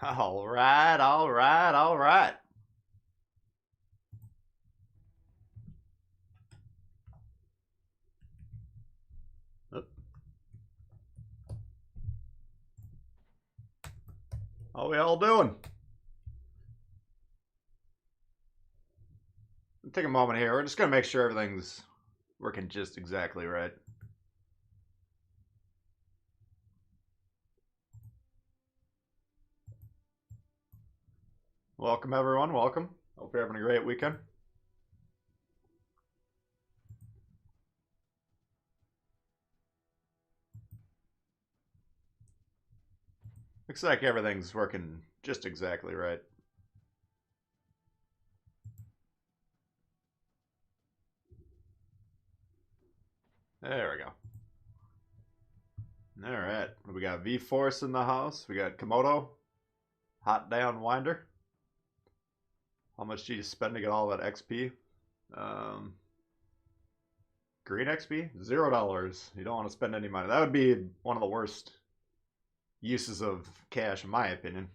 All right, all right, all right. How we all doing? Take a moment here. We're just gonna make sure everything's working just exactly right. Welcome everyone, welcome. Hope you're having a great weekend. Looks like everything's working just exactly right. There we go. All right, we got V-Force in the house. We got Komodo, Hot Down Winder. How much do you spend to get all that XP? Green XP? $0. You don't want to spend any money. That would be one of the worst uses of cash, in my opinion.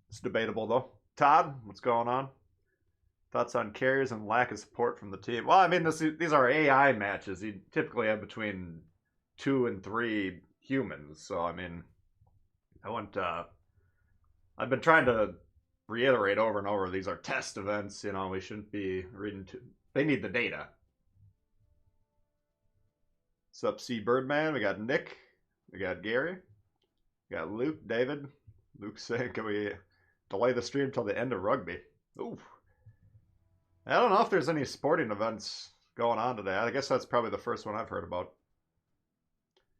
It's debatable, though. Todd, what's going on? Thoughts on carriers and lack of support from the team? Well, I mean, these are AI matches. You typically have between 2 and 3 humans. So, I mean, I went. I've been trying to reiterate over and over. These are test events. You know, we shouldn't be reading. They need the data. Sup, C Birdman? We got Nick. We got Gary. We got Luke, David. Luke saying, can we delay the stream till the end of rugby? Ooh. I don't know if there's any sporting events going on today. I guess that's probably the first one I've heard about.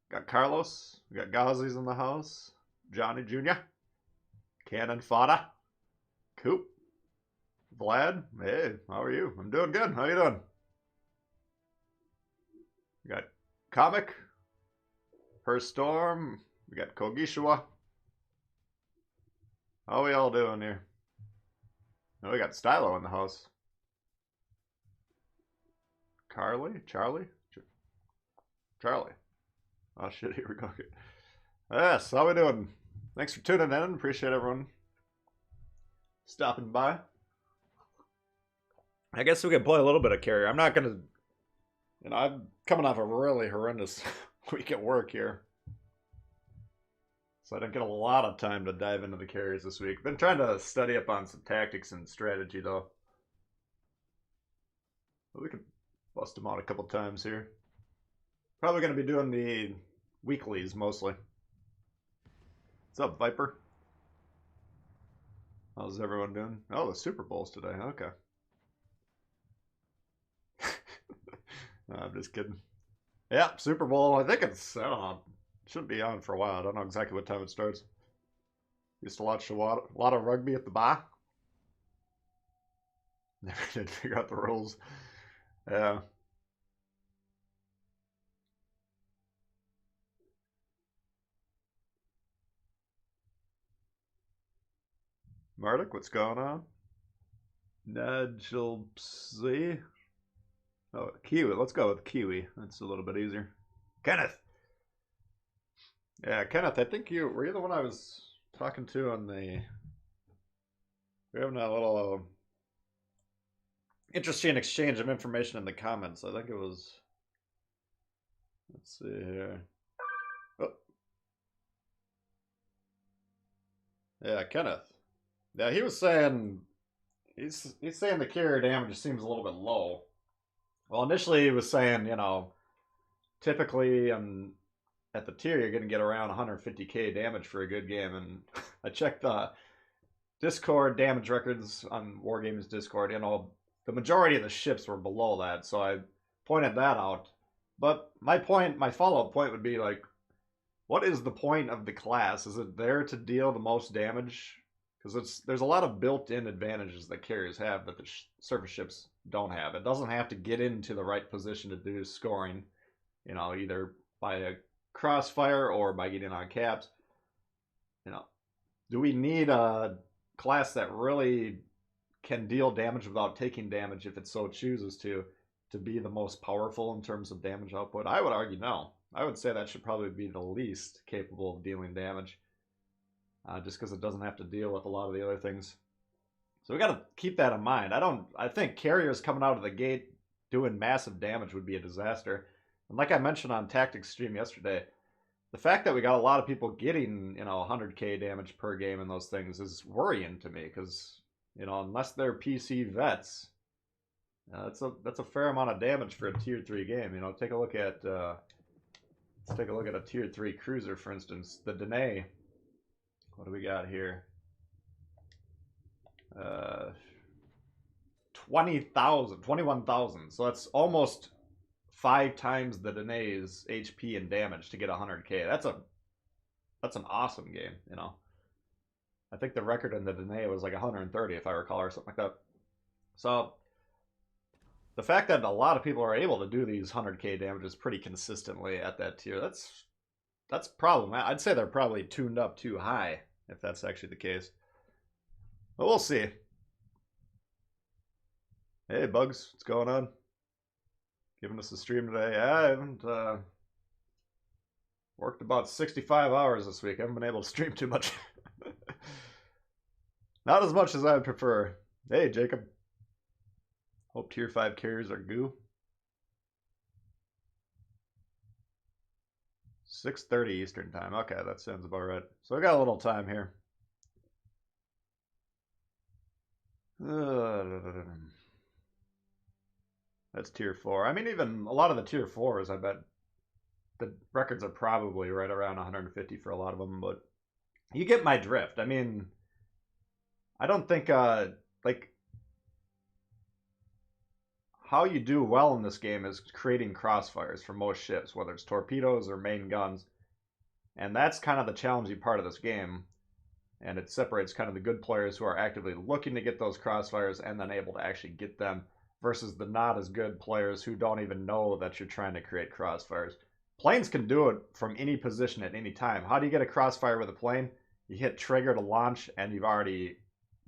Got Carlos. We got Ghazi's in the house. Johnny Jr. Cannon Fada. Coop. Vlad. Hey, how are you? I'm doing good. How you doing? We got Comic. Her Storm. We got Kogishiwa. How we all doing here? Oh, we got Stylo in the house. Charlie? Charlie? Oh shit, here we go. Yes, how we doing? Thanks for tuning in. Appreciate everyone stopping by. I guess we can play a little bit of carrier. I'm not gonna, I'm coming off a really horrendous week at work here. So I didn't get a lot of time to dive into the carriers this week. Been trying to study up on some tactics and strategy though. But we can bust them out a couple times here. Probably going to be doing the weeklies mostly. What's up, Viper? How's everyone doing? Oh, the Super Bowl's today. Okay. No, I'm just kidding. Yeah, Super Bowl. I think it's, I don't know, shouldn't be on for a while. I don't know exactly what time it starts. Used to watch a lot of rugby at the bar. Never did figure out the rules. Yeah. Mardik, what's going on? Nudgelpsy. Oh, Kiwi. Let's go with Kiwi. That's a little bit easier. Kenneth. Yeah, Kenneth, I think were you the one I was talking to on the. We're having a little interesting exchange of information in the comments. I think it was. Let's see here. Oh. Yeah, Kenneth. Yeah, he was saying he's saying the carrier damage seems a little bit low. Well, initially he was saying, typically at the tier you're going to get around 150k damage for a good game, and I checked the Discord damage records on Wargaming's Discord. The majority of the ships were below that, so I pointed that out. But my follow-up point would be like, what is the point of the class? Is it there to deal the most damage? Because there's a lot of built-in advantages that carriers have that the surface ships don't have. It doesn't have to get into the right position to do scoring, either by a crossfire or by getting on caps. Do we need a class that really can deal damage without taking damage if it so chooses to be the most powerful in terms of damage output? I would argue no. I would say that should probably be the least capable of dealing damage. just because it doesn't have to deal with a lot of the other things. So we got to keep that in mind. I think carriers coming out of the gate doing massive damage would be a disaster. And like I mentioned on Tactics stream yesterday, the fact that we got a lot of people getting 100k damage per game in those things is worrying to me because unless they're PC vets, that's a fair amount of damage for a tier 3 game. Take a look at let's take a look at a tier 3 cruiser, for instance, the Danae. What do we got here? 20,000, 21,000. So that's almost 5 times the Danae's HP and damage to get 100k. That's an awesome game, I think the record in the Danae was like 130 if I recall, or something like that. So the fact that a lot of people are able to do these 100k damages pretty consistently at that tier, that's problematic. I'd say they're probably tuned up too high if that's actually the case. But we'll see. Hey, Bugs, what's going on? Giving us a stream today. Yeah, I haven't worked about 65 hours this week. I haven't been able to stream too much. Not as much as I would prefer. Hey, Jacob. Hope tier 5 carriers are goo. 6:30 Eastern time. Okay, that sounds about right. So I got a little time here. That's tier 4. I mean, even a lot of the tier 4s, I bet the records are probably right around 150 for a lot of them, but you get my drift. I mean, I don't think, like, how you do well in this game is creating crossfires for most ships, whether it's torpedoes or main guns. And that's kind of the challenging part of this game. And it separates kind of the good players who are actively looking to get those crossfires and then able to actually get them versus the not as good players who don't even know that you're trying to create crossfires. Planes can do it from any position at any time. How do you get a crossfire with a plane? You hit trigger to launch and you've already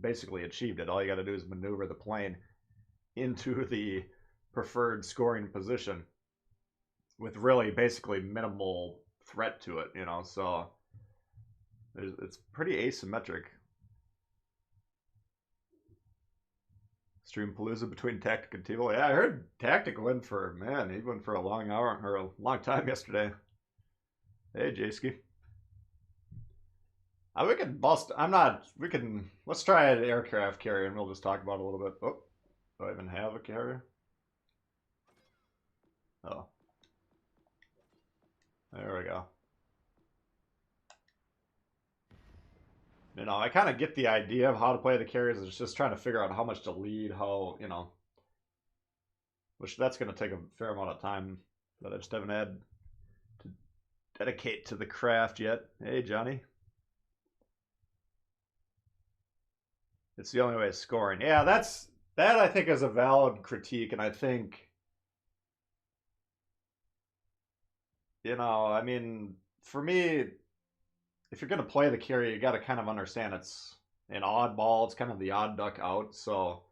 basically achieved it. All you got to do is maneuver the plane into the preferred scoring position with really basically minimal threat to it, so it's pretty asymmetric. Stream Palooza between Tactic and Tbull. Yeah, I heard Tactic went for, man, he went for a long hour, or a long time yesterday. Hey, Jayski. We can bust, let's try an aircraft carrier and we'll just talk about it a little bit. Oh, do I even have a carrier? Oh. There we go. I kind of get the idea of how to play the carriers. It's just trying to figure out how much to lead, how, which that's going to take a fair amount of time that I just haven't had to dedicate to the craft yet. Hey, Johnny. It's the only way of scoring. Yeah, that I think is a valid critique, and I think, I mean, for me, if you're going to play the carrier, you got to kind of understand it's an oddball. It's kind of the odd duck out. So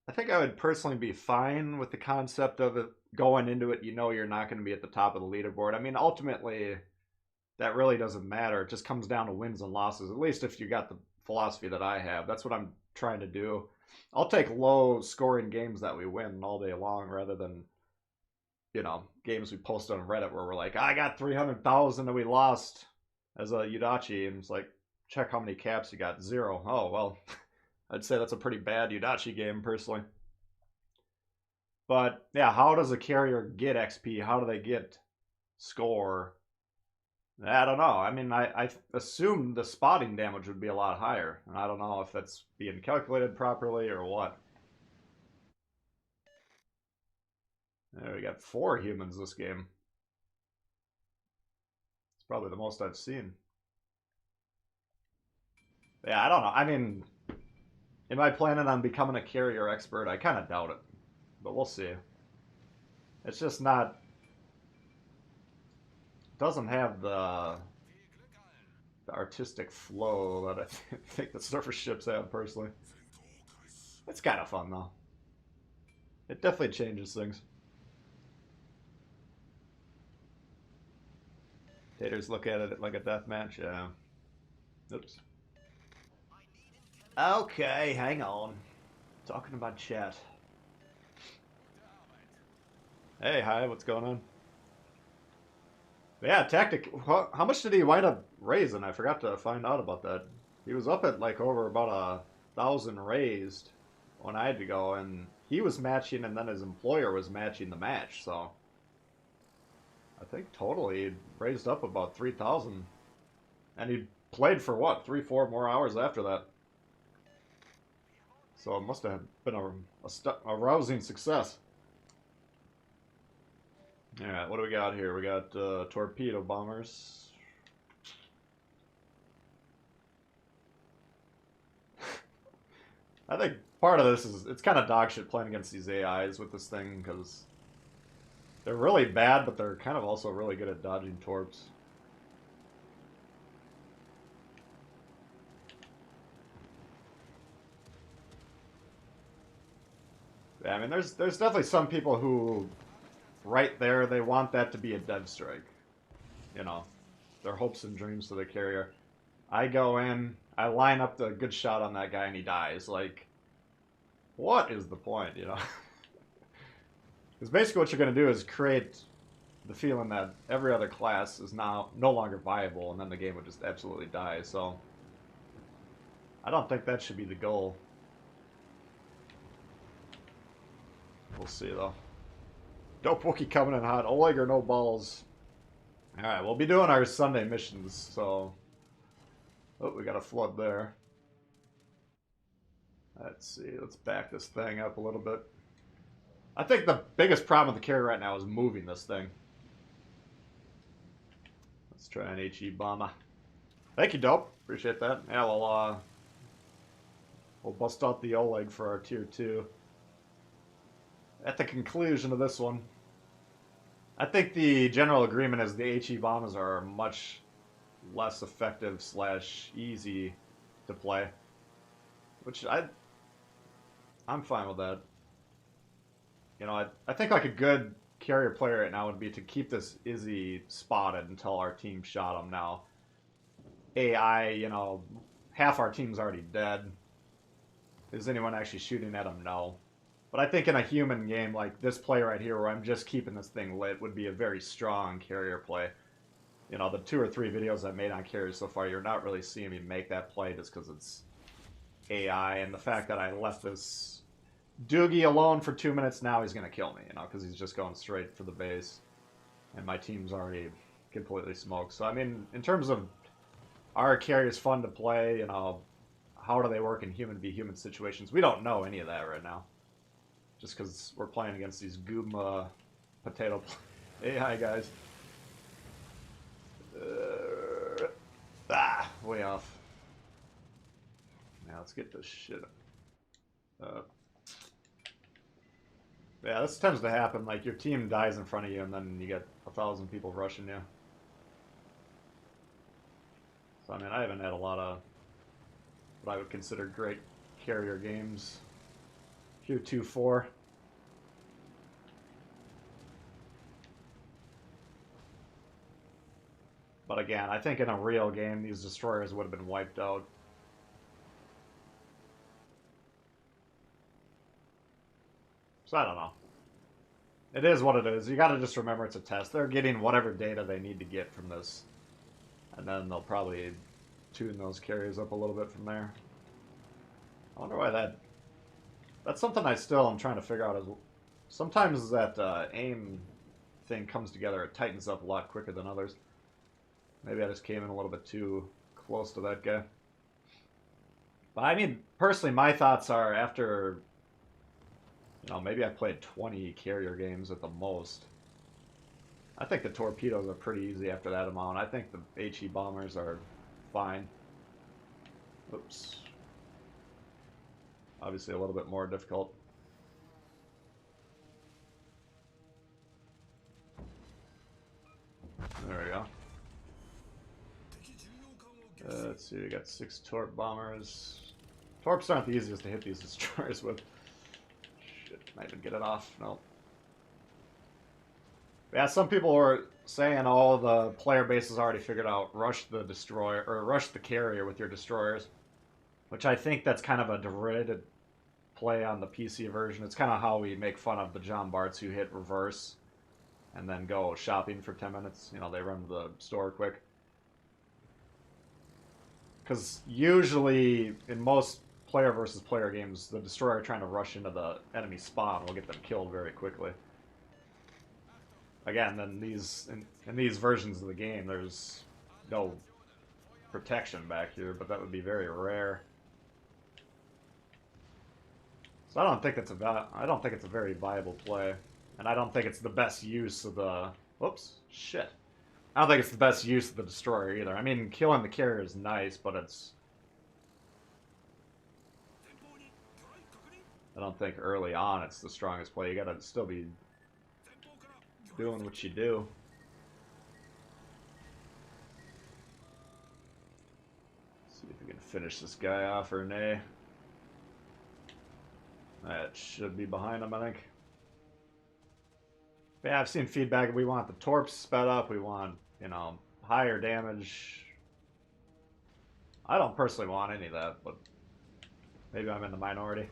I think I would personally be fine with the concept of it going into it. You're not going to be at the top of the leaderboard. I mean, ultimately, that really doesn't matter. It just comes down to wins and losses, at least if you got the philosophy that I have. That's what I'm trying to do. I'll take low scoring games that we win all day long rather than games we post on Reddit where we're like, I got 300,000 and we lost as a Yudachi, and it's like, check how many caps you got. 0. Oh, well, I'd say that's a pretty bad Yudachi game, personally. But, yeah, how does a carrier get XP? How do they get score? I don't know. I mean, I assume the spotting damage would be a lot higher, and I don't know if that's being calculated properly or what. There, we got 4 humans this game. It's probably the most I've seen. Yeah, I don't know. I mean, am I planning on becoming a carrier expert? I kind of doubt it, but we'll see. It's just not... It doesn't have the artistic flow that I think the surface ships have, personally. It's kind of fun, though. It definitely changes things. Taters look at it like a death match, yeah. Oops. Okay, hang on. Talking about chat. Hey, hi, what's going on? But yeah, Tactic, how much did he wind up raising? I forgot to find out about that. He was up at like over about 1,000 raised when I had to go, and he was matching, and then his employer was matching the match, so I think totally he raised up about 3,000. And he played for what, 3, 4 more hours after that. So it must have been a rousing success. Alright, what do we got here? We got torpedo bombers. I think part of this is, it's kind of dog shit playing against these AIs with this thing, because they're really bad, but they're kind of also really good at dodging torps. Yeah, I mean, there's definitely some people who, right there, they want that to be a dead strike. You know, their hopes and dreams to the carrier. I go in, I line up the good shot on that guy, and he dies. Like, what is the point, you know? Because basically what you're going to do is create the feeling that every other class is now no longer viable, and then the game would just absolutely die. So I don't think that should be the goal. We'll see, though. Dope Wookie coming in hot. Oleg or no balls. Alright, we'll be doing our Sunday missions, so... Oh, we got a flood there. Let's see, let's back this thing up a little bit. I think the biggest problem with the carrier right now is moving this thing. Let's try an HE bomber. Thank you, Dope. Appreciate that. Yeah, we'll bust out the Oleg for our tier 2. At the conclusion of this one, I think the general agreement is the HE bombers are much less effective / easy to play, which I'm fine with that. You know, I think like a good carrier player right now would be to keep this Izzy spotted until our team shot him. Now, AI, you know, half our team's already dead. Is anyone actually shooting at him? No. But I think in a human game like this play right here, where I'm just keeping this thing lit, would be a very strong carrier play. You know, the 2 or 3 videos I've made on carriers so far, you're not really seeing me make that play just because it's AI. And the fact that I left this Doogie alone for 2 minutes, now he's going to kill me, you know, because he's just going straight for the base. And my team's already completely smoked. So, I mean, in terms of are carriers fun to play, you know, how do they work in human v human situations? We don't know any of that right now. Just because we're playing against these Goom potato AI guys. Way off. Now let's get this shit up. Yeah, this tends to happen. Like, your team dies in front of you, and then you get 1,000 people rushing you. So, I mean, I haven't had a lot of what I would consider great carrier games. Here, 2-4. But again, I think in a real game, these destroyers would have been wiped out. So I don't know. It is what it is. You gotta just remember it's a test. They're getting whatever data they need to get from this. And then they'll probably tune those carriers up a little bit from there. I wonder why that... That's something I still am trying to figure out. Is sometimes that aim thing comes together, it tightens up a lot quicker than others. Maybe I just came in a little bit too close to that guy. But I mean, personally, my thoughts are after, you know, maybe I played 20 carrier games at the most. I think the torpedoes are pretty easy after that amount. I think the HE bombers are fine. Oops. Obviously a little bit more difficult. There we go. Let's see, we got 6 torp bombers. Torps aren't the easiest to hit these destroyers with. Shit, can I even get it off? No. Yeah, some people are saying all the player base is already figured out, rush the destroyer or rush the carrier with your destroyers, which I think that's kind of a derided play on the PC version. It's kind of how we make fun of the John Barts who hit reverse and then go shopping for 10 minutes. You know, they run to the store quick. Because usually in most player versus player games, the destroyer trying to rush into the enemy spawn will get them killed very quickly. Again, then in these versions of the game, there's no protection back here, but that would be very rare. So I don't think it's a very viable play, and I don't think it's the best use of the. Whoops, shit. I don't think it's the best use of the destroyer either. I mean, killing the carrier is nice, but it's. I don't think early on it's the strongest play. You gotta still be doing what you do. See if we can finish this guy off or nay. That should be behind him, I think. But yeah, I've seen feedback. We want the torps sped up. We want, you know, higher damage. I don't personally want any of that, but maybe I'm in the minority.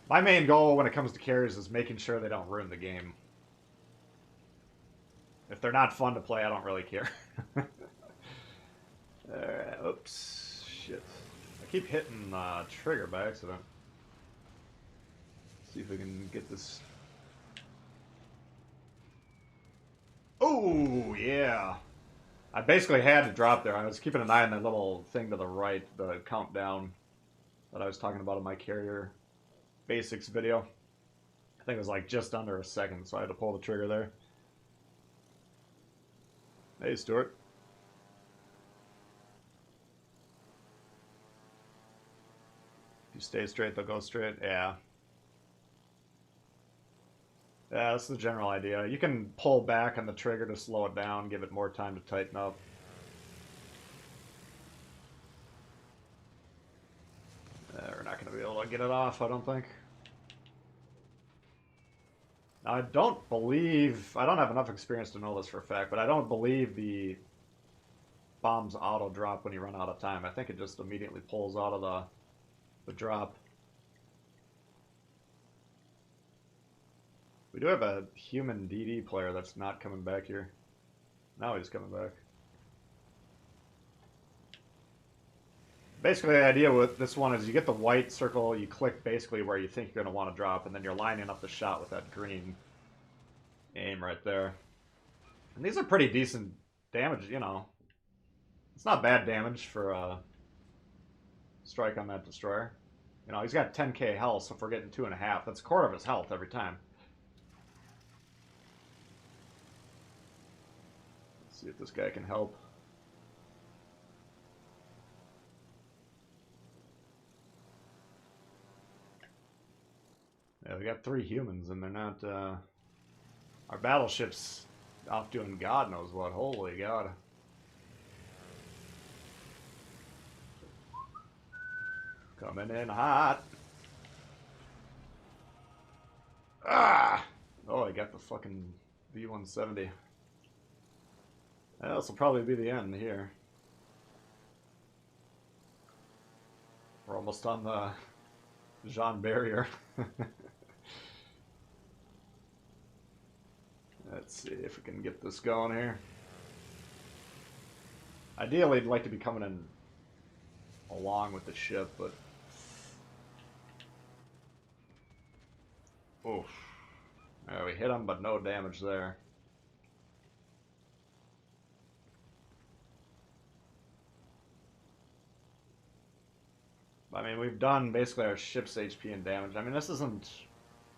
My main goal when it comes to carriers is making sure they don't ruin the game. If they're not fun to play, I don't really care. Alright, oops. Shit. I keep hitting trigger by accident. See if we can get this. Oh, yeah. I basically had to drop there. I was keeping an eye on that little thing to the right, the countdown that I was talking about in my carrier basics video. I think it was like just under a second, so I had to pull the trigger there. Hey, Stuart. If you stay straight, they'll go straight. Yeah. Yeah, that's the general idea. You can pull back on the trigger to slow it down, give it more time to tighten up. We're not going to be able to get it off, I don't think. Now, I don't have enough experience to know this for a fact, but I don't believe the bombs auto drop when you run out of time. I think it just immediately pulls out of the drop. We do have a human DD player that's not coming back here. Now he's coming back. Basically, the idea with this one is you get the white circle, you click basically where you think you're going to want to drop, and then you're lining up the shot with that green aim right there. And these are pretty decent damage, you know. It's not bad damage for a strike on that destroyer. You know, he's got 10k health, so if we're getting 2.5, that's a quarter of his health every time. Let's see if this guy can help. Yeah, we got 3 humans, and they're not, our battleship's off doing God knows what. Holy God. Coming in hot. Ah! Oh, I got the fucking V-170. This will probably be the end here. We're almost on the Jean barrier. Let's see if we can get this going here. Ideally, I'd like to be coming in along with the ship, but... Oof. Yeah, we hit him, but no damage there. I mean, we've done basically our ship's HP and damage. I mean, this isn't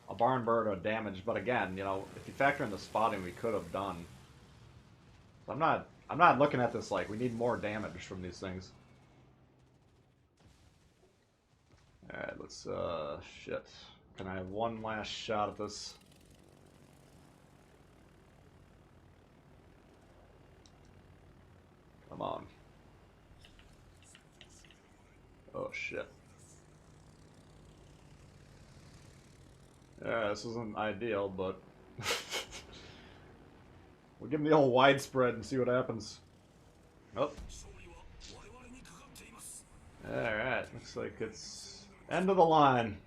a barn bird or damage, but again, you know, if you factor in the spotting we could have done. So I'm not looking at this like we need more damage from these things. Alright, let's shit. Can I have one last shot at this? Come on. Oh shit. Yeah, this isn't ideal, but We'll give him the old widespread and see what happens. Oh. Alright, looks like it's end of the line.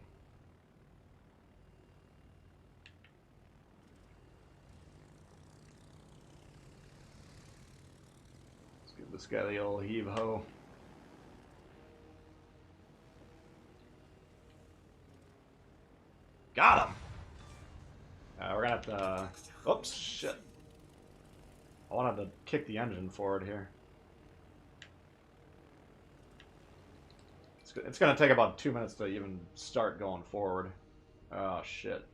Let's give this guy the old heave-ho. Got him! We're gonna have to... oops, shit. I wanted to kick the engine forward here. It's gonna take about 2 minutes to even start going forward. Oh, shit.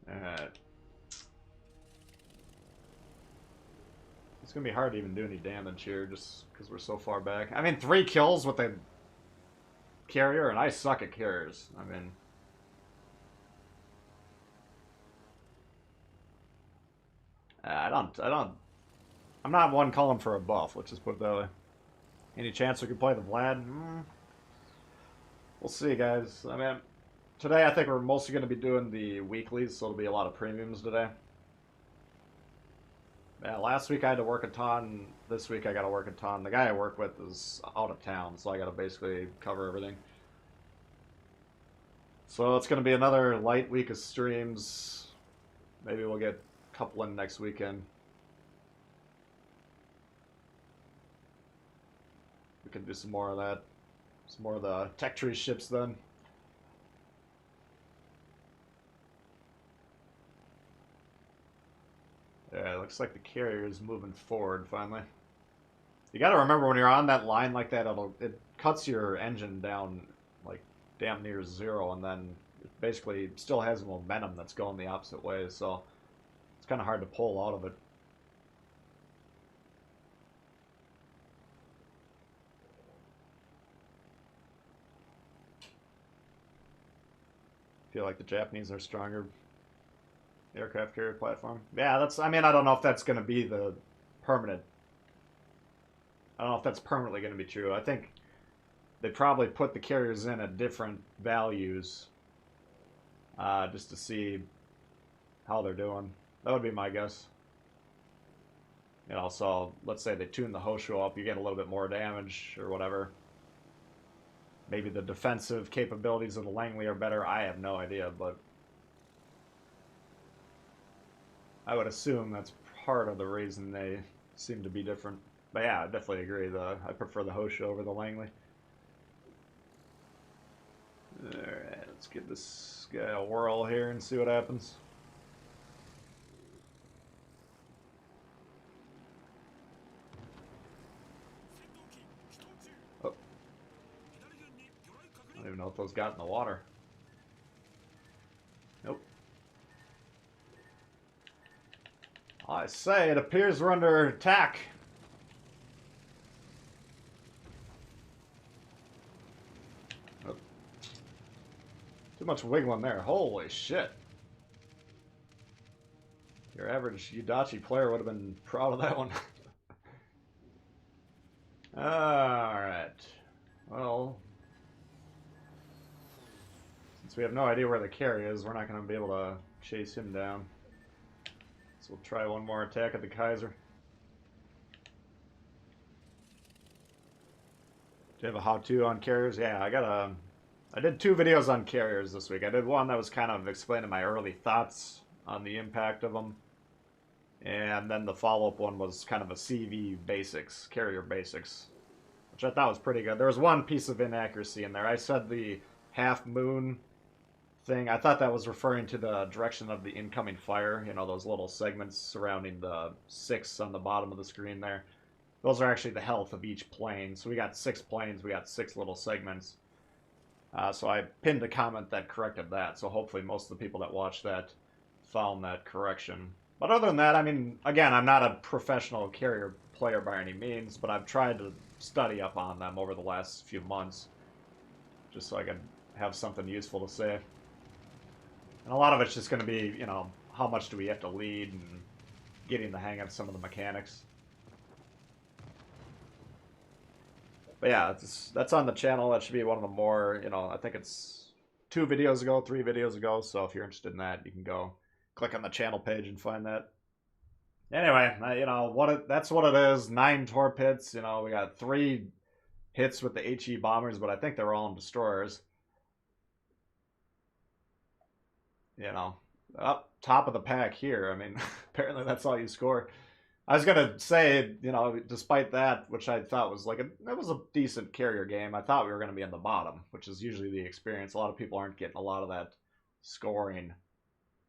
Alright. It's gonna be hard to even do any damage here just because we're so far back. I mean, 3 kills with a carrier, and I suck at carriers. I mean... I'm not one calling for a buff, let's just put it that way. Any chance we could play the Vlad? We'll see, guys. I mean, today I think we're mostly going to be doing the weeklies, so it'll be a lot of premiums today. Yeah, last week I had to work a ton. This week I got to work a ton. The guy I work with is out of town, so I got to basically cover everything. So it's going to be another light week of streams. Maybe we'll get a couple in next weekend. We can do some more of that. Some more of the tech tree ships then. Yeah, it looks like the carrier is moving forward finally. You got to remember when you're on that line like that, it cuts your engine down like damn near zero, and then it basically still has momentum that's going the opposite way. So it's kind of hard to pull out of it. I feel like the Japanese are stronger aircraft carrier platform. Yeah, that's. I mean, I don't know if that's going to be the permanent. I don't know if that's permanently going to be true. I think they probably put the carriers in at different values, just to see how they're doing. That would be my guess. You know, so let's say they tune the Hoshu up, you get a little bit more damage or whatever. Maybe the defensive capabilities of the Langley are better. I have no idea, but I would assume that's part of the reason they seem to be different. But yeah, I definitely agree. I prefer the Hoshu over the Langley. Alright, let's give this guy a whirl here and see what happens. Oh. I don't even know if those got in the water. Nope. I say, it appears we're under attack. Oh. Too much wiggling there. Holy shit. Your average Udachi player would have been proud of that one. Alright. Well, since we have no idea where the carrier is, we're not going to be able to chase him down. So we'll try one more attack at the Kaiser. Do you have a how-to on carriers? Yeah, I did 2 videos on carriers this week. I did one that was kind of explaining my early thoughts on the impact of them. And then the follow-up one was kind of a CV basics, carrier basics, which I thought was pretty good. There was one piece of inaccuracy in there. I said the half moon thing. I thought that was referring to the direction of the incoming fire. You know, those little segments surrounding the 6 on the bottom of the screen there. Those are actually the health of each plane. So we got 6 planes. We got 6 little segments. So I pinned a comment that corrected that. So hopefully most of the people that watched that found that correction. But other than that, I mean, again, I'm not a professional carrier player by any means, but I've tried to study up on them over the last few months, just so I can have something useful to say. And a lot of it's just going to be, you know, how much do we have to lead and getting the hang of some of the mechanics. But yeah, that's on the channel. That should be one of the more, you know, I think it's 2 videos ago, 3 videos ago. So if you're interested in that, you can go click on the channel page and find that. Anyway, you know that's what it is. 9 torp hits. You know, we got 3 hits with the HE bombers, but I think they're all in destroyers. You know, up top of the pack here. I mean, apparently that's all you score. I was gonna say, you know, despite that, which I thought was like that was a decent carrier game. I thought we were gonna be in the bottom, which is usually the experience. A lot of people aren't getting a lot of that scoring.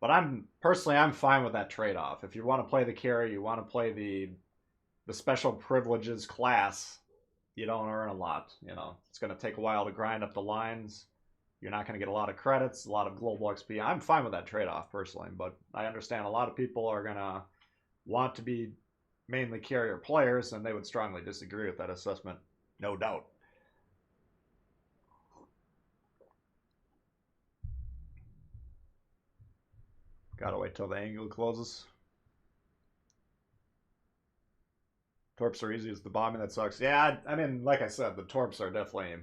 But I'm fine with that trade-off. If you want to play the carry, you want to play the special privileges class, you don't earn a lot. You know, it's going to take a while to grind up the lines. You're not going to get a lot of credits, a lot of global XP. I'm fine with that trade-off personally, but I understand a lot of people are going to want to be mainly carrier players, and they would strongly disagree with that assessment, no doubt. Gotta wait till the angle closes. Torps are easy. It's the bombing that sucks. Yeah, I mean, like I said, the torps are definitely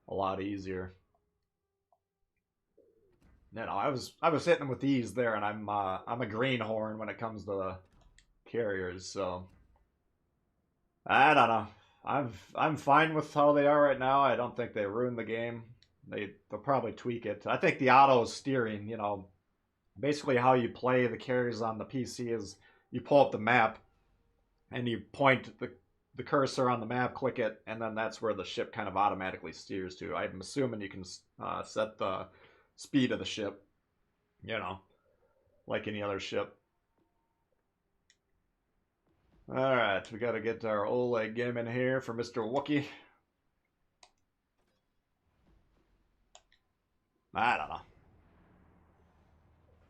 a lot easier. You know, I was hitting them with ease there, and I'm a greenhorn when it comes to carriers, so I don't know. I'm fine with how they are right now. I don't think they ruined the game. They'll probably tweak it. I think the auto steering, you know, basically how you play the carriers on the PC is you pull up the map and you point the cursor on the map, click it, and then that's where the ship kind of automatically steers to. I'm assuming you can set the speed of the ship, you know, like any other ship. Alright, we gotta get our Oleg game in here for Mr. Wookie. I don't know.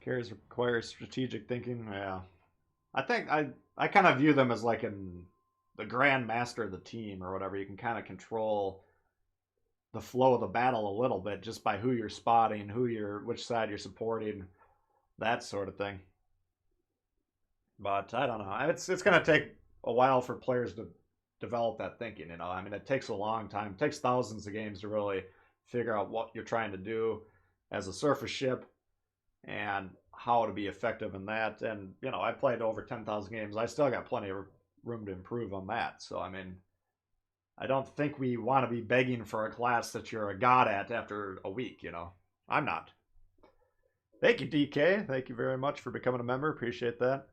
Carriers require strategic thinking. Yeah. I think I kind of view them as like the grand master of the team or whatever. You can kind of control the flow of the battle a little bit just by who you're spotting, which side you're supporting, that sort of thing. But I don't know. It's going to take a while for players to develop that thinking, you know. I mean, it takes a long time. It takes thousands of games to really figure out what you're trying to do as a surface ship and how to be effective in that. And, you know, I played over 10,000 games. I still got plenty of room to improve on that. So, I mean, I don't think we want to be begging for a class that you're a god at after a week, you know. I'm not. Thank you, DK. Thank you very much for becoming a member. Appreciate that.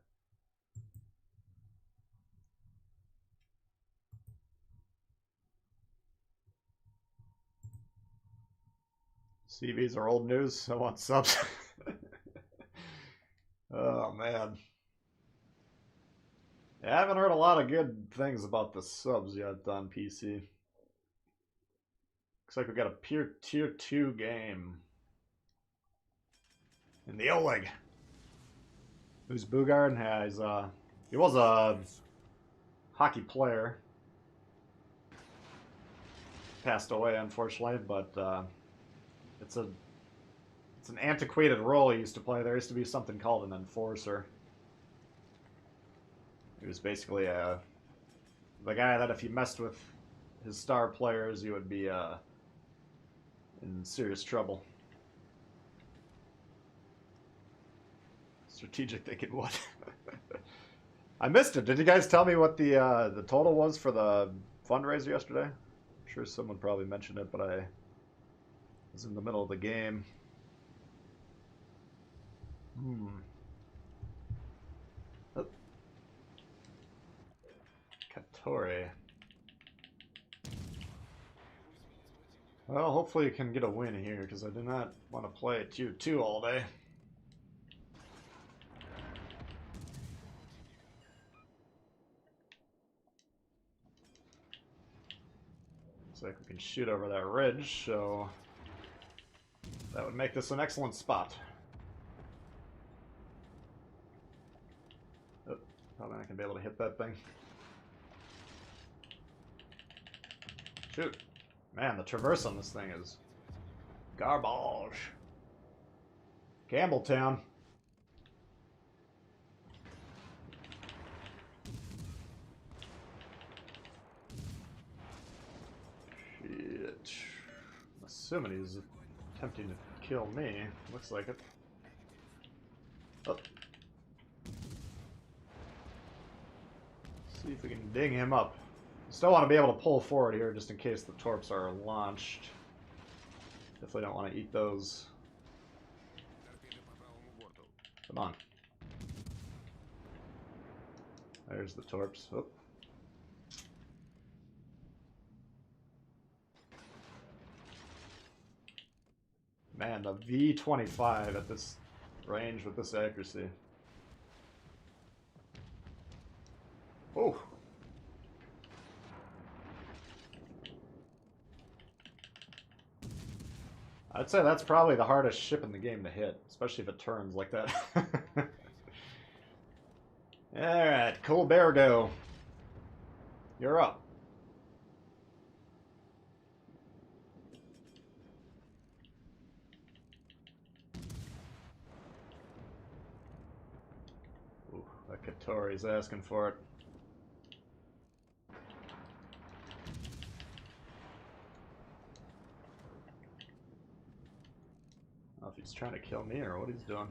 CVs are old news. I want subs. Oh, man. Yeah, I haven't heard a lot of good things about the subs yet on PC. Looks like we got a tier 2 game. In the Oleg. Who's Bugard? Yeah, he was a hockey player. Passed away, unfortunately, but it's an antiquated role he used to play. There used to be something called an enforcer. He was basically the guy that if you messed with his star players, you would be in serious trouble. Strategic thinking, what? I missed it. Did you guys tell me what the total was for the fundraiser yesterday? I'm sure someone probably mentioned it, but I was in the middle of the game. Oh. Katori. Well, hopefully you can get a win here, because I do not want to play at tier 2 all day. Looks like we can shoot over that ridge, so that would make this an excellent spot. Oh, probably not going to be able to hit that thing. Shoot. Man, the traverse on this thing is garbage. Campbelltown. Shit. I'm assuming he's attempting to kill me. Looks like it. Oh. See if we can ding him up. Still want to be able to pull forward here just in case the torps are launched. Definitely don't want to eat those. Come on. There's the torps. Oh. Man, the V25 at this range with this accuracy. Oh. I'd say that's probably the hardest ship in the game to hit, especially if it turns like that. Alright, Colbert go. You're up. Ooh, that Katori's asking for it. I don't know if he's trying to kill me or what he's doing.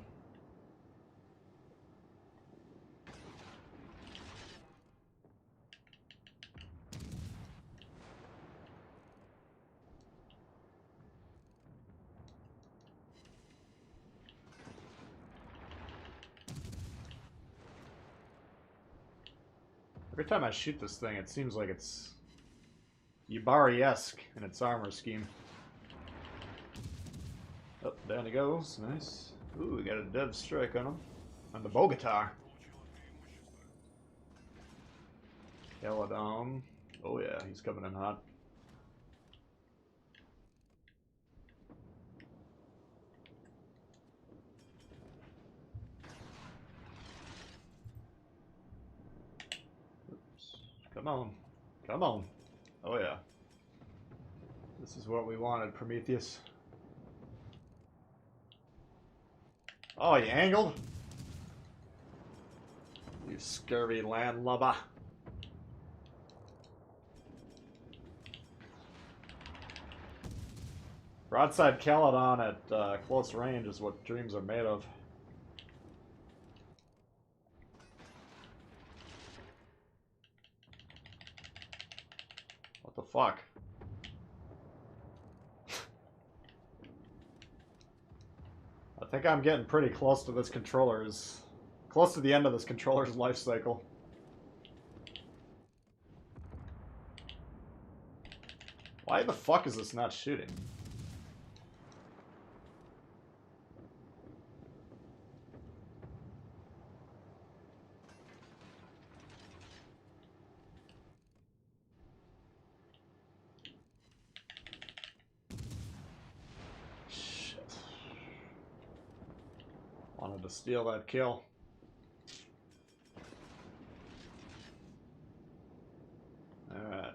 Every time I shoot this thing, it seems like it's Yubari-esque in its armor scheme. Oh, down he goes. Nice. Ooh, we got a dev strike on him. On the Bogatar. Caledon. Oh yeah, he's coming in hot. Oops. Come on. Come on. Oh yeah. This is what we wanted, Prometheus. Oh, you angled? You scurvy landlubber. Broadside Caledon at close range is what dreams are made of. What the fuck? I think I'm getting pretty close to this controller's... close to the end of this controller's life cycle. Why the fuck is this not shooting? Shit. Wanted to steal that kill. Alright.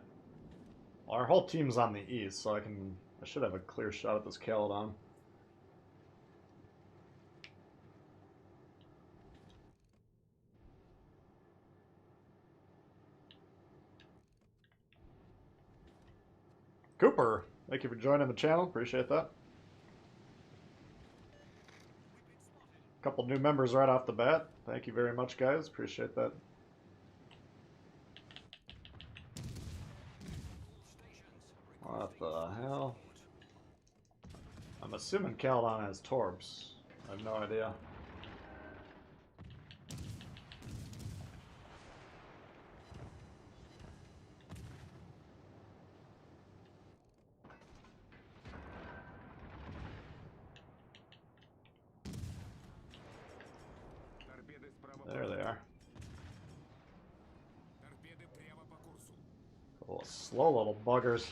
Well, our whole team's on the east, so I should have a clear shot at this Caledon. Cooper, thank you for joining the channel. Appreciate that. Couple new members right off the bat. Thank you very much, guys. Appreciate that. What the hell? I'm assuming Caledon has torps. I have no idea. There they are. Oh, slow little buggers.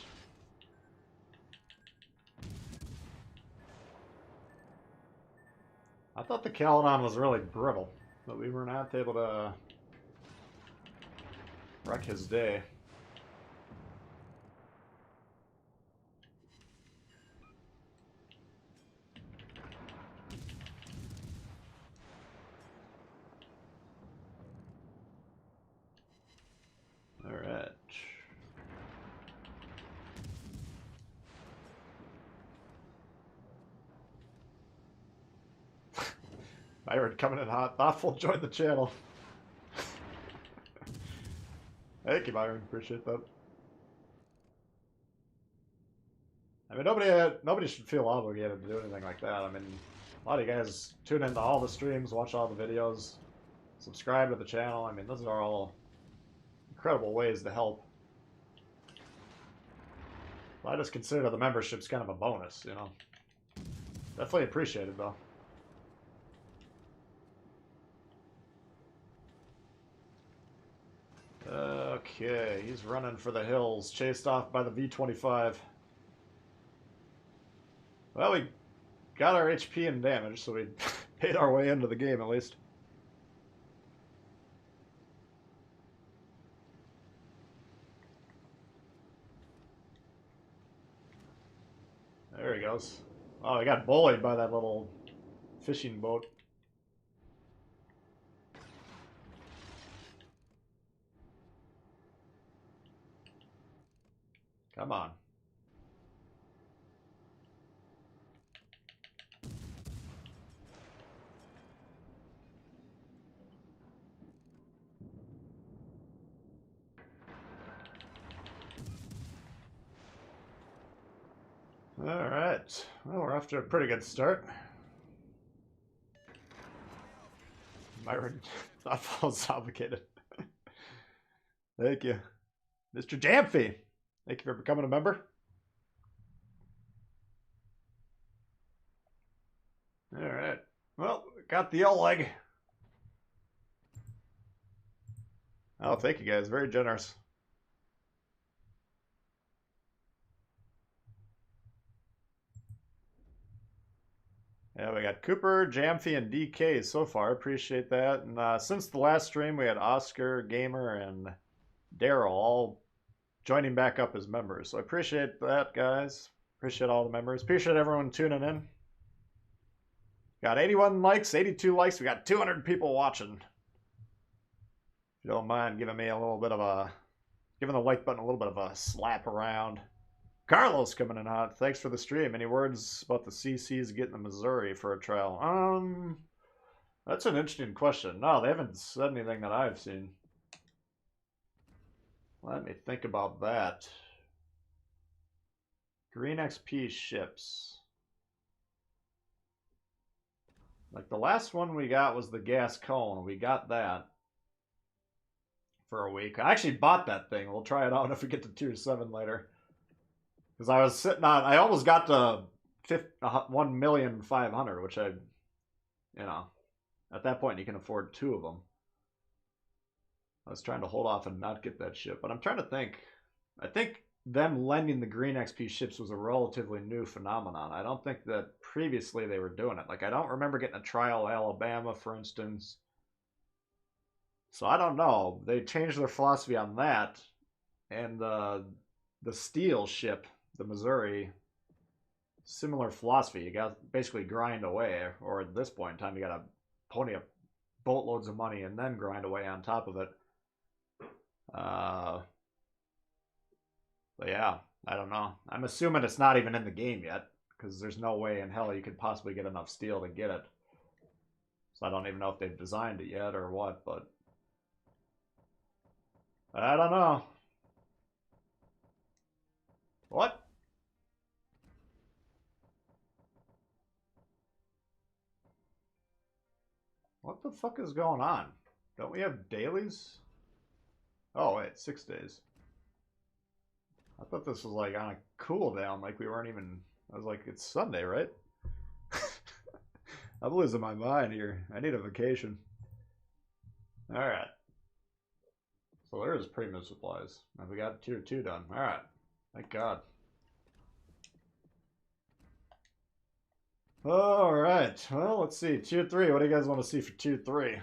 I thought the Caledon was really brittle, but we were not able to wreck his day. Alright. Byron coming in hot. Thoughtful joined the channel. Thank you, Byron. Appreciate that. I mean, nobody should feel obligated to do anything like that. I mean, a lot of you guys tune into all the streams, watch all the videos, subscribe to the channel. I mean, those are all incredible ways to help. I just consider the memberships kind of a bonus, you know. Definitely appreciated, though. Okay, he's running for the hills, chased off by the V-25. Well, we got our HP and damage, so we paid our way into the game at least. There he goes. Oh, he got bullied by that little fishing boat. Come on. Alright. Well, we're off to a pretty good start. Myron Thoughtful's obligated. Thank you. Mr. Jamfy, thank you for becoming a member. Alright. Well, got the yellow leg. Oh, thank you guys. Very generous. Yeah, we got Cooper, Jamfy, and DK so far. Appreciate that. And since the last stream, we had Oscar, Gamer, and Daryl all joining back up as members. So I appreciate that, guys. Appreciate all the members. Appreciate everyone tuning in. Got 81 likes, 82 likes. We got 200 people watching. If you don't mind giving me a little bit of a, giving the like button a little bit of a slap around. Carlos coming in hot. Thanks for the stream. Any words about the CC's getting to Missouri for a trial? That's an interesting question. No, they haven't said anything that I've seen. Let me think about that. Green XP ships. Like the last one we got was the gas cone. We got that for a week. I actually bought that thing. We'll try it out if we get to tier 7 later. Because I was sitting on, I almost got to 1,500,000, which I, you know, at that point you can afford 2 of them. I was trying to hold off and not get that ship, but I'm trying to think. I think them lending the green XP ships was a relatively new phenomenon. I don't think that previously they were doing it. Like, I don't remember getting a trial Alabama, for instance. So I don't know. They changed their philosophy on that. And the steel ship, the Missouri, similar philosophy. You got basically grind away, or at this point in time, you got to pony up boatloads of money and then grind away on top of it. But yeah, I don't know. I'm assuming it's not even in the game yet, because there's no way in hell you could possibly get enough steel to get it. So I don't even know if they've designed it yet or what, but I don't know. What? What the fuck is going on? Don't we have dailies? Oh, wait, 6 days. I thought this was like on a cooldown, like we weren't even... I was like, it's Sunday, right? I'm losing my mind here. I need a vacation. Alright. So there's premium supplies. And we got tier 2 done. Alright. Thank God. Alright. Well, let's see. Tier 3. What do you guys want to see for tier 3?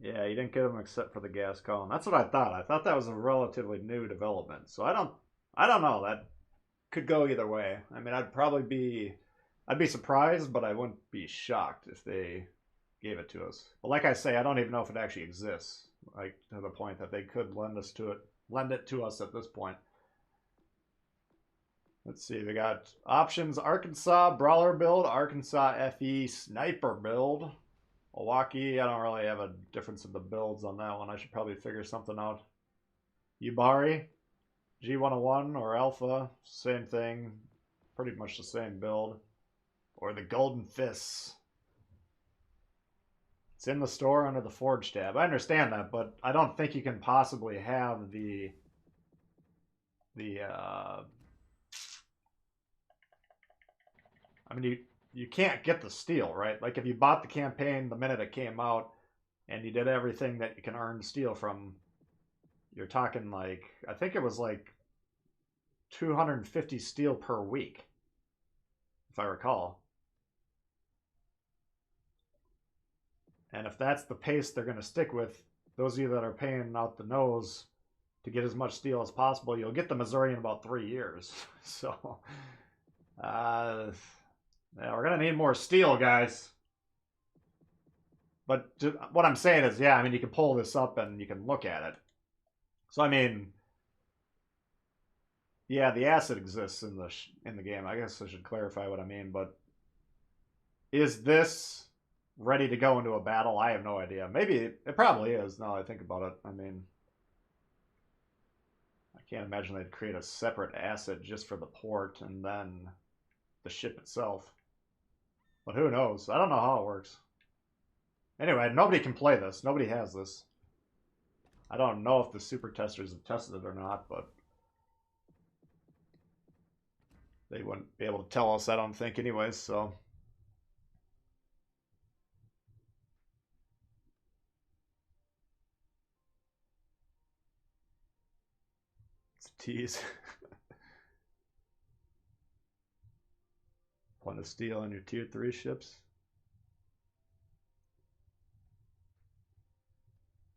Yeah, you didn't get them except for the gas column. That's what I thought. I thought that was a relatively new development. So I don't know. That could go either way. I mean, I'd be surprised, but I wouldn't be shocked if they gave it to us. But like I say, I don't even know if it actually exists. Like, to the point that they could lend it to us at this point. Let's see, we got options: Arkansas Brawler build, Arkansas FE Sniper build. Milwaukee, I don't really have a difference in the builds on that one. I should probably figure something out. Yubari, G101 or Alpha, same thing. Pretty much the same build. Or the Golden Fists. It's in the store under the Forge tab. I understand that, but I don't think you can possibly have the I mean, you can't get the steel, right? Like if you bought the campaign the minute it came out and you did everything that you can earn steel from, you're talking like, I think it was like 250 steel per week, if I recall. And if that's the pace they're going to stick with, those of you that are paying out the nose to get as much steel as possible, you'll get the Missouri in about 3 years. So, yeah, we're going to need more steel, guys. But what I'm saying is, yeah, I mean, you can pull this up and you can look at it. So, I mean, yeah, the asset exists in the game. I guess I should clarify what I mean, but is this ready to go into a battle? I have no idea. Maybe it probably is now that I think about it. I mean, I can't imagine they'd create a separate asset just for the port and then the ship itself. But who knows? I don't know how it works. Anyway, nobody can play this. Nobody has this. I don't know if the super testers have tested it or not, but they wouldn't be able to tell us, I don't think, anyways, so. It's a tease. Want to steal on your tier 3 ships?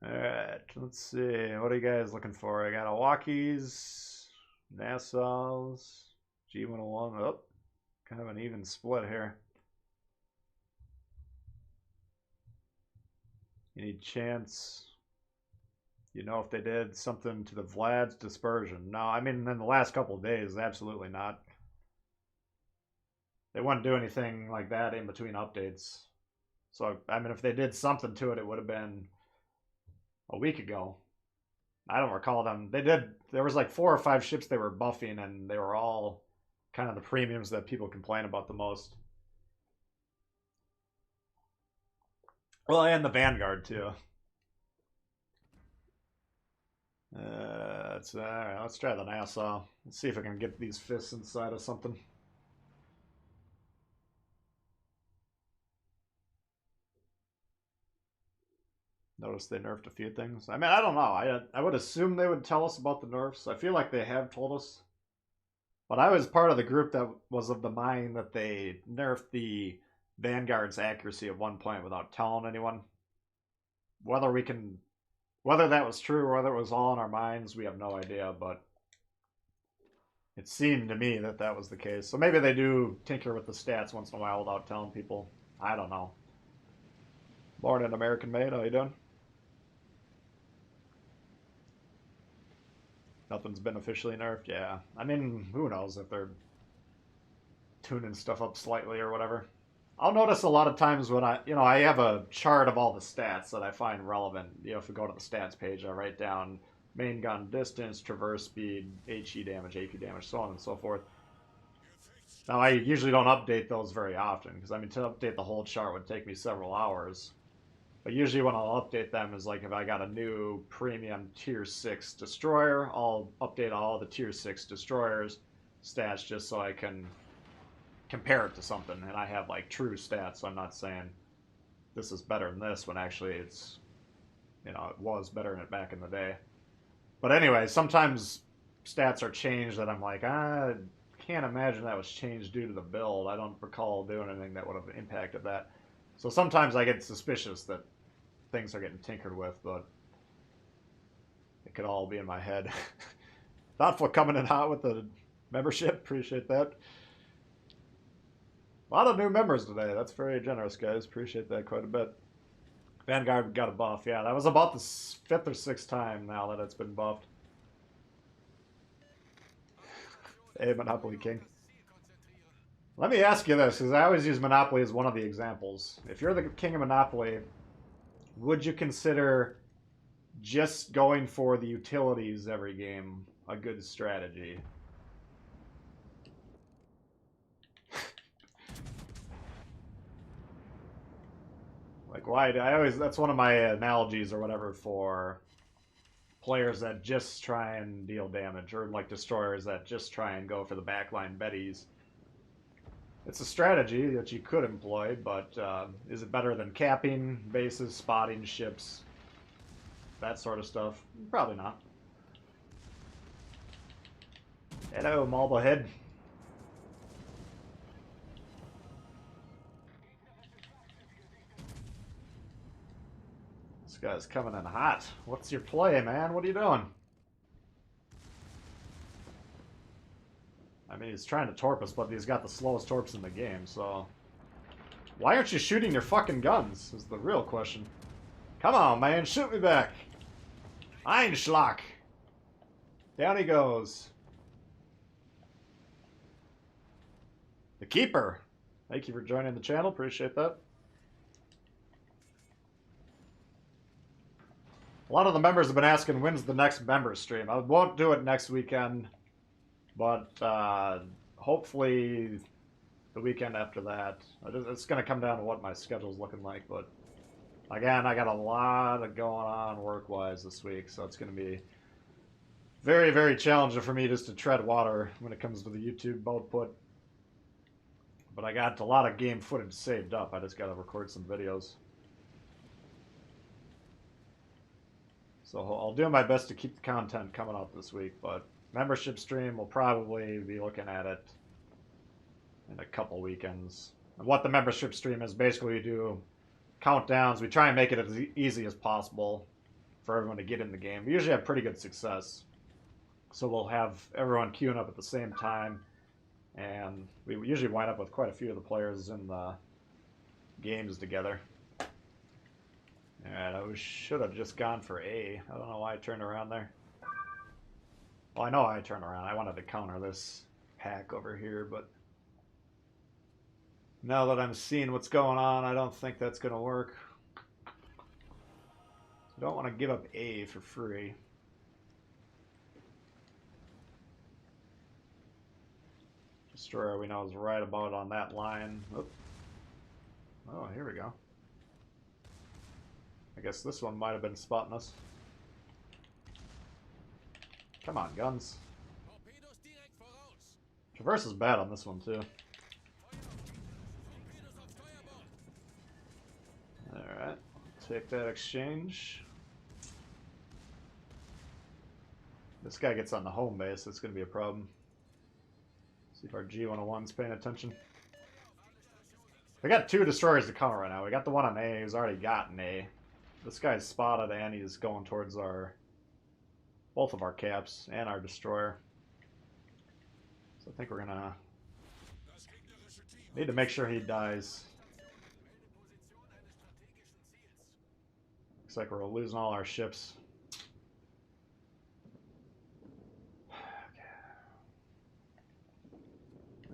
Alright, let's see. What are you guys looking for? I got Milwaukee's, Nassau's, G101. Oh, kind of an even split here. Any chance, you know, if they did something to the Vlad's dispersion? No, I mean, in the last couple of days, absolutely not. They wouldn't do anything like that in between updates. So, I mean, if they did something to it, it would have been a week ago. I don't recall them. They did. There was like 4 or 5 ships they were buffing, and they were all kind of the premiums that people complain about the most. Well, and the Vanguard too. All right. Let's try the Nassau. Let's see if I can get these fists inside of something. Notice they nerfed a few things. I mean, I don't know. I would assume they would tell us about the nerfs. I feel like they have told us. But I was part of the group that was of the mind that they nerfed the Vanguard's accuracy at one point without telling anyone. Whether that was true or whether it was all in our minds, we have no idea, but it seemed to me that that was the case. So maybe they do tinker with the stats once in a while without telling people. I don't know. Born and American made, how you doing? Nothing's been officially nerfed, yeah. I mean, who knows if they're tuning stuff up slightly or whatever. I'll notice a lot of times when I have a chart of all the stats that I find relevant. If we go to the stats page, I write down main gun distance, traverse speed, HE damage, AP damage, so on and so forth. Now, I usually don't update those very often, because, I mean, to update the whole chart would take me several hours. But usually when I'll update them is like if I got a new premium tier 6 destroyer, I'll update all the tier 6 destroyers stats just so I can compare it to something, and I have like true stats, so I'm not saying this is better than this when actually it's, it was better than it back in the day. But anyway, sometimes stats are changed that I'm like, I can't imagine that was changed due to the build. I don't recall doing anything that would have impacted that. So sometimes I get suspicious that things are getting tinkered with, but it could all be in my head. Thoughtful coming in hot with the membership. Appreciate that. A lot of new members today. That's very generous, guys. Appreciate that quite a bit. Vanguard got a buff. Yeah, that was about the 5th or 6th time now that it's been buffed. Hey, Monopoly King. Let me ask you this, because I always use Monopoly as one of the examples. If you're the king of Monopoly, would you consider just going for the utilities every game a good strategy? Like, why? I always, that's one of my analogies or whatever for players that just try and deal damage, or like destroyers that just try and go for the backline betties. It's a strategy that you could employ, but is it better than capping bases, spotting ships, that sort of stuff? Probably not. Hello, Marblehead. This guy's coming in hot. What's your play, man? What are you doing? I mean, he's trying to torp us, but he's got the slowest torps in the game, so... Why aren't you shooting your fucking guns, is the real question. Come on, man, shoot me back. Einschlag. Down he goes. The Keeper. Thank you for joining the channel, appreciate that. A lot of the members have been asking when's the next member stream. I won't do it next weekend, but hopefully the weekend after that. It's going to come down to what my schedule's looking like, but again, I got a lot of going on work-wise this week, so it's going to be very, very challenging for me just to tread water when it comes to the YouTube output. But I got a lot of game footage saved up. I just got to record some videos. So I'll do my best to keep the content coming out this week, but membership stream will probably be looking at it in a couple weekends. And what the membership stream is, basically we do countdowns. We try and make it as easy as possible for everyone to get in the game. We usually have pretty good success. So we'll have everyone queuing up at the same time, and we usually wind up with quite a few of the players in the games together. Alright, I should have just gone for A. I don't know why I turned around there. Well, I know I turned around. I wanted to counter this pack over here, but now that I'm seeing what's going on, I don't think that's going to work. I don't want to give up A for free. Destroyer we know is right about on that line. Oop. Oh, here we go. I guess this one might have been spotting us. Come on, guns. Traverse is bad on this one, too. Alright, take that exchange. This guy gets on the home base, it's going to be a problem. See if our G101's paying attention. We got two destroyers to counter right now. We got the one on A, who's already got an A. This guy's spotted and he's going towards our both of our caps and our destroyer. So I think we're gonna need to make sure he dies. Looks like we're losing all our ships.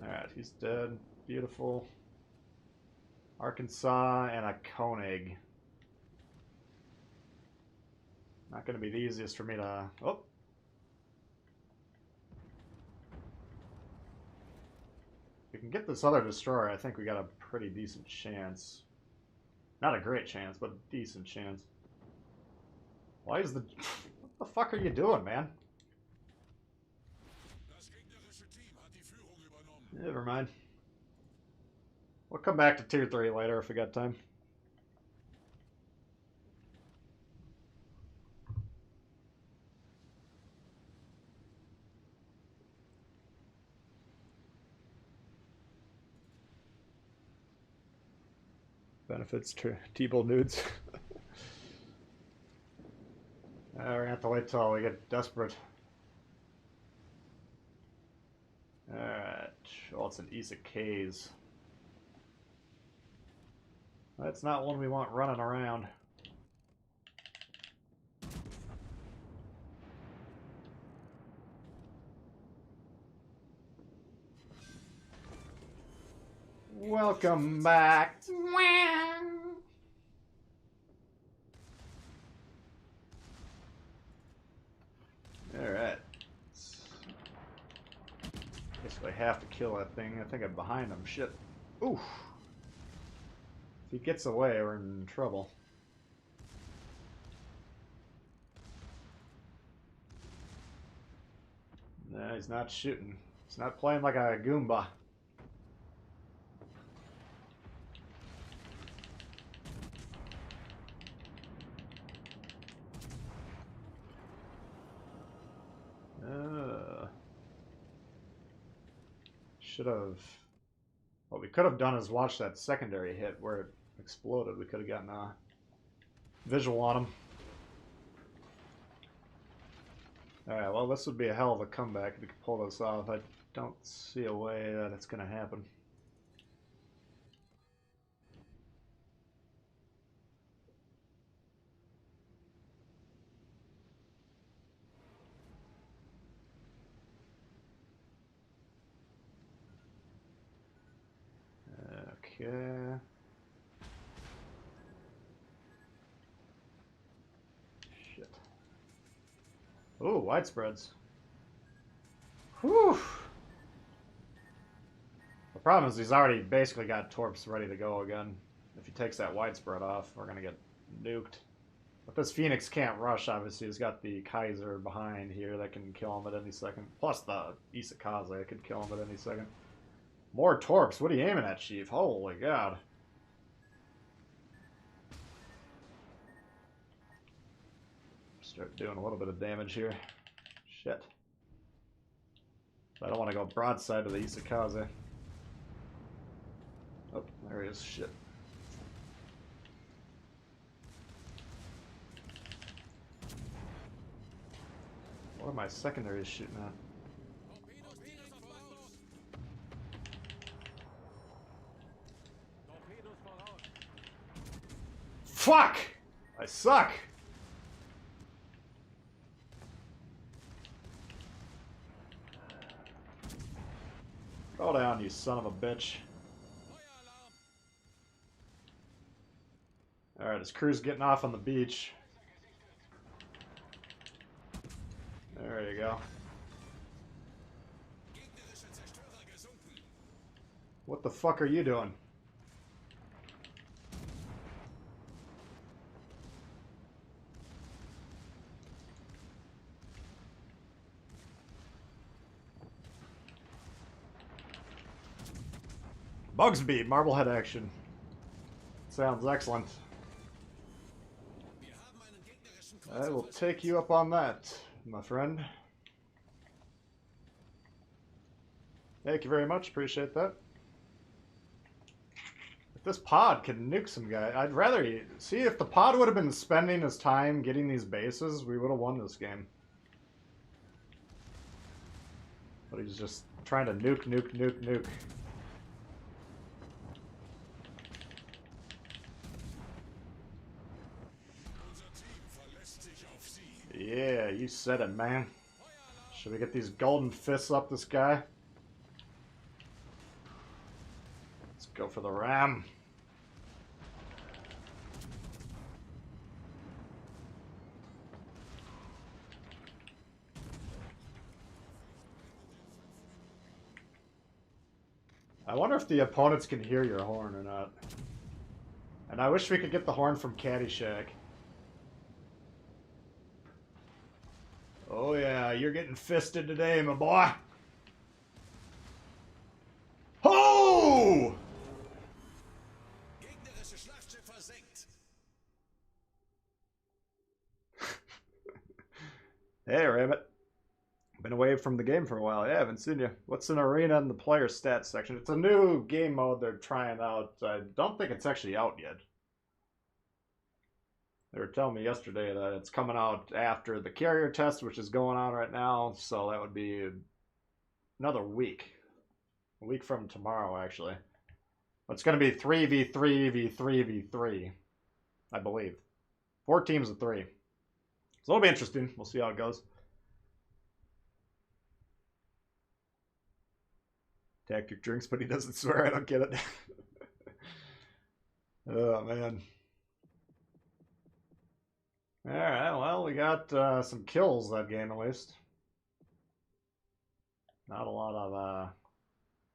Alright, he's dead. Beautiful. Arkansas and a Koenig. Not going to be the easiest for me to... Oh! If we can get this other destroyer, I think we got a pretty decent chance. Not a great chance, but a decent chance. Why is the... What the fuck are you doing, man? Never mind. We'll come back to tier 3 later if we got time. Benefits to Tbull nudes. We're gonna have to wait till we get desperate. Alright. Oh, it's an Ace of K's. That's not one we want running around. Welcome back. Alright. Basically have to kill that thing. I think I'm behind him. Shit. Oof. If he gets away, we're in trouble. No, he's not shooting. He's not playing like a Goomba. Should have... What we could have done is watch that secondary hit where it exploded. We could have gotten a visual on him. Alright, well, this would be a hell of a comeback if we could pull this off. I don't see a way that it's going to happen. Okay. Shit. Ooh, widespreads. Whew. The problem is he's already basically got torps ready to go again. If he takes that widespread off, we're going to get nuked. But this Phoenix can't rush, obviously. He's got the Kaiser behind here that can kill him at any second. Plus the Isakaze could kill him at any second. More torps. What are you aiming at, Chief? Holy God. Start doing a little bit of damage here. Shit. I don't want to go broadside to the Isakaze. Oh, there he is. Shit. What are my secondaries shooting at? Fuck! I suck! Go down, you son of a bitch. Alright, his crew's getting off on the beach. There you go. What the fuck are you doing? Bugsby, Marblehead action. Sounds excellent. I will take you up on that, my friend. Thank you very much, appreciate that. If this pod can nuke some guy, I'd rather... See, if the pod would have been spending his time getting these bases, we would have won this game. But he's just trying to nuke. Yeah, you said it, man. Should we get these golden fists up this guy? Let's go for the ram. I wonder if the opponents can hear your horn or not. And I wish we could get the horn from Caddyshack. Oh yeah, you're getting fisted today, my boy. Ho! Hey, Rabbit. Been away from the game for a while. Yeah, I haven't seen you. What's an arena in the player stats section? It's a new game mode they're trying out. I don't think it's actually out yet. They were telling me yesterday that it's coming out after the carrier test, which is going on right now. So that would be another week. A week from tomorrow, actually. But it's going to be 3v3v3v3, I believe. 4 teams of 3. So it'll be interesting. We'll see how it goes. Tactic drinks, but he doesn't swear. I don't get it. Oh, man. Alright, well, we got some kills that game, at least. Not a lot of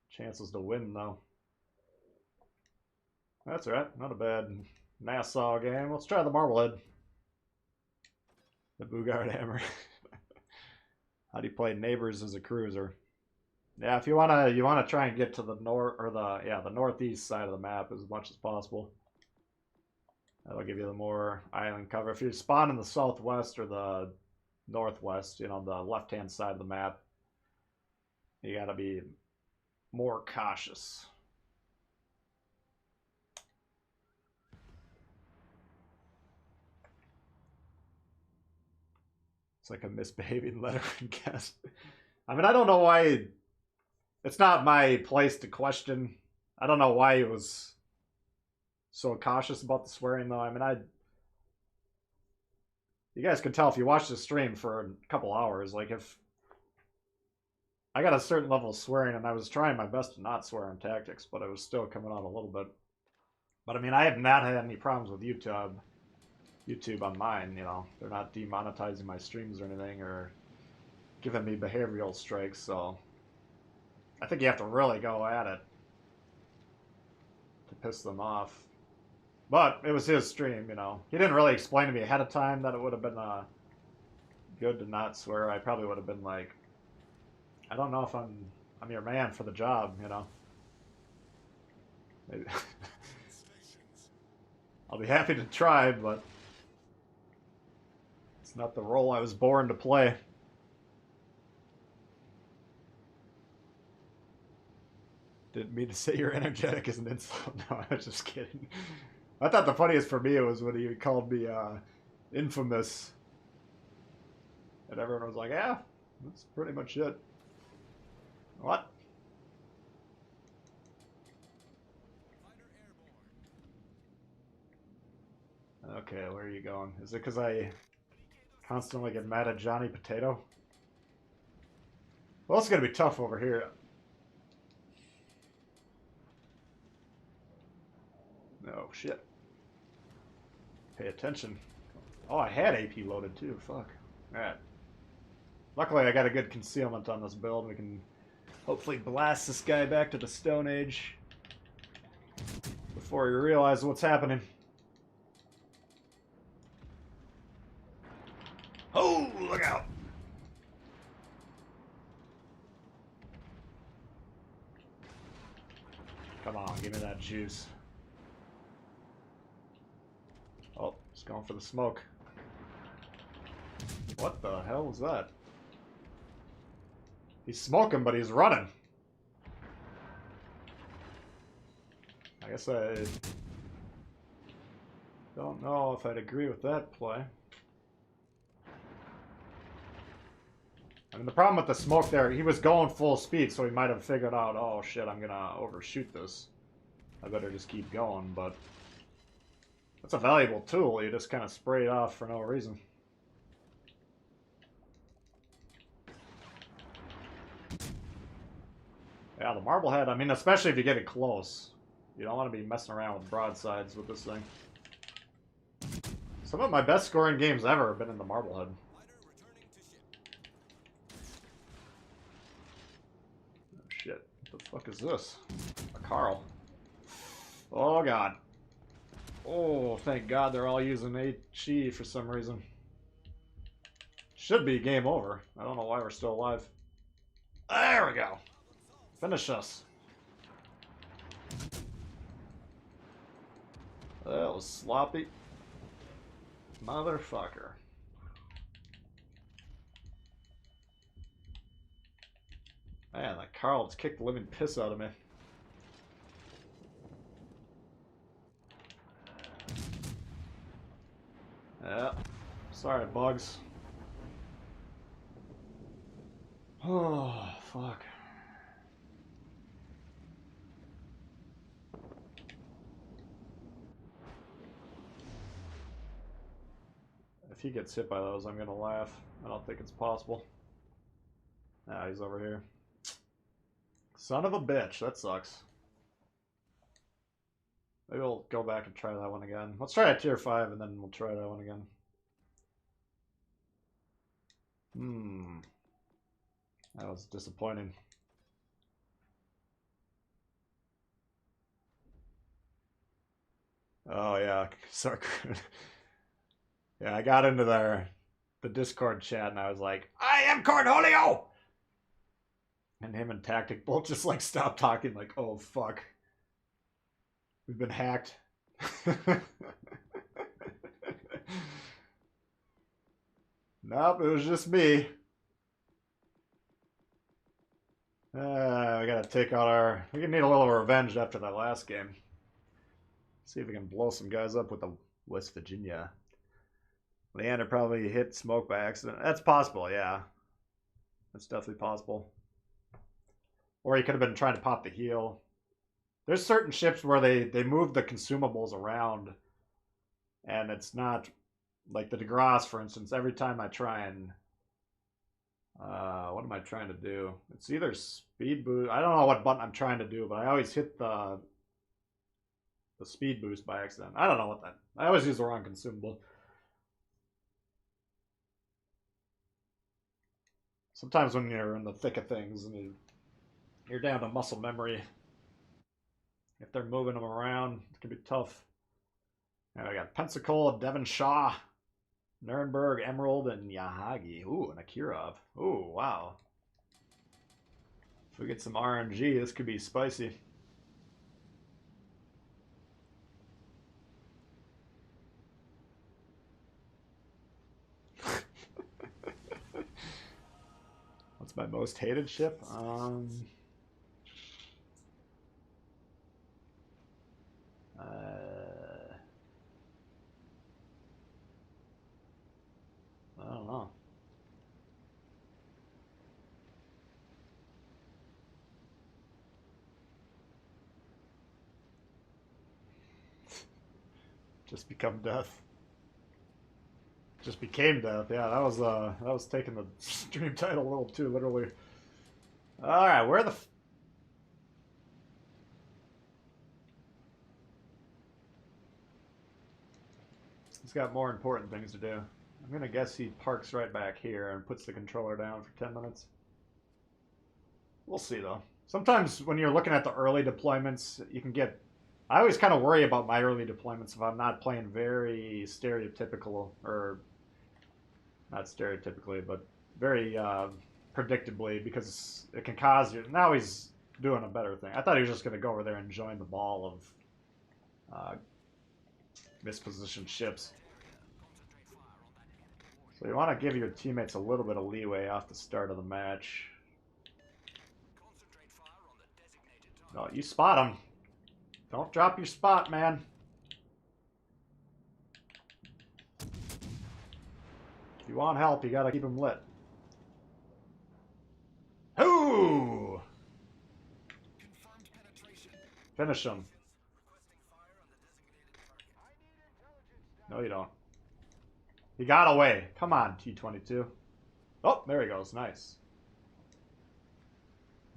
chances to win, though. That's alright. Not a bad Nassau game. Let's try the Marblehead. The Bugard Hammer. How do you play Neighbors as a cruiser? Yeah, if you wanna try and get to the north or the northeast side of the map as much as possible. That'll give you the more island cover. If you spawn in the southwest or the northwest, you know, the left-hand side of the map, you gotta be more cautious. It's like a misbehaving Letterman guest. I mean, I don't know why. It's not my place to question. I don't know why he was so cautious about the swearing, though. I mean, you guys can tell if you watch the stream for a couple hours. Like, if I got a certain level of swearing, and I was trying my best to not swear on tactics, but it was still coming out a little bit. But I mean, I have not had any problems with YouTube on mine. You know, they're not demonetizing my streams or anything, or giving me behavioral strikes. So I think you have to really go at it to piss them off. But it was his stream, you know. He didn't really explain to me ahead of time that it would have been good to not swear. I probably would have been like, I don't know if I'm your man for the job, you know. I'll be happy to try, but it's not the role I was born to play. Didn't mean to say you're energetic as an insult. No, I was just kidding. I thought the funniest for me was when he called me infamous. And everyone was like, yeah, that's pretty much it. What? Okay, where are you going? Is it because I constantly get mad at Johnny Potato? Well, it's going to be tough over here. Oh, shit. Pay attention. Oh, I had AP loaded too. Fuck. Alright. Luckily, I got a good concealment on this build. We can hopefully blast this guy back to the Stone Age before he realizes what's happening. Oh, look out! Come on, give me that juice. Oh, he's going for the smoke. What the hell was that? He's smoking, but he's running. I guess I don't know if I'd agree with that play. I mean, the problem with the smoke there, he was going full speed, so he might have figured out, oh shit, I'm gonna overshoot this. I better just keep going, but that's a valuable tool. You just kind of spray it off for no reason. Yeah, the Marblehead, I mean, especially if you get it close. You don't want to be messing around with broadsides with this thing. Some of my best scoring games ever have been in the Marblehead. Oh, shit. What the fuck is this? A Carl. Oh, God. Oh, thank God they're all using HE for some reason. Should be game over. I don't know why we're still alive. There we go. Finish us. That was sloppy. Motherfucker. Man, that Carl just kicked the living piss out of me. Yeah. Sorry, bugs. Oh, fuck. If he gets hit by those, I'm gonna laugh. I don't think it's possible. Ah, he's over here. Son of a bitch. That sucks. Maybe we'll go back and try that one again. Let's try a tier 5 and then we'll try that one again. That was disappointing. Oh yeah, sorry. Yeah, I got into the Discord chat and I was like, I am Cornholio! And him and Tactic Bolt just like stopped talking, like, oh fuck. We've been hacked. Nope, it was just me. We gotta take out our... We're gonna need a little revenge after that last game. See if we can blow some guys up with the West Virginia. Leander probably hit smoke by accident. That's possible, yeah. That's definitely possible. Or he could have been trying to pop the heel. There's certain ships where they move the consumables around. And it's not... Like the DeGrasse, for instance, every time I try and... what am I trying to do? It's either speed boost... I don't know what button I'm trying to do, but I always hit the speed boost by accident. I don't know what that... I always use the wrong consumable. Sometimes when you're in the thick of things and you're down to muscle memory, if they're moving them around, it can be tough. And I got Pensacola, Devon Shaw, Nuremberg, Emerald, and Yahagi. Ooh, and Akirov. Ooh, wow. If we get some RNG, this could be spicy. What's my most hated ship? I don't know. Just become death. Just became death. Yeah, that was taking the stream title a little too literally. All right, where the he's got more important things to do. I'm gonna guess he parks right back here and puts the controller down for 10 minutes. We'll see though. Sometimes when you're looking at the early deployments, you can get... I always kind of worry about my early deployments if I'm not playing very stereotypical, or not stereotypically, but very predictably, because it can cause you... Now he's doing a better thing. I thought he was just going to go over there and join the ball of mispositioned ships. So you want to give your teammates a little bit of leeway off the start of the match. No, you spot them. Don't drop your spot, man. If you want help, you gotta keep them lit. Ooh! Finish them. No, you don't. He got away. Come on, T-22. Oh, there he goes. Nice.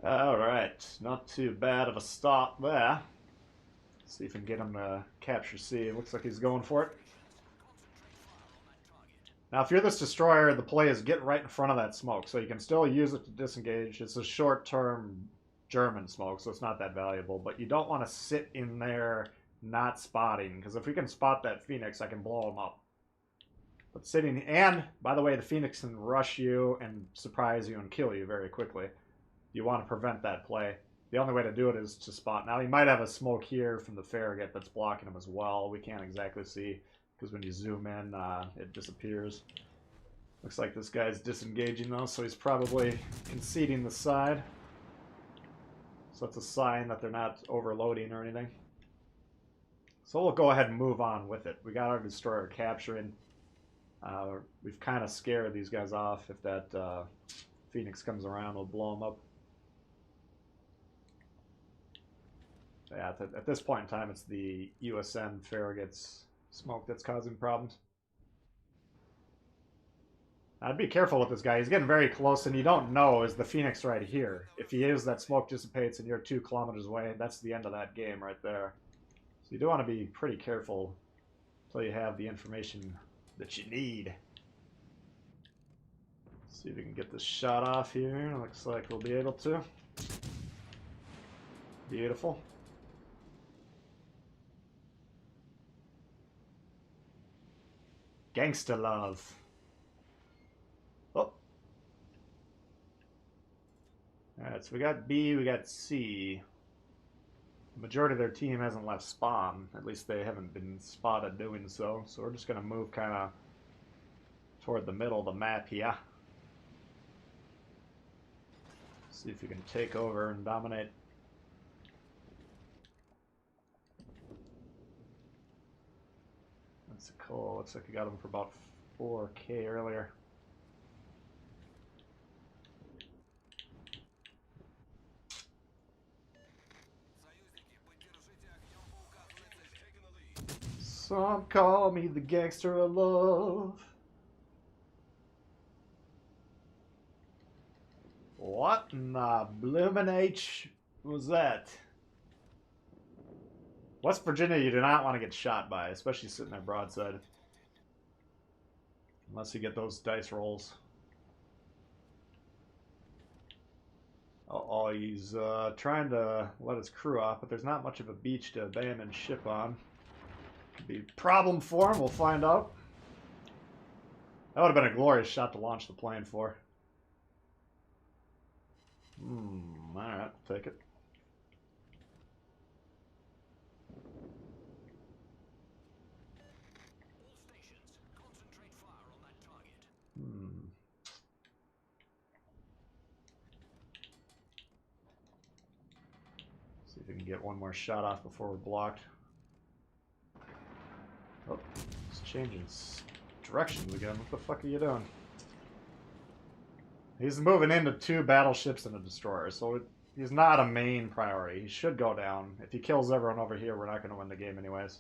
Alright. Not too bad of a start there. Let's see if we can get him to capture C. It looks like he's going for it. Now, if you're this destroyer, the play is get right in front of that smoke, so you can still use it to disengage. It's a short-term German smoke, so it's not that valuable. But you don't want to sit in there not spotting, because if we can spot that Phoenix, I can blow him up. But sitting... And, by the way, the Phoenix can rush you and surprise you and kill you very quickly. You want to prevent that play. The only way to do it is to spot. Now, he might have a smoke here from the Farragut that's blocking him as well. We can't exactly see, because when you zoom in, it disappears. Looks like this guy's disengaging, though, so he's probably conceding the side. So that's a sign that they're not overloading or anything. So we'll go ahead and move on with it. We got our destroyer capturing. We've kind of scared these guys off. If that Phoenix comes around, we'll blow them up. Yeah, at this point in time, it's the USN Farragut's smoke that's causing problems. I'd be careful with this guy. He's getting very close, and you don't know, is the Phoenix right here? If he is, that smoke dissipates and you're 2 kilometers away, that's the end of that game right there. So you do want to be pretty careful until you have the information that you need. See if we can get this shot off here. Looks like we'll be able to. Beautiful. Gangsta love. Oh. Alright, so we got B, we got C. The majority of their team hasn't left spawn. At least they haven't been spotted doing so. So we're just going to move kind of toward the middle of the map here. See if we can take over and dominate. That's cool. Looks like we got them for about 4K earlier. Some call me the gangster of love. What in the bloomin' H was that? West Virginia you do not want to get shot by, especially sitting there broadside. Unless you get those dice rolls. Oh, he's trying to let his crew off, but there's not much of a beach to abandon ship on. Could be a problem for him, we'll find out. That would have been a glorious shot to launch the plane for. Alright, take it. All stations, concentrate fire on that target. See if we can get one more shot off before we're blocked. Oh, it's changing directions again. What the fuck are you doing? He's moving into 2 battleships and a destroyer, so he's not a main priority. He should go down. If he kills everyone over here, we're not going to win the game anyways.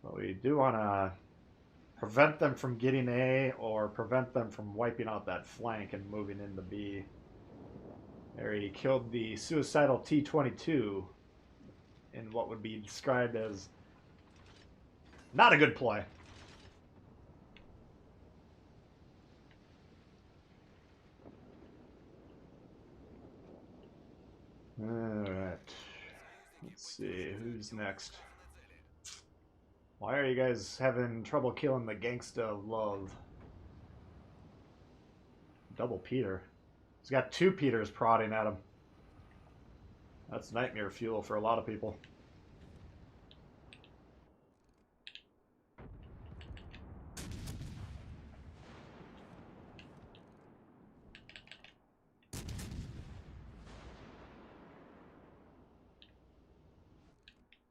But we do want to prevent them from getting A or prevent them from wiping out that flank and moving into B. There he killed the suicidal T-22 in what would be described as not a good play. Alright. Let's see, who's next? Why are you guys having trouble killing the gangsta of love? Double Peter. He's got 2 Peters prodding at him. That's nightmare fuel for a lot of people.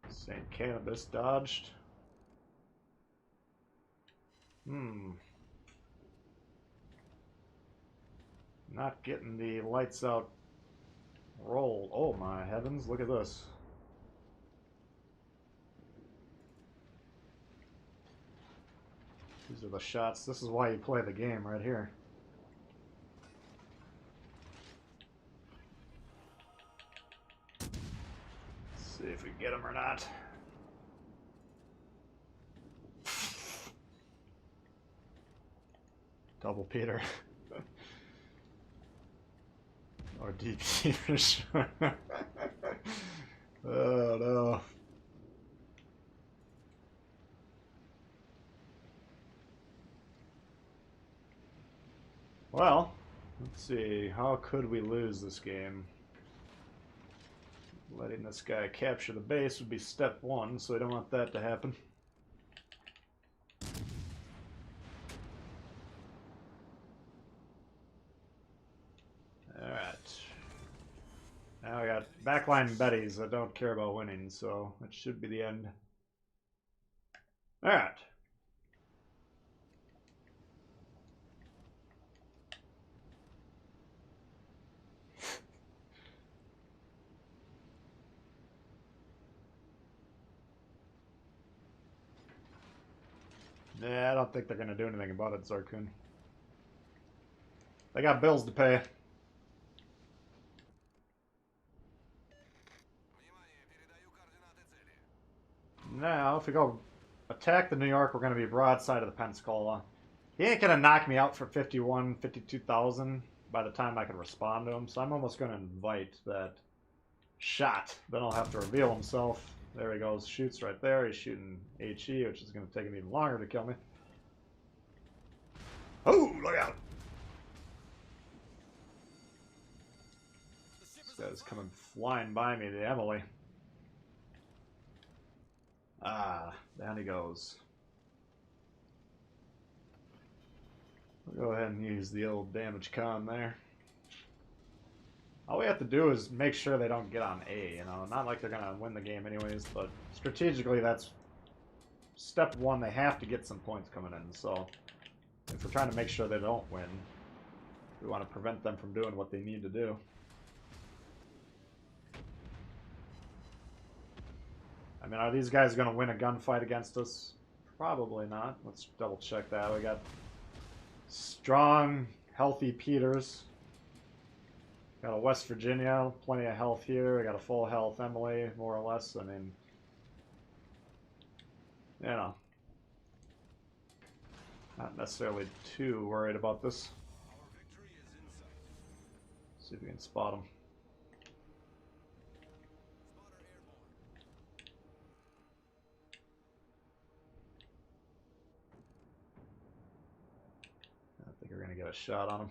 St. Cannabis dodged. Not getting the lights out roll. Oh my heavens, look at this. These are the shots. This is why you play the game right here. Let's see if we get him or not. Double Peter. Or DP for sure. Oh no. Well, let's see. How could we lose this game? Letting this guy capture the base would be step 1, so I don't want that to happen. Alright. Now I got backline Bettys that don't care about winning, so that should be the end. Alright. Yeah, I don't think they're gonna do anything about it, Zarkun. They got bills to pay. Now, if we go attack the New York, we're gonna be broadside of the Pensacola. He ain't gonna knock me out for 51, 52,000 by the time I can respond to him, so I'm almost gonna invite that shot. Then I'll have to reveal himself. There he goes, shoots right there. He's shooting HE, which is gonna take him even longer to kill me. Oh, look out! This guy's coming flying by me, the Emily. Ah, down he goes. We'll go ahead and use the old damage con there. All we have to do is make sure they don't get on A, you know. Not like they're going to win the game anyways, but strategically that's step one. They have to get some points coming in, so if we're trying to make sure they don't win, we want to prevent them from doing what they need to do. I mean, are these guys going to win a gunfight against us? Probably not. Let's double check that. We got strong, healthy Peters. Got a West Virginia, plenty of health here. We got a full health Emily, more or less. I mean, you know, not necessarily too worried about this. See if we can spot them. I think we're gonna get a shot on them.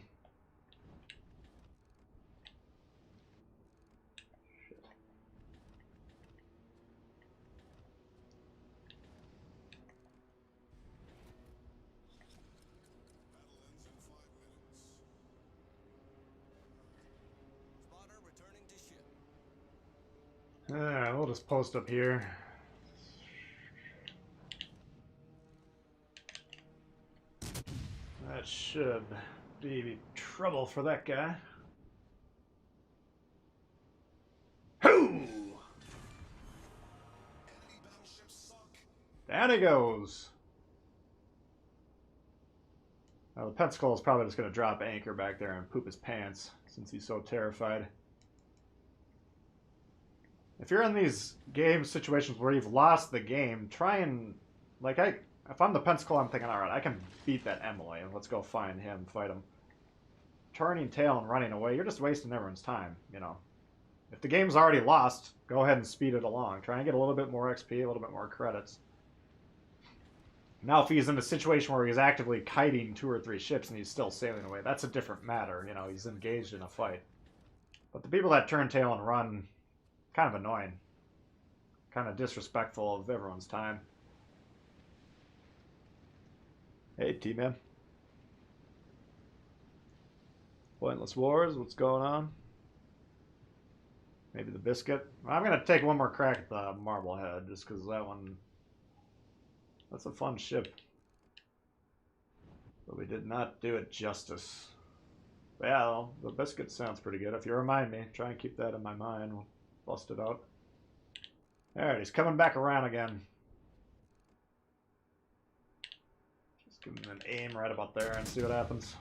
Alright, we'll just post up here. That should be trouble for that guy. Hoo! Down he goes. Now the Pensacola is probably just going to drop anchor back there and poop his pants since he's so terrified. If you're in these game situations where you've lost the game, try and, like, if I'm the Pensacola, I'm thinking, alright, I can beat that Emily, and let's go find him, fight him. Turning tail and running away, you're just wasting everyone's time, you know. If the game's already lost, go ahead and speed it along. Try and get a little bit more XP, a little bit more credits. Now, if he's in a situation where he's actively kiting 2 or 3 ships and he's still sailing away, that's a different matter, you know, he's engaged in a fight. But the people that turn tail and run, kind of annoying. Kind of disrespectful of everyone's time. Hey, T-Man. Pointless Wars, what's going on? Maybe the Biscuit. I'm going to take one more crack at the Marblehead, just because that one... That's a fun ship. But we did not do it justice. But yeah, well, the Biscuit sounds pretty good. If you remind me, try and keep that in my mind. We'll bust it out. Alright, he's coming back around again. Just give him an aim right about there and see what happens.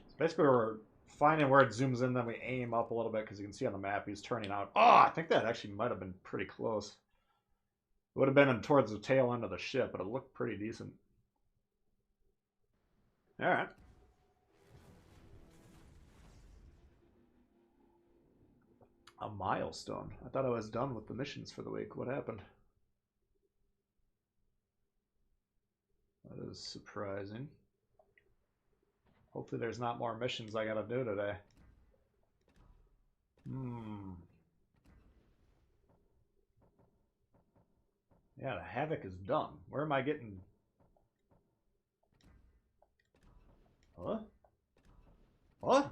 So basically we're finding where it zooms in, then we aim up a little bit because you can see on the map he's turning out. Oh, I think that actually might have been pretty close. It would have been towards the tail end of the ship, but it looked pretty decent. Alright. A milestone. I thought I was done with the missions for the week. What happened? That is surprising. Hopefully there's not more missions I gotta do today. Yeah, the Havoc is done. Where am I getting... Huh? What?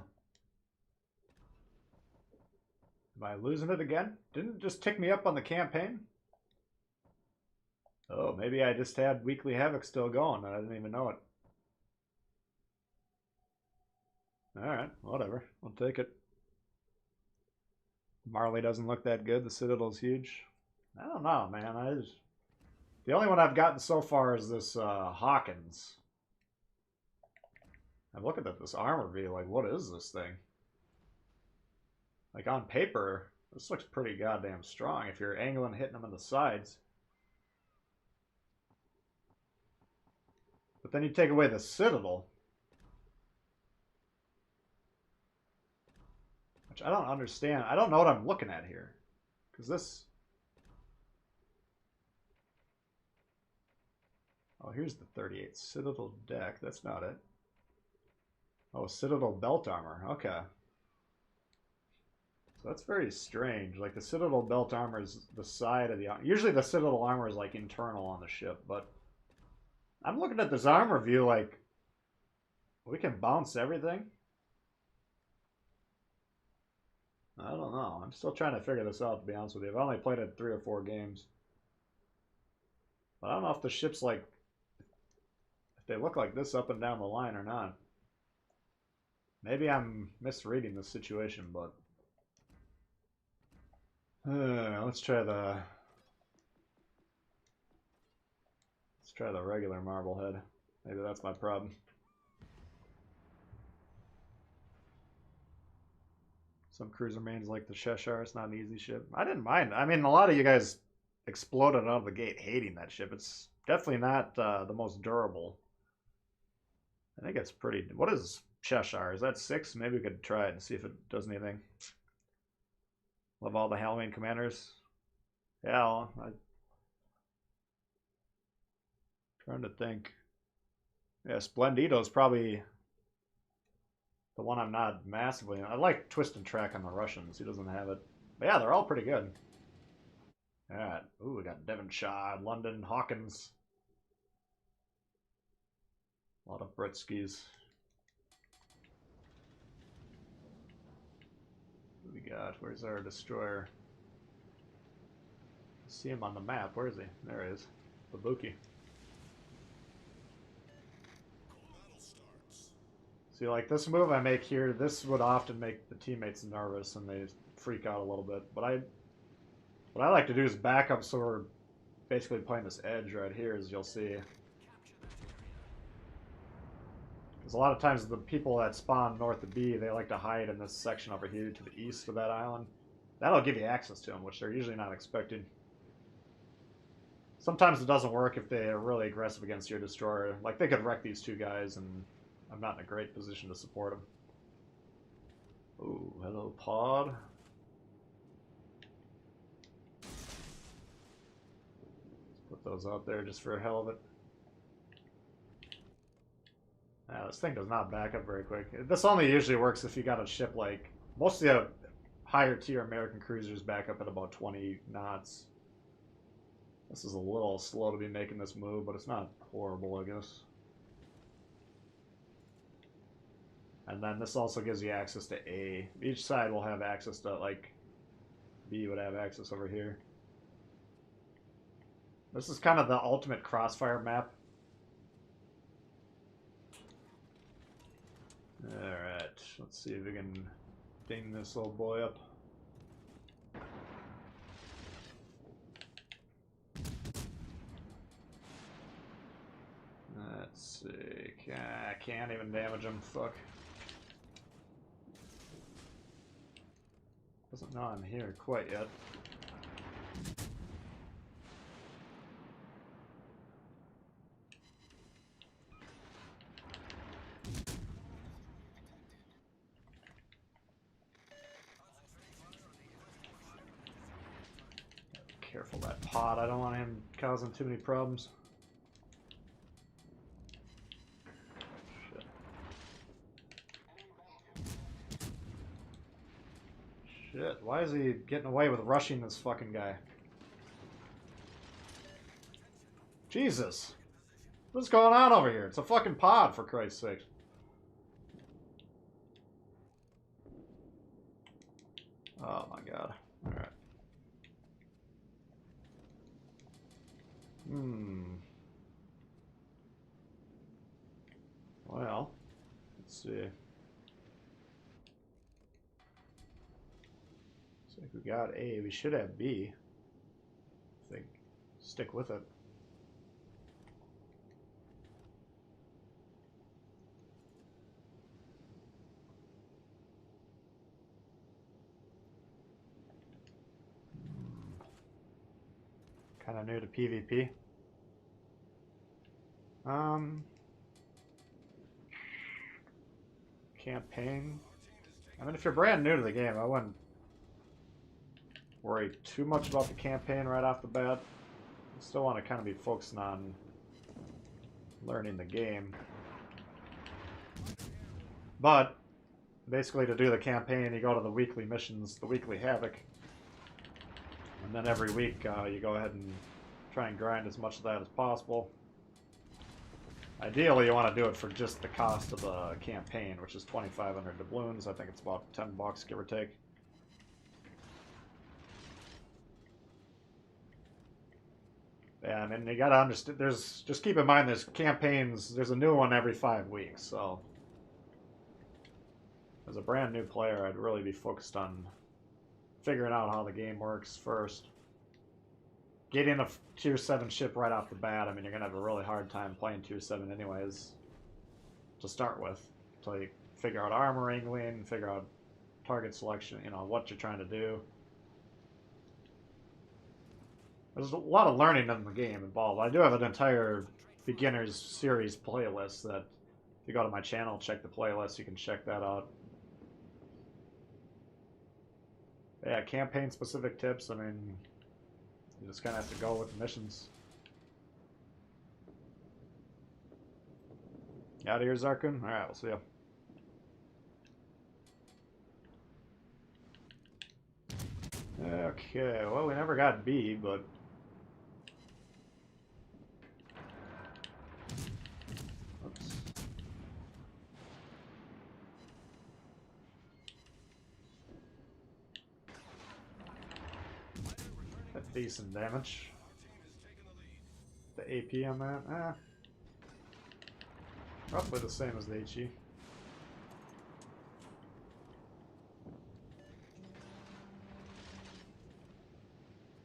Am I losing it again? Didn't it just tick me up on the campaign? Oh, maybe I just had Weekly Havoc still going and I didn't even know it. Alright, whatever. I'll take it. Marley doesn't look that good. The Citadel's huge. I don't know, man. The only one I've gotten so far is this Hawkins. I'm looking at this armor V, like, what is this thing? Like, on paper, this looks pretty goddamn strong if you're angling, hitting them in the sides. But then you take away the Citadel. Which I don't understand. I don't know what I'm looking at here. Because this... Oh, here's the 38 Citadel deck. That's not it. Oh, Citadel belt armor. Okay. So that's very strange. Like, the Citadel belt armor is the side of the... Usually the Citadel armor is, like, internal on the ship, but... I'm looking at this armor view, like... We can bounce everything? I don't know. I'm still trying to figure this out, to be honest with you. I've only played it 3 or 4 games. But I don't know if the ship's, like... If they look like this up and down the line or not. Maybe I'm misreading the situation, but... let's try the regular Marblehead. Maybe that's my problem. Some cruiser mains like the Cheshire. It's not an easy ship. I didn't mind. I mean, a lot of you guys exploded out of the gate hating that ship. It's definitely not the most durable. I think it's pretty... What is Cheshire? Is that 6? Maybe we could try it and see if it does anything. Love all the Halloween commanders. Yeah, well, I'm trying to think. Yeah, Splendido's probably the one I'm not massively... I like Twist and Track on the Russians. He doesn't have it. But yeah, they're all pretty good. Alright. Ooh, we got Devonshire, London, Hawkins. A lot of Britskis. What do we got? Where's our destroyer? I see him on the map. Where is he? There he is. Babuki. See, like this move I make here, this would often make the teammates nervous and they freak out a little bit. But what I like to do is back up, so we're basically playing this edge right here, as you'll see. Because a lot of times the people that spawn north of B, they like to hide in this section over here to the east of that island. That'll give you access to them, which they're usually not expecting. Sometimes it doesn't work if they are really aggressive against your destroyer. Like, they could wreck these 2 guys, and I'm not in a great position to support them. Ooh, hello, pod. Let's put those out there just for a hell of it. This thing does not back up very quick. This only usually works if you got a ship like... Most of the higher tier American cruisers back up at about 20 knots. This is a little slow to be making this move, but it's not horrible, I guess. And then this also gives you access to A. Each side will have access to, like... B would have access over here. This is kind of the ultimate Crossfire map. Alright, let's see if we can ding this little boy up. Let's see. I can't even damage him. Fuck. Doesn't know I'm here quite yet. Careful that pod. I don't want him causing too many problems. Shit. Shit. Why is he getting away with rushing this fucking guy? Jesus. What's going on over here? It's a fucking pod, for Christ's sake. Oh my god. Alright. Well, let's see. Looks like we got A. We should have B. I think. Stick with it. Kind of new to PvP. Campaign. I mean, if you're brand new to the game, I wouldn't worry too much about the campaign right off the bat. I still want to kind of be focusing on learning the game. But basically, to do the campaign, you go to the weekly missions, the weekly Havoc, and then every week you go ahead and try and grind as much of that as possible. Ideally, you want to do it for just the cost of the campaign, which is 2,500 doubloons. I think it's about 10 bucks, give or take. Yeah, I mean, you gotta understand. Just keep in mind, there's campaigns. There's a new one every 5 weeks, so as a brand new player, I'd really be focused on figuring out how the game works first. Getting a tier 7 ship right off the bat, I mean, you're going to have a really hard time playing tier 7 anyways, to start with. Until you figure out armor angling, figure out target selection, you know, what you're trying to do. There's a lot of learning in the game involved. I do have an entire beginners series playlist that, if you go to my channel, check the playlist, you can check that out. Yeah, campaign-specific tips, I mean, you just kind of have to go with the missions. Out of here, Zarkun? Alright, we'll see ya. Okay, well, we never got B, but... Oops. That's decent damage. The AP on that, roughly the same as the HE.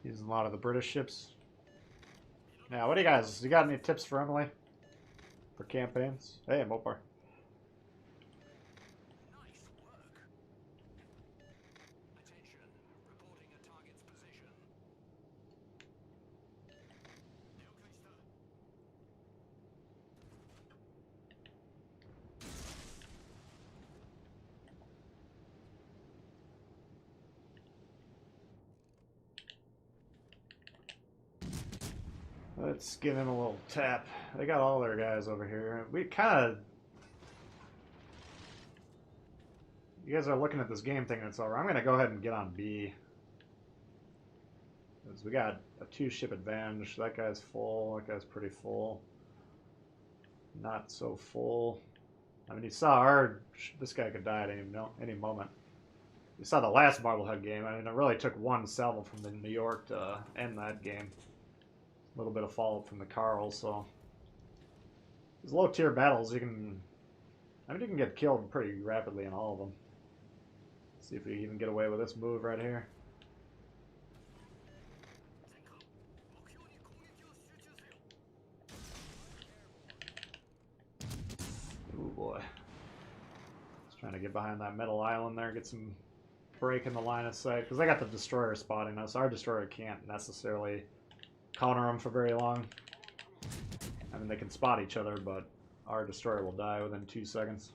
Using a lot of the British ships. Now, what do you got any tips for Emily? For campaigns? Hey, Mopar. Nice work. Attention, reporting a target's position. Let's give him a little tap. They got all their guys over here. We kind of... You guys are looking at this game thinking it's over. I'm going to go ahead and get on B. Because we got a 2-ship advantage. That guy's full. That guy's pretty full. Not so full. I mean, you saw this guy could die at any moment. You saw the last Marblehead game. I mean, it really took one salvo from the New York to end that game. A little bit of follow-up from the Carl, so... These low-tier battles, you can get killed pretty rapidly in all of them. Let's see if we even get away with this move right here. Ooh, boy. Just trying to get behind that metal island there, get some break in the line of sight. Because they got the destroyer spotting us. Our destroyer can't necessarily counter them for very long. I mean, they can spot each other, but our destroyer will die within 2 seconds.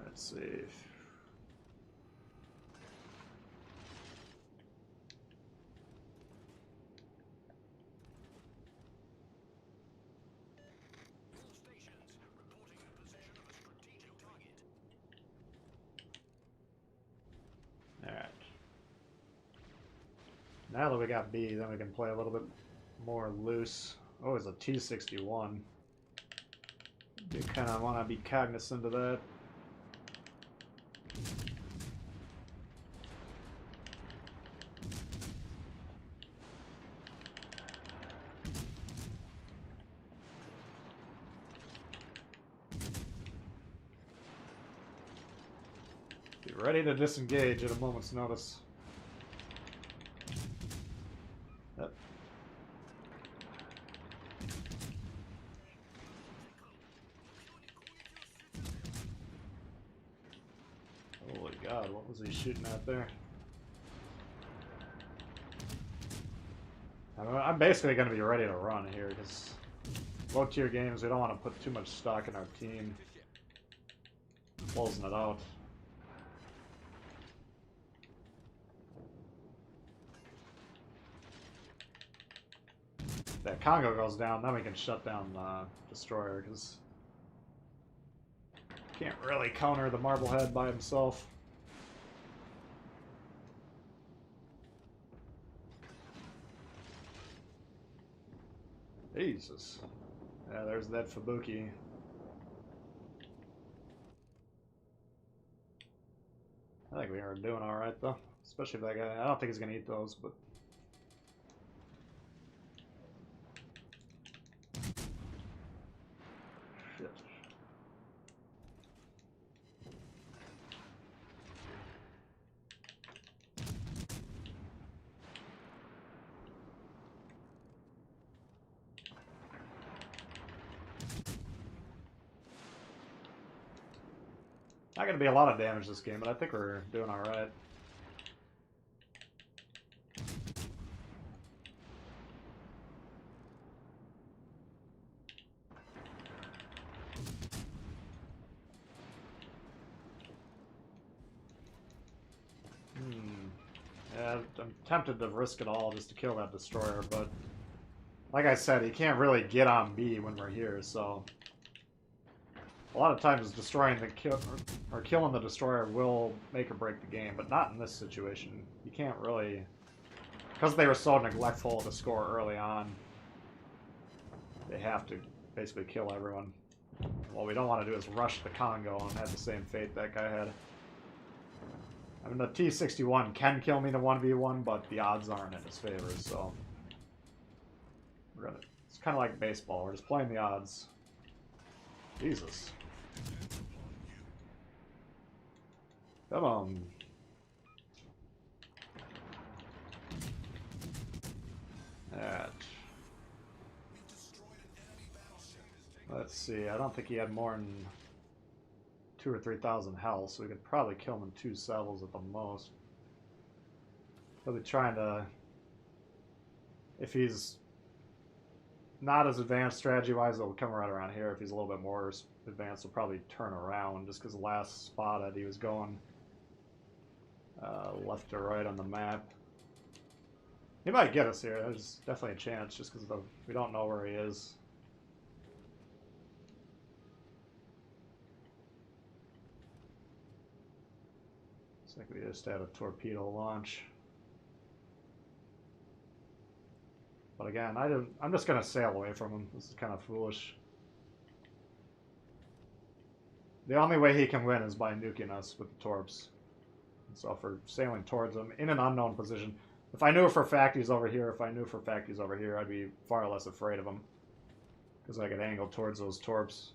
Let's see. All stations reporting the position of a strategic target. Alright. Now that we got B, then we can play a little bit more loose. Oh, it's a T61. You kind of want to be cognizant of that. Be ready to disengage at a moment's notice. Yep. Holy God. God, what was he shooting at there? I'm basically going to be ready to run here because low tier games, we don't want to put too much stock in our team. Closing it out. If that Congo goes down, then we can shut down Destroyer because can't really counter the Marblehead by himself. Jesus. Yeah, there's that Fubuki. I think we are doing alright though. Especially if that guy. I don't think he's gonna eat those, but. Shit. Not gonna be a lot of damage this game, but I think we're doing alright. Yeah, I'm tempted to risk it all just to kill that Destroyer, but like I said, he can't really get on B when we're here, so a lot of times destroying the or killing the Destroyer will make or break the game, but not in this situation. You can't really, because they were so neglectful to score early on, they have to basically kill everyone. What we don't want to do is rush the Congo and have the same fate that guy had. I mean, the T-61 can kill me in a 1v1, but the odds aren't in his favor, so we're gonna. It's kind of like baseball. We're just playing the odds. Jesus. Come on. That. Let's see. I don't think he had more than 2,000 or 3,000 health, so we could probably kill him in 2 sevels at the most. He'll be trying to. If he's not as advanced strategy-wise, it'll come right around here. If he's a little bit more advanced, he'll probably turn around just because the last spotted he was going left or right on the map. He might get us here. There's definitely a chance just because we don't know where he is. Looks like we just had a torpedo launch. But again, I'm just going to sail away from him. This is kind of foolish. The only way he can win is by nuking us with the torps. So if we're sailing towards him in an unknown position, if I knew for a fact he's over here, I'd be far less afraid of him. Because I could angle towards those torps.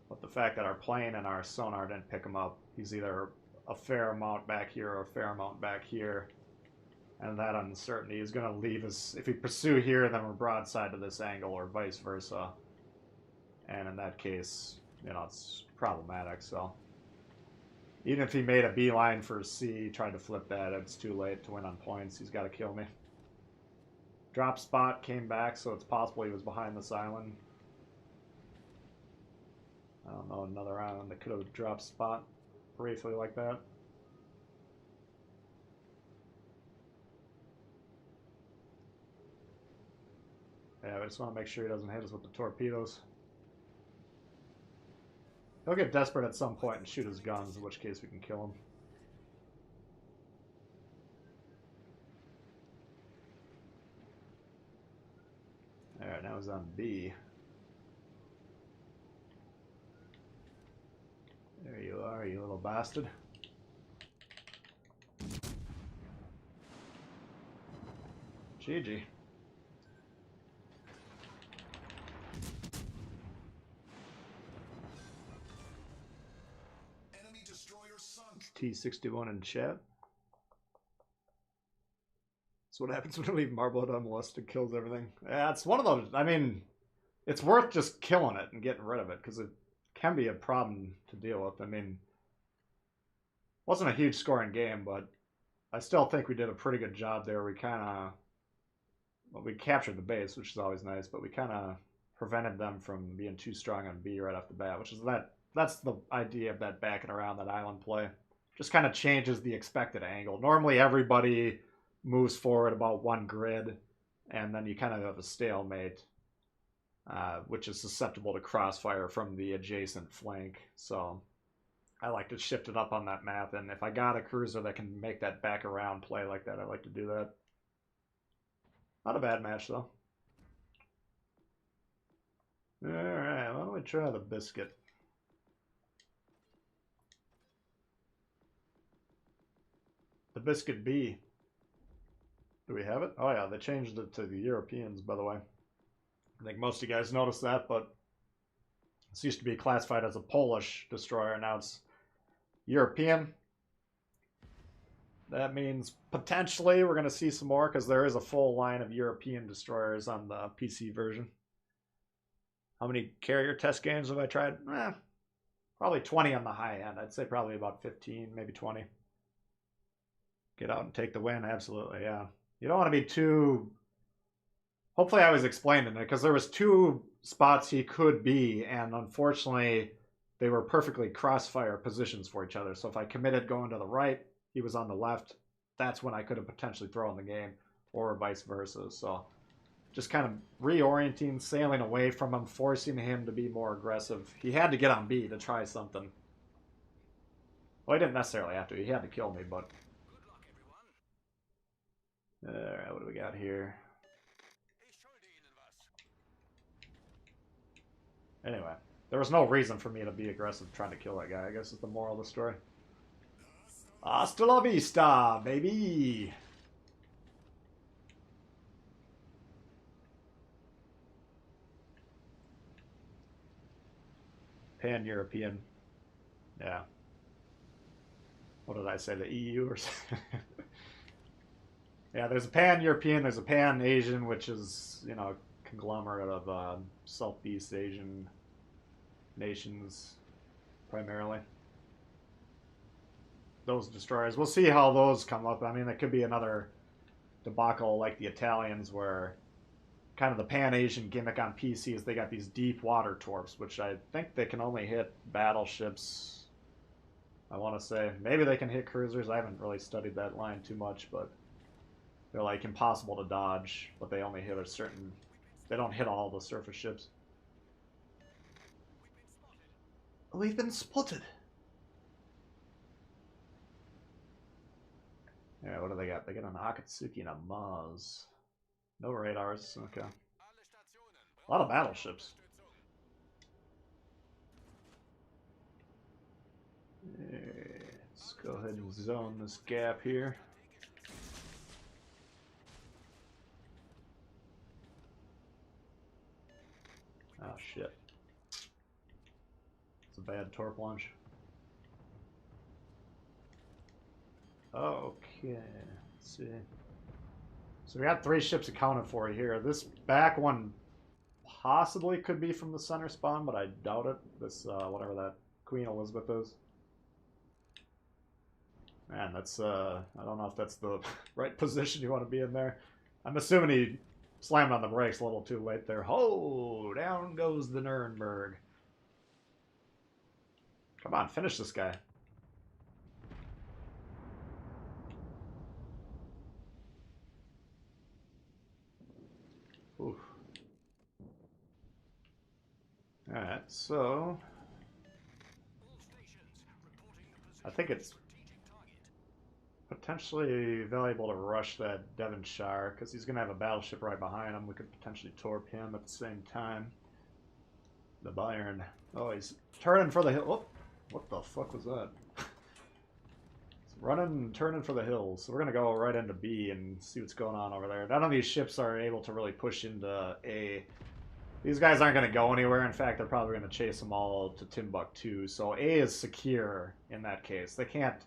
But the fact that our plane and our sonar didn't pick him up, he's either a fair amount back here or a fair amount back here. And that uncertainty is going to leave us. If we pursue here, then we're broadside to this angle, or vice versa. And in that case, you know, it's problematic. So even if he made a beeline for C, tried to flip that, it's too late to win on points. He's got to kill me. Drop spot came back, so it's possible he was behind this island. I don't know, another island that could have dropped spot briefly like that. Yeah, I just want to make sure he doesn't hit us with the torpedoes. He'll get desperate at some point and shoot his guns, in which case we can kill him. Alright, now he's on B. There you are, you little bastard. GG. Enemy destroyer sunk. T-61 in chat. That's what happens when you leave Marblehead unmolested, kills everything. Yeah, it's one of those. I mean, it's worth just killing it and getting rid of it because it can be a problem to deal with. I mean, Wasn't a huge scoring game, but I still think we did a pretty good job there. We kind of, well, we captured the base, which is always nice, but we kind of prevented them from being too strong on B right off the bat, which is that's the idea of that backing around that island play. Just kind of changes the expected angle. Normally everybody moves forward about one grid, and then you kind of have a stalemate, which is susceptible to crossfire from the adjacent flank. So I like to shift it up on that map, and if I got a cruiser that can make that back around play like that, I like to do that. Not a bad match, though. Alright, why don't we try the biscuit? The biscuit B. Do we have it? Oh yeah, they changed it to the Europeans, by the way. I think most of you guys noticed that, but this used to be classified as a Polish destroyer, now it's European. That means potentially we're going to see some more, because there is a full line of European destroyers on the PC version. How many carrier test games have I tried? Probably 20 on the high end. I'd say probably about 15, maybe 20. Get out and take the win, absolutely, yeah. You don't want to be too... Hopefully I was explaining it, because there was two spots he could be, and unfortunately they were perfectly crossfire positions for each other. So if I committed going to the right, he was on the left, that's when I could have potentially thrown the game, or vice versa. So just kind of reorienting, sailing away from him, forcing him to be more aggressive. He had to get on B to try something. Well, he didn't necessarily have to. He had to kill me, but... Alright, what do we got here? Anyway, there was no reason for me to be aggressive trying to kill that guy, I guess is the moral of the story. Hasta la vista, baby! Pan-European. Yeah. What did I say? The EU or something? Yeah, there's a Pan-European, there's a Pan-Asian, which is, you know, a conglomerate of Southeast Asian nations, primarily. Those destroyers. We'll see how those come up. I mean, it could be another debacle like the Italians, where kind of the Pan-Asian gimmick on PC is they got these deep water torps, which I think they can only hit battleships. I want to say maybe they can hit cruisers. I haven't really studied that line too much, but they're like impossible to dodge, but they only hit a certain... They don't hit all the surface ships. We've been spotted. Yeah, what do they got? They got an Akatsuki and a Maz. No radars, okay. A lot of battleships. Let's go ahead and zone this gap here. Oh shit. It's a bad torp launch. Okay, let's see. So we got 3 ships accounted for here. This back one possibly could be from the center spawn, but I doubt it. This, whatever that Queen Elizabeth is. Man, that's, I don't know if that's the right position you want to be in there. I'm assuming he slammed on the brakes a little too late there. Oh, down goes the Nuremberg. Come on, finish this guy. Oof. Alright, so... I think it's potentially valuable to rush that Devonshire, because he's going to have a battleship right behind him. We could potentially torp him at the same time. The Bayern. Oh, he's turning for the hill. Oh, what the fuck was that? Running and turning for the hills. So we're going to go right into B and see what's going on over there. None of these ships are able to really push into A. These guys aren't going to go anywhere. In fact, they're probably going to chase them all to Timbuktu. So A is secure in that case. They can't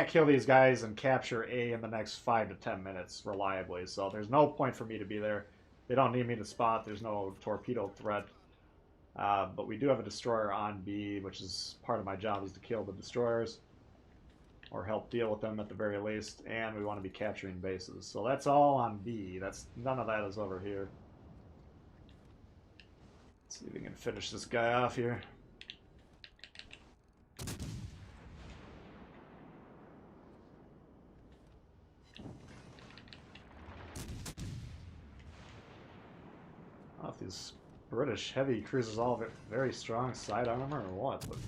kill these guys and capture A in the next 5 to 10 minutes reliably. So there's no point for me to be there. They don't need me to spot. There's no torpedo threat. But we do have a destroyer on B, which is part of my job is to kill the destroyers. or help deal with them at the very least, and we want to be capturing bases. So that's all on B. That's none of that is over here. Let's see if we can finish this guy off here. I don't know if these British heavy cruisers all have very strong side armor or what, but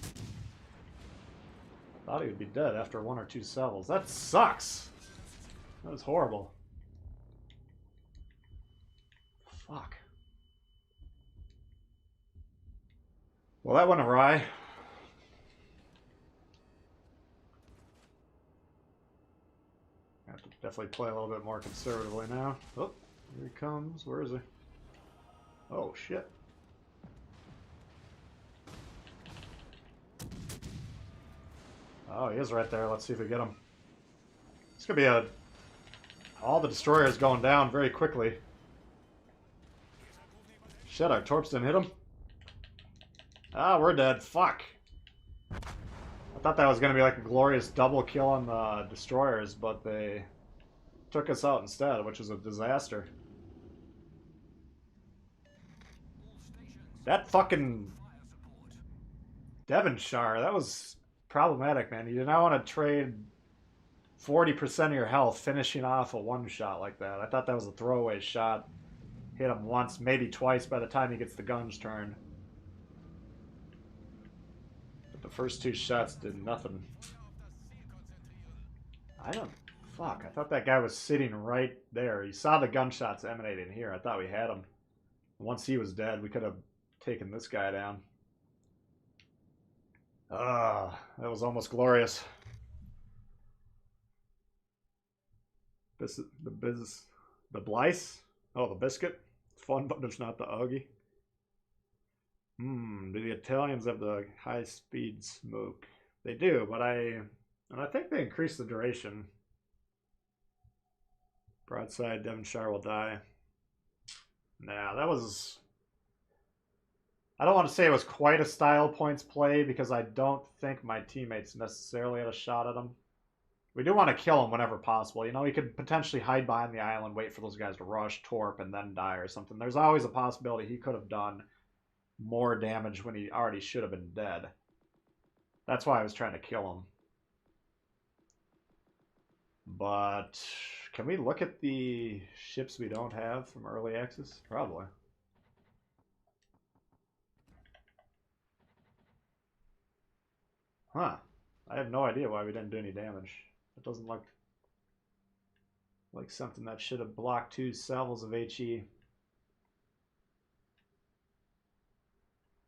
I thought he would be dead after 1 or 2 salvos. That sucks! That was horrible. Fuck. Well, that went awry. I have to definitely play a little bit more conservatively now. Oh, here he comes. Where is he? Oh, shit. Oh, he is right there. Let's see if we get him. It's going to be a... All the destroyers going down very quickly. Shit, our torps didn't hit him. Ah, we're dead. Fuck. I thought that was going to be like a glorious double kill on the destroyers, but they took us out instead, which was a disaster. That fucking Devonshire, that was problematic, man. You do not want to trade 40% of your health finishing off a one-shot like that. I thought that was a throwaway shot. Hit him once, maybe twice by the time he gets the guns turned. But the first 2 shots did nothing. I don't... Fuck, I thought that guy was sitting right there. You saw the gunshots emanating here. I thought we had him. Once he was dead, we could have taken this guy down. Ah, that was almost glorious. The Blice? Oh, the biscuit? Fun, but it's not the Augie. Do the Italians have the high-speed smoke? They do, but I think they increase the duration. Broadside, Devonshire will die. Nah, that was... I don't want to say it was quite a style points play because I don't think my teammates necessarily had a shot at him. We do want to kill him whenever possible. You know, he could potentially hide behind the island, wait for those guys to rush, torp, and then die or something. There's always a possibility he could have done more damage when he already should have been dead. That's why I was trying to kill him. But can we look at the ships we don't have from early access? Probably. Huh. I have no idea why we didn't do any damage. It doesn't look like something that should have blocked 2 salvos of HE.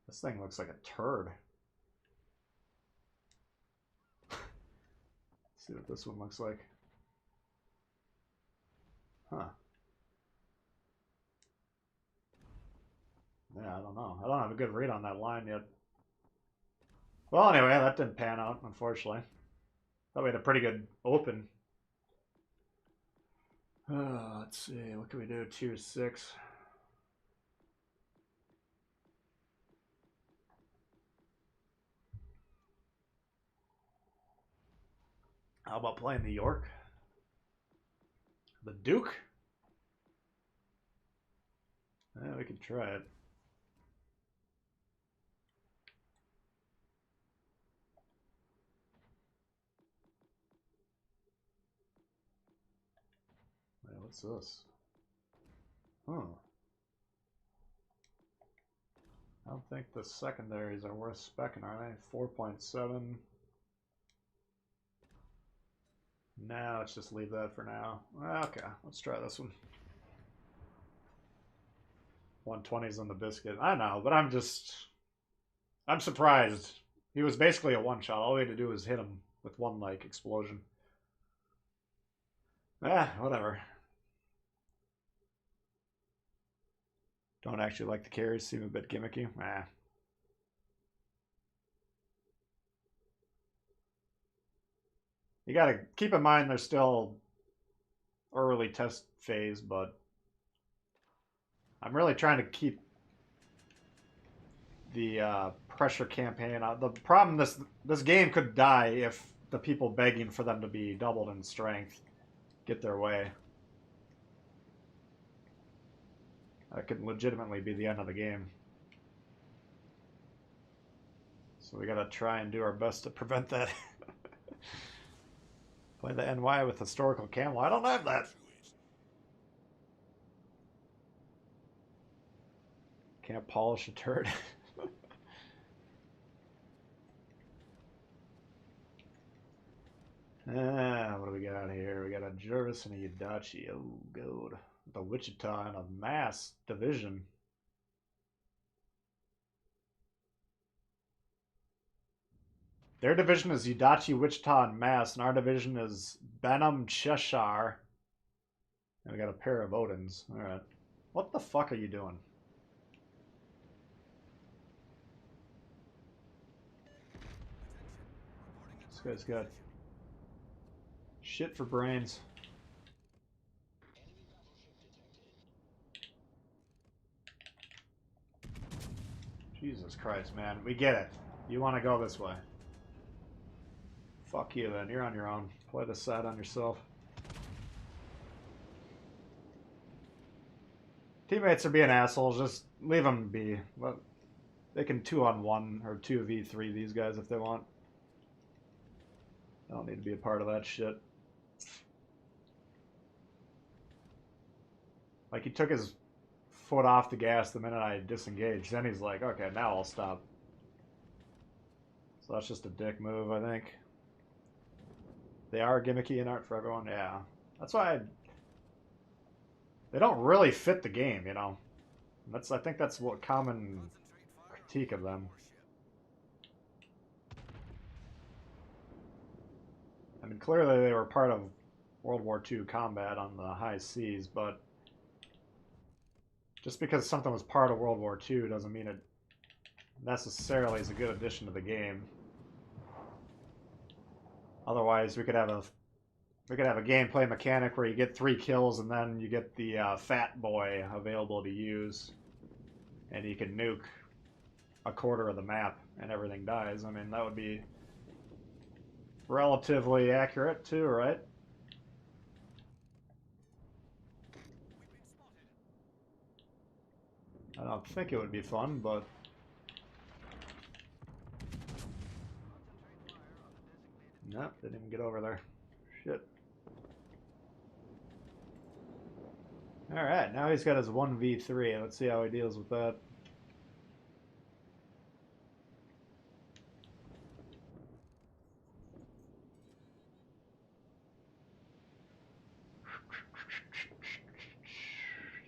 This thing looks like a turd. Let's see what this one looks like. Huh. Yeah, I don't know. I don't have a good read on that line yet. Well, anyway, that didn't pan out, unfortunately. Thought we had a pretty good open. Let's see, what can we do? Tier 6. How about playing the York? The Duke? Yeah, we could try it. Wait, what's this? Huh. I don't think the secondaries are worth speccing, are they? 4.7. Now let's just leave that for now. Okay, let's try this one. 120s on the biscuit. I know, but I'm surprised. He was basically a one-shot. All we had to do was hit him with one, like, explosion. Whatever. Don't actually like the carries. Seem a bit gimmicky. You gotta keep in mind they're still early test phase, but I'm really trying to keep the pressure campaign out. The problem this game could die if the people begging for them to be doubled in strength get their way. That could legitimately be the end of the game. So we gotta try and do our best to prevent that. Play the NY with historical camel. I don't have that. Can't polish a turd. What do we got here? We got a Jervis and a Yudachi. Oh, good. The Wichita and a mass division. Their division is Yudachi, Wichita, and Mass, and our division is Benham, Cheshire. And we got a pair of Odins. Alright. What the fuck are you doing? This guy's got shit for brains. Jesus Christ, man. We get it. You want to go this way. Fuck you then. You're on your own. Play the side on yourself. Teammates are being assholes. Just leave them be. They can 2-on-1 or 2v3 these guys if they want. I don't need to be a part of that shit. Like, he took his foot off the gas the minute I disengaged. Then he's like, okay, now I'll stop. So that's just a dick move, I think. They are gimmicky and aren't for everyone. Yeah. That's why they don't really fit the game, you know. I think that's what common critique of them. I mean, clearly they were part of World War II combat on the high seas, but just because something was part of World War II doesn't mean it necessarily is a good addition to the game. Otherwise, we could have a gameplay mechanic where you get 3 kills and then you get the Fat Boy available to use, and you can nuke a quarter of the map and everything dies. I mean, that would be relatively accurate too, right? I don't think it would be fun, but nope, didn't even get over there. Shit. Alright, now he's got his 1v3. Let's see how he deals with that.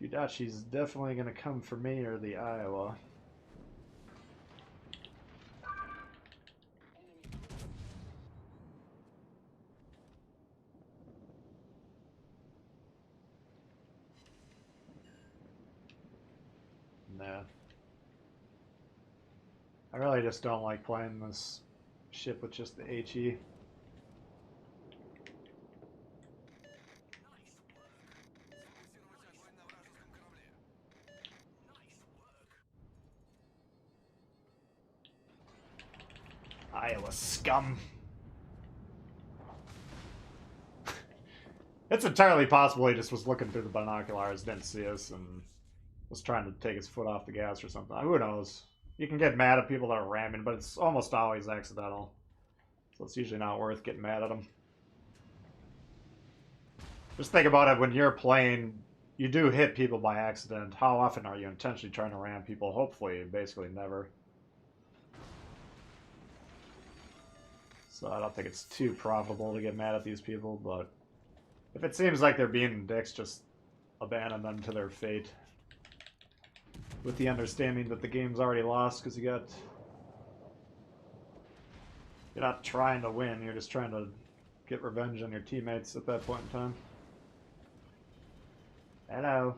Yudachi's definitely going to come for me or the Iowa. Nah. I really just don't like playing this ship with just the HE. Iowa scum. It's entirely possible he just was looking through the binoculars, didn't see us, and was trying to take his foot off the gas or something. Who knows? You can get mad at people that are ramming, but it's almost always accidental. So it's usually not worth getting mad at them. Just think about it, when you're playing, you do hit people by accident. How often are you intentionally trying to ram people? Hopefully, basically never. So I don't think it's too probable to get mad at these people, but if it seems like they're being dicks, just abandon them to their fate. With the understanding that the game's already lost because you're not trying to win, you're just trying to get revenge on your teammates at that point in time. Hello.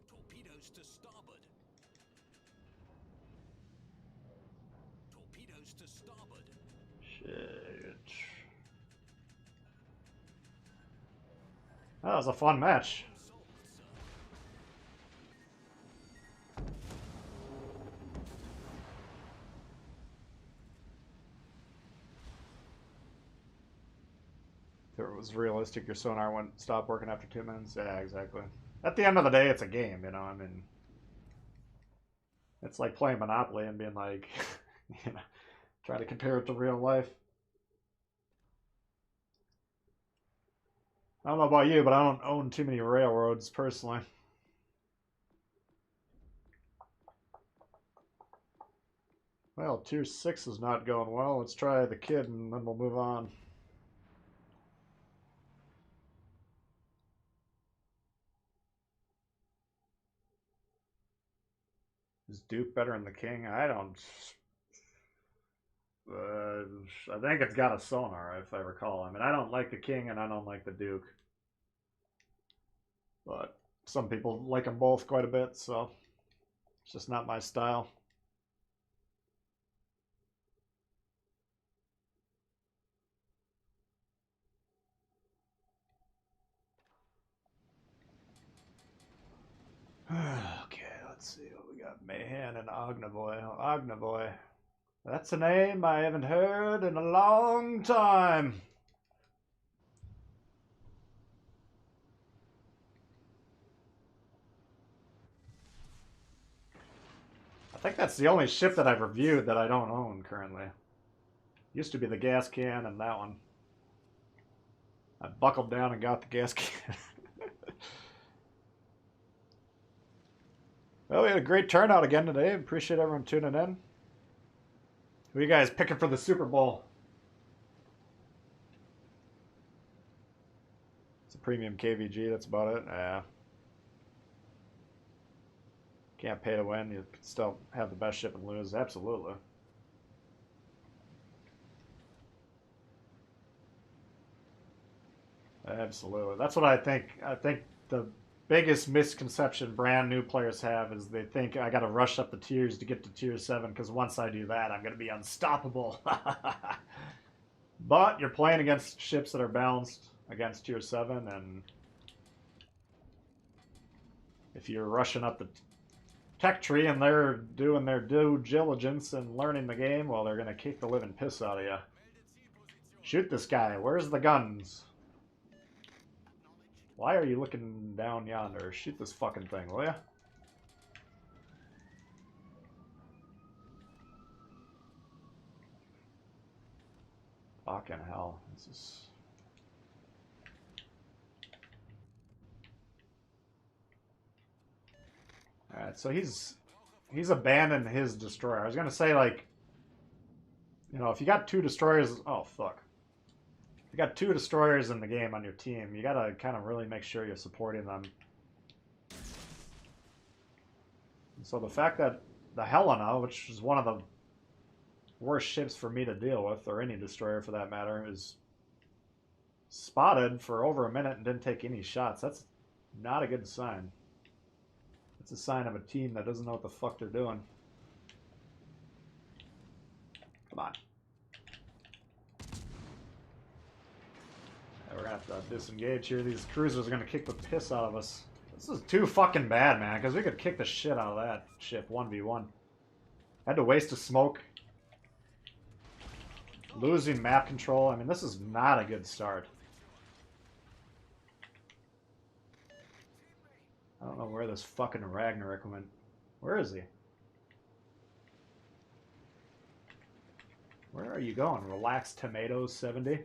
Torpedoes to starboard. Torpedoes to starboard. Shit. That was a fun match. was realistic, your sonar wouldn't stop working after 2 minutes. Yeah, exactly. At the end of the day, it's a game, you know. I mean, it's like playing Monopoly and being like, you know, trying to compare it to real life. I don't know about you, but I don't own too many railroads personally. Well, tier 6 is not going well. Let's try the kid and then we'll move on. Is Duke better than the king? I don't. I think it's got a sonar, if I recall. I mean, I don't like the king and I don't like the Duke. But some people like them both quite a bit, so it's just not my style. Okay, let's see what we got. Mayhan and Ognivoy. Ognivoy. That's a name I haven't heard in a long time. I think that's the only ship that I've reviewed that I don't own currently. Used to be the gas can and that one. I buckled down and got the gas can. Well, we had a great turnout again today. Appreciate everyone tuning in. Who are you guys picking for the Super Bowl? It's a premium KVG, that's about it. Yeah. Can't pay to win. You still have the best ship and lose. Absolutely. Absolutely. That's what I think. I think the biggest misconception brand new players have is they think I got to rush up the tiers to get to tier 7 because once I do that, I'm going to be unstoppable. But you're playing against ships that are balanced against tier 7, and if you're rushing up the tech tree and they're doing their due diligence and learning the game, well, they're going to kick the living piss out of you. Shoot this guy. Where's the guns? Why are you looking down yonder? Shoot this fucking thing, will ya? Fucking hell. This is... Alright, so he's abandoned his destroyer. I was gonna say, like, you know, if you got 2 destroyers... Oh, fuck. If you got 2 destroyers in the game on your team, you gotta kind of really make sure you're supporting them. And so the fact that the Helena, which is one of the worst ships for me to deal with, or any destroyer for that matter, is spotted for over a minute and didn't take any shots. That's not a good sign. It's a sign of a team that doesn't know what the fuck they're doing. Come on. Yeah, we're gonna have to disengage here. These cruisers are gonna kick the piss out of us. This is too fucking bad, man, because we could kick the shit out of that ship 1v1. Had to waste a smoke. Losing map control. I mean, this is not a good start. I don't know where this fucking Ragnarok went. Where is he? Where are you going? Relaxed Tomatoes 70?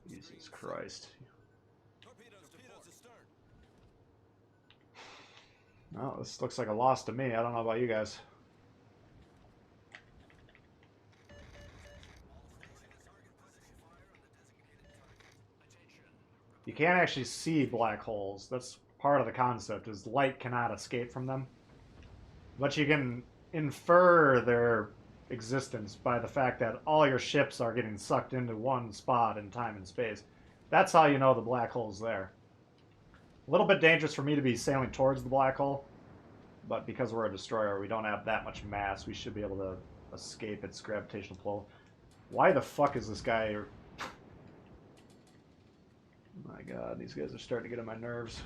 Jesus Christ. Well, this looks like a loss to me. I don't know about you guys. You can't actually see black holes. That's part of the concept, is light cannot escape from them. But you can infer their existence by the fact that all your ships are getting sucked into one spot in time and space. That's how you know the black hole's there. A little bit dangerous for me to be sailing towards the black hole, but because we're a destroyer, we don't have that much mass. We should be able to escape its gravitational pull. Why the fuck is this guy... My god, these guys are starting to get on my nerves.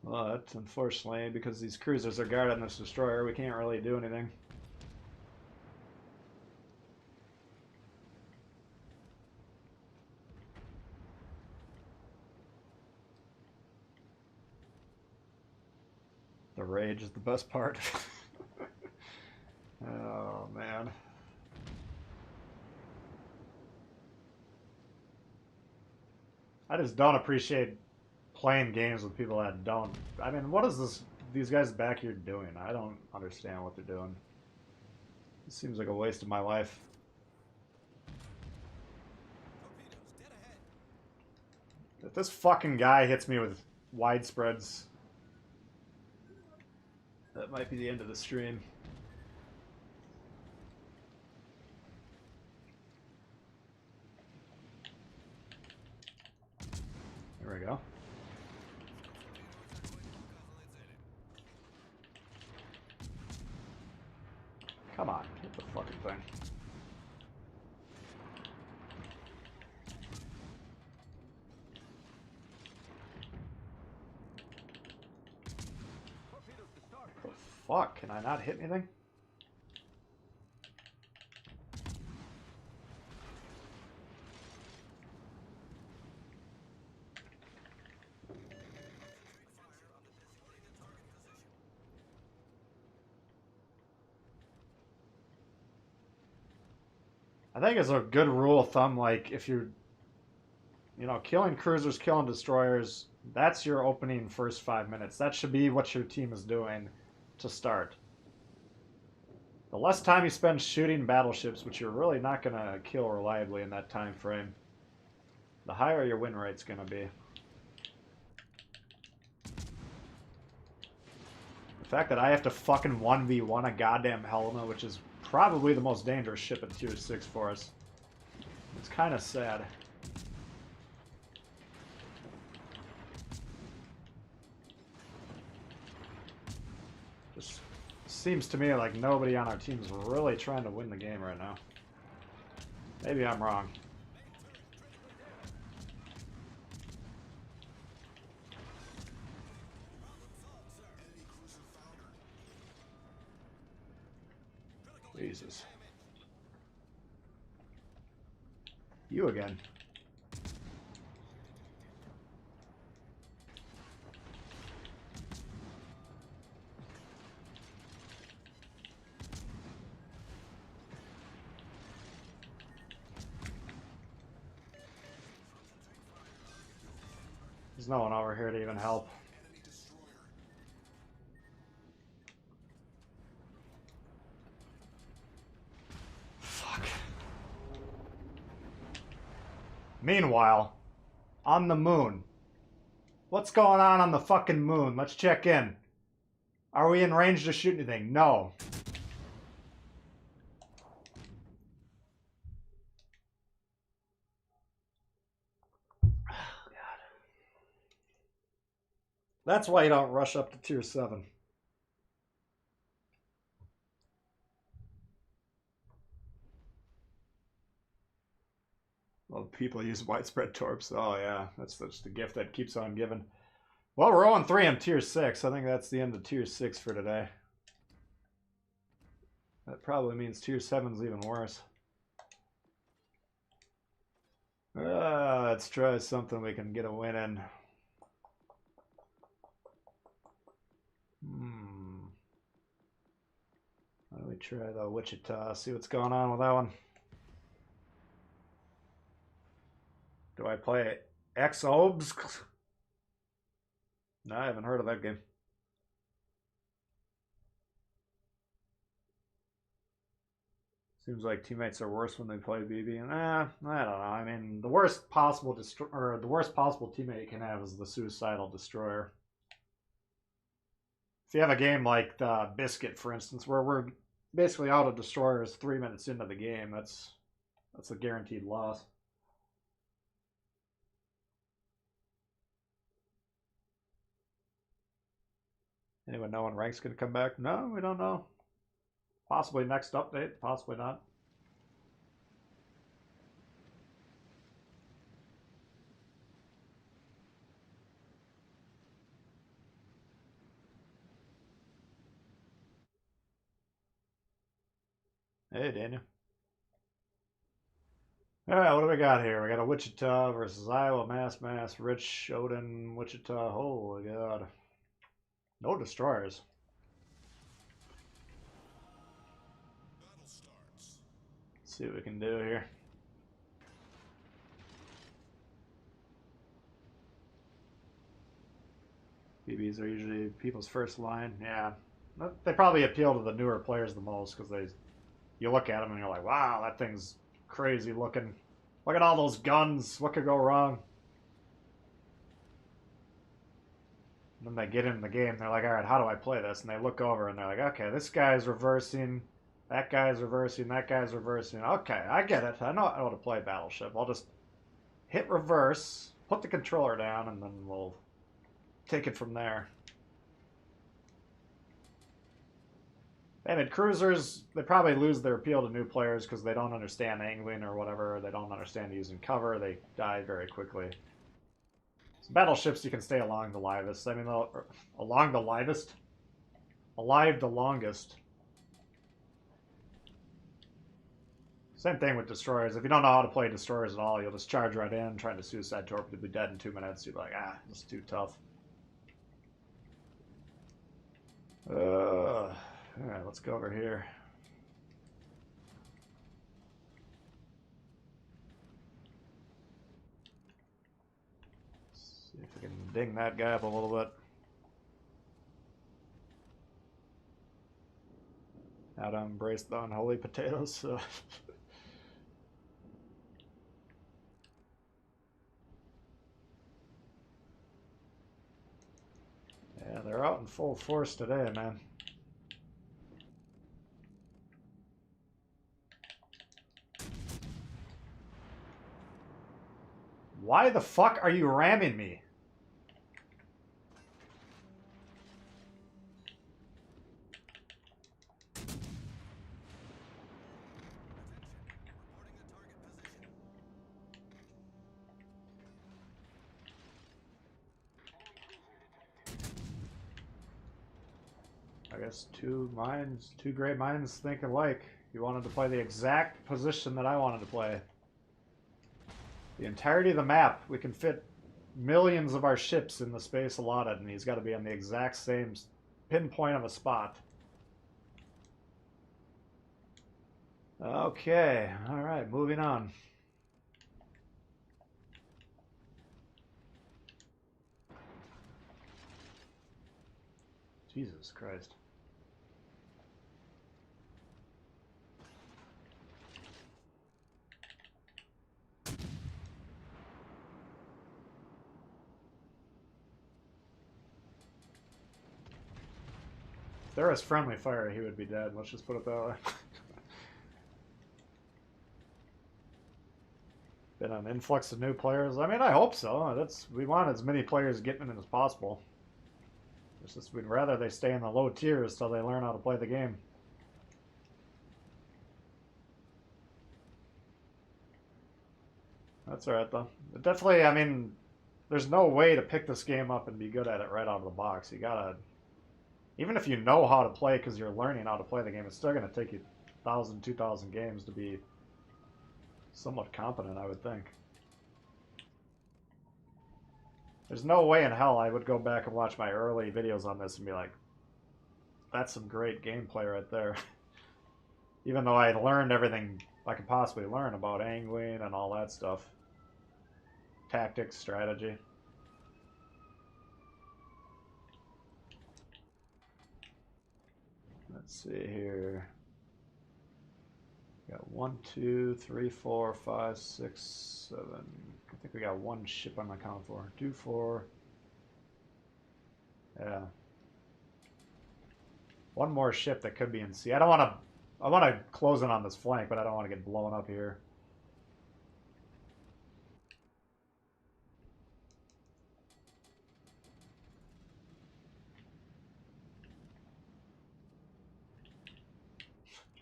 But unfortunately, because these cruisers are guarding this destroyer, we can't really do anything. The rage is the best part. Oh, man. I just don't appreciate playing games with people that don't. I mean, what is this? These guys back here doing? I don't understand what they're doing. It seems like a waste of my life. If this fucking guy hits me with widespreads, that might be the end of the stream. There we go. Come on, hit the fucking thing. The fuck? Can I not hit anything? I think it's a good rule of thumb, like, if you're, killing cruisers, killing destroyers, that's your opening first 5 minutes. That should be what your team is doing to start. The less time you spend shooting battleships, which you're really not going to kill reliably in that time frame, the higher your win rate's going to be. The fact that I have to fucking 1v1 a goddamn Helena, which is probably the most dangerous ship in Tier 6 for us, it's kind of sad. Just seems to me like nobody on our team is really trying to win the game right now. Maybe I'm wrong. Jesus. You again. There's no one over here to even help. Fuck. Meanwhile, on the moon. What's going on the fucking moon? Let's check in. Are we in range to shoot anything? No. That's why you don't rush up to Tier 7. Well, people use widespread torps. Oh, yeah. That's just the gift that keeps on giving. Well, we're 0-3 on Tier 6. I think that's the end of Tier 6 for today. That probably means Tier 7's even worse. Let's try something we can get a win in. Why don't we try the Wichita, see what's going on with that one. Do I play X-Obs? No, I haven't heard of that game. Seems like teammates are worse when they play BB. And I don't know. I mean, the worst possible teammate you can have is the suicidal destroyer. If you have a game like the Biscuit, for instance, where we're basically out of destroyers 3 minutes into the game, that's a guaranteed loss. Anyone know when rank's going to come back? No, we don't know. Possibly next update, possibly not. Hey, Daniel. All right, what do we got here? We got a Wichita versus Iowa. Mass, Rich, Odin, Wichita. Holy God. No destroyers. Battle starts. Let's see what we can do here. BBs are usually people's first line. Yeah. They probably appeal to the newer players the most because you look at them and you're like, wow, that thing's crazy looking. Look at all those guns. What could go wrong? And then they get in the game. And they're like, all right, how do I play this? And they look over and they're like, okay, this guy's reversing. That guy's reversing. That guy's reversing. Okay, I get it. I know how to play Battleship. I'll just hit reverse, put the controller down, and then we'll take it from there. And cruisers, they probably lose their appeal to new players because they don't understand angling or whatever. They don't understand using cover. They die very quickly. So battleships, you can stay along the livest. I mean, along the livest? Alive the longest. Same thing with destroyers. If you don't know how to play destroyers at all, you'll just charge right in, trying to suicide torpedo, you'll be dead in 2 minutes. You'll be like, ah, this is too tough. Alright, let's go over here. See if we can ding that guy up a little bit. How to embrace the unholy potatoes. Yeah, they're out in full force today, man. Why the fuck are you ramming me? I guess two great minds think alike. You wanted to play the exact position that I wanted to play. The entirety of the map, we can fit millions of our ships in the space allotted, and he's got to be on the exact same pinpoint of a spot. Okay, alright, moving on. Jesus Christ. If there was friendly fire, he would be dead. Let's just put it that way. Been an influx of new players. I mean, I hope so. We want as many players getting in as possible. It's just we'd rather they stay in the low tiers till they learn how to play the game. That's alright though. But definitely, I mean, there's no way to pick this game up and be good at it right out of the box. You gotta, even if you know how to play because you're learning how to play the game, it's still gonna take you 1,000, 2,000 games to be somewhat competent, I would think. There's no way in hell I would go back and watch my early videos on this and be like, that's some great gameplay right there. Even though I learned everything I could possibly learn about angling and all that stuff. Tactics, strategy. Let's see here. Got 1, 2, 3, 4, 5, 6, 7. I think we got one ship on my count for. 2, 4. Yeah. One more ship that could be in sea. I don't want to. I want to close in on this flank, but I don't want to get blown up here.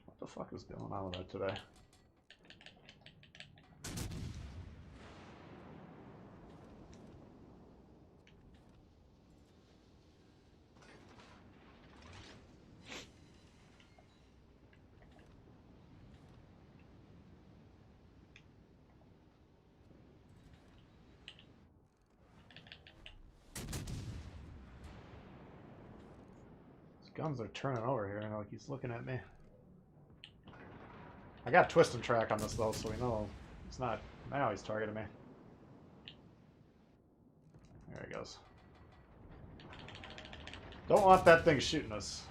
What the fuck is going on with that today? Guns are turning over here. Like he's looking at me. I got twist and track on this though, so we know it's not. Now he's targeting me. There he goes. Don't want that thing shooting us.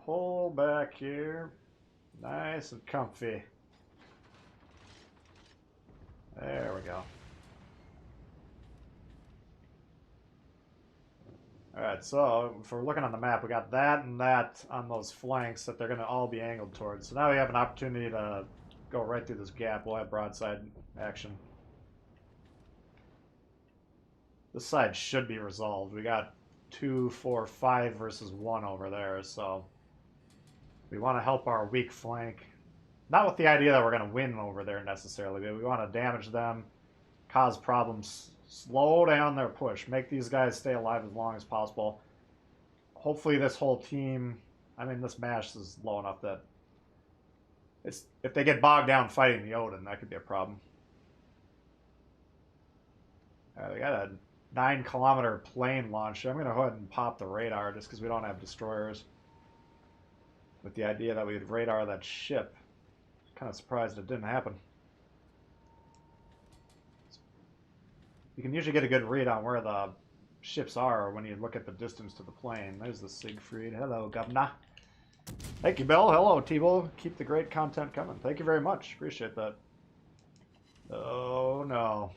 Pull back here. Nice and comfy. There we go. Alright, so if we're looking on the map, we got that and that on those flanks that they're going to all be angled towards. So now we have an opportunity to go right through this gap. We'll have broadside action. This side should be resolved. We got 2, 4, 5 versus 1 over there, so we want to help our weak flank. Not with the idea that we're going to win over there necessarily, but we want to damage them, cause problems, slow down their push, make these guys stay alive as long as possible. Hopefully this whole team, I mean this mash is low enough that if they get bogged down fighting the Odin, that could be a problem. We got a 9-kilometer plane launcher. I'm going to go ahead and pop the radar just because we don't have destroyers. With the idea that we'd radar that ship. Kind of surprised it didn't happen. You can usually get a good read on where the ships are when you look at the distance to the plane. There's the Siegfried. Hello, Governor. Thank you, Bill. Hello, Tbull. Keep the great content coming. Thank you very much. Appreciate that. Oh, no.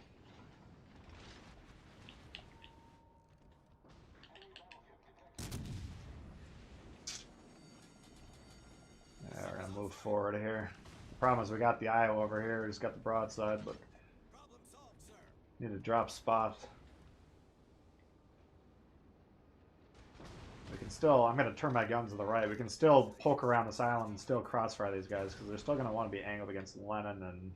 Yeah, we're going to move forward here. The problem is we got the Iowa over here. He's got the broadside, but need a drop spot. We can still, I'm going to turn my guns to the right. We can still poke around this island and still crossfire these guys because they're still going to want to be angled against Lenin, and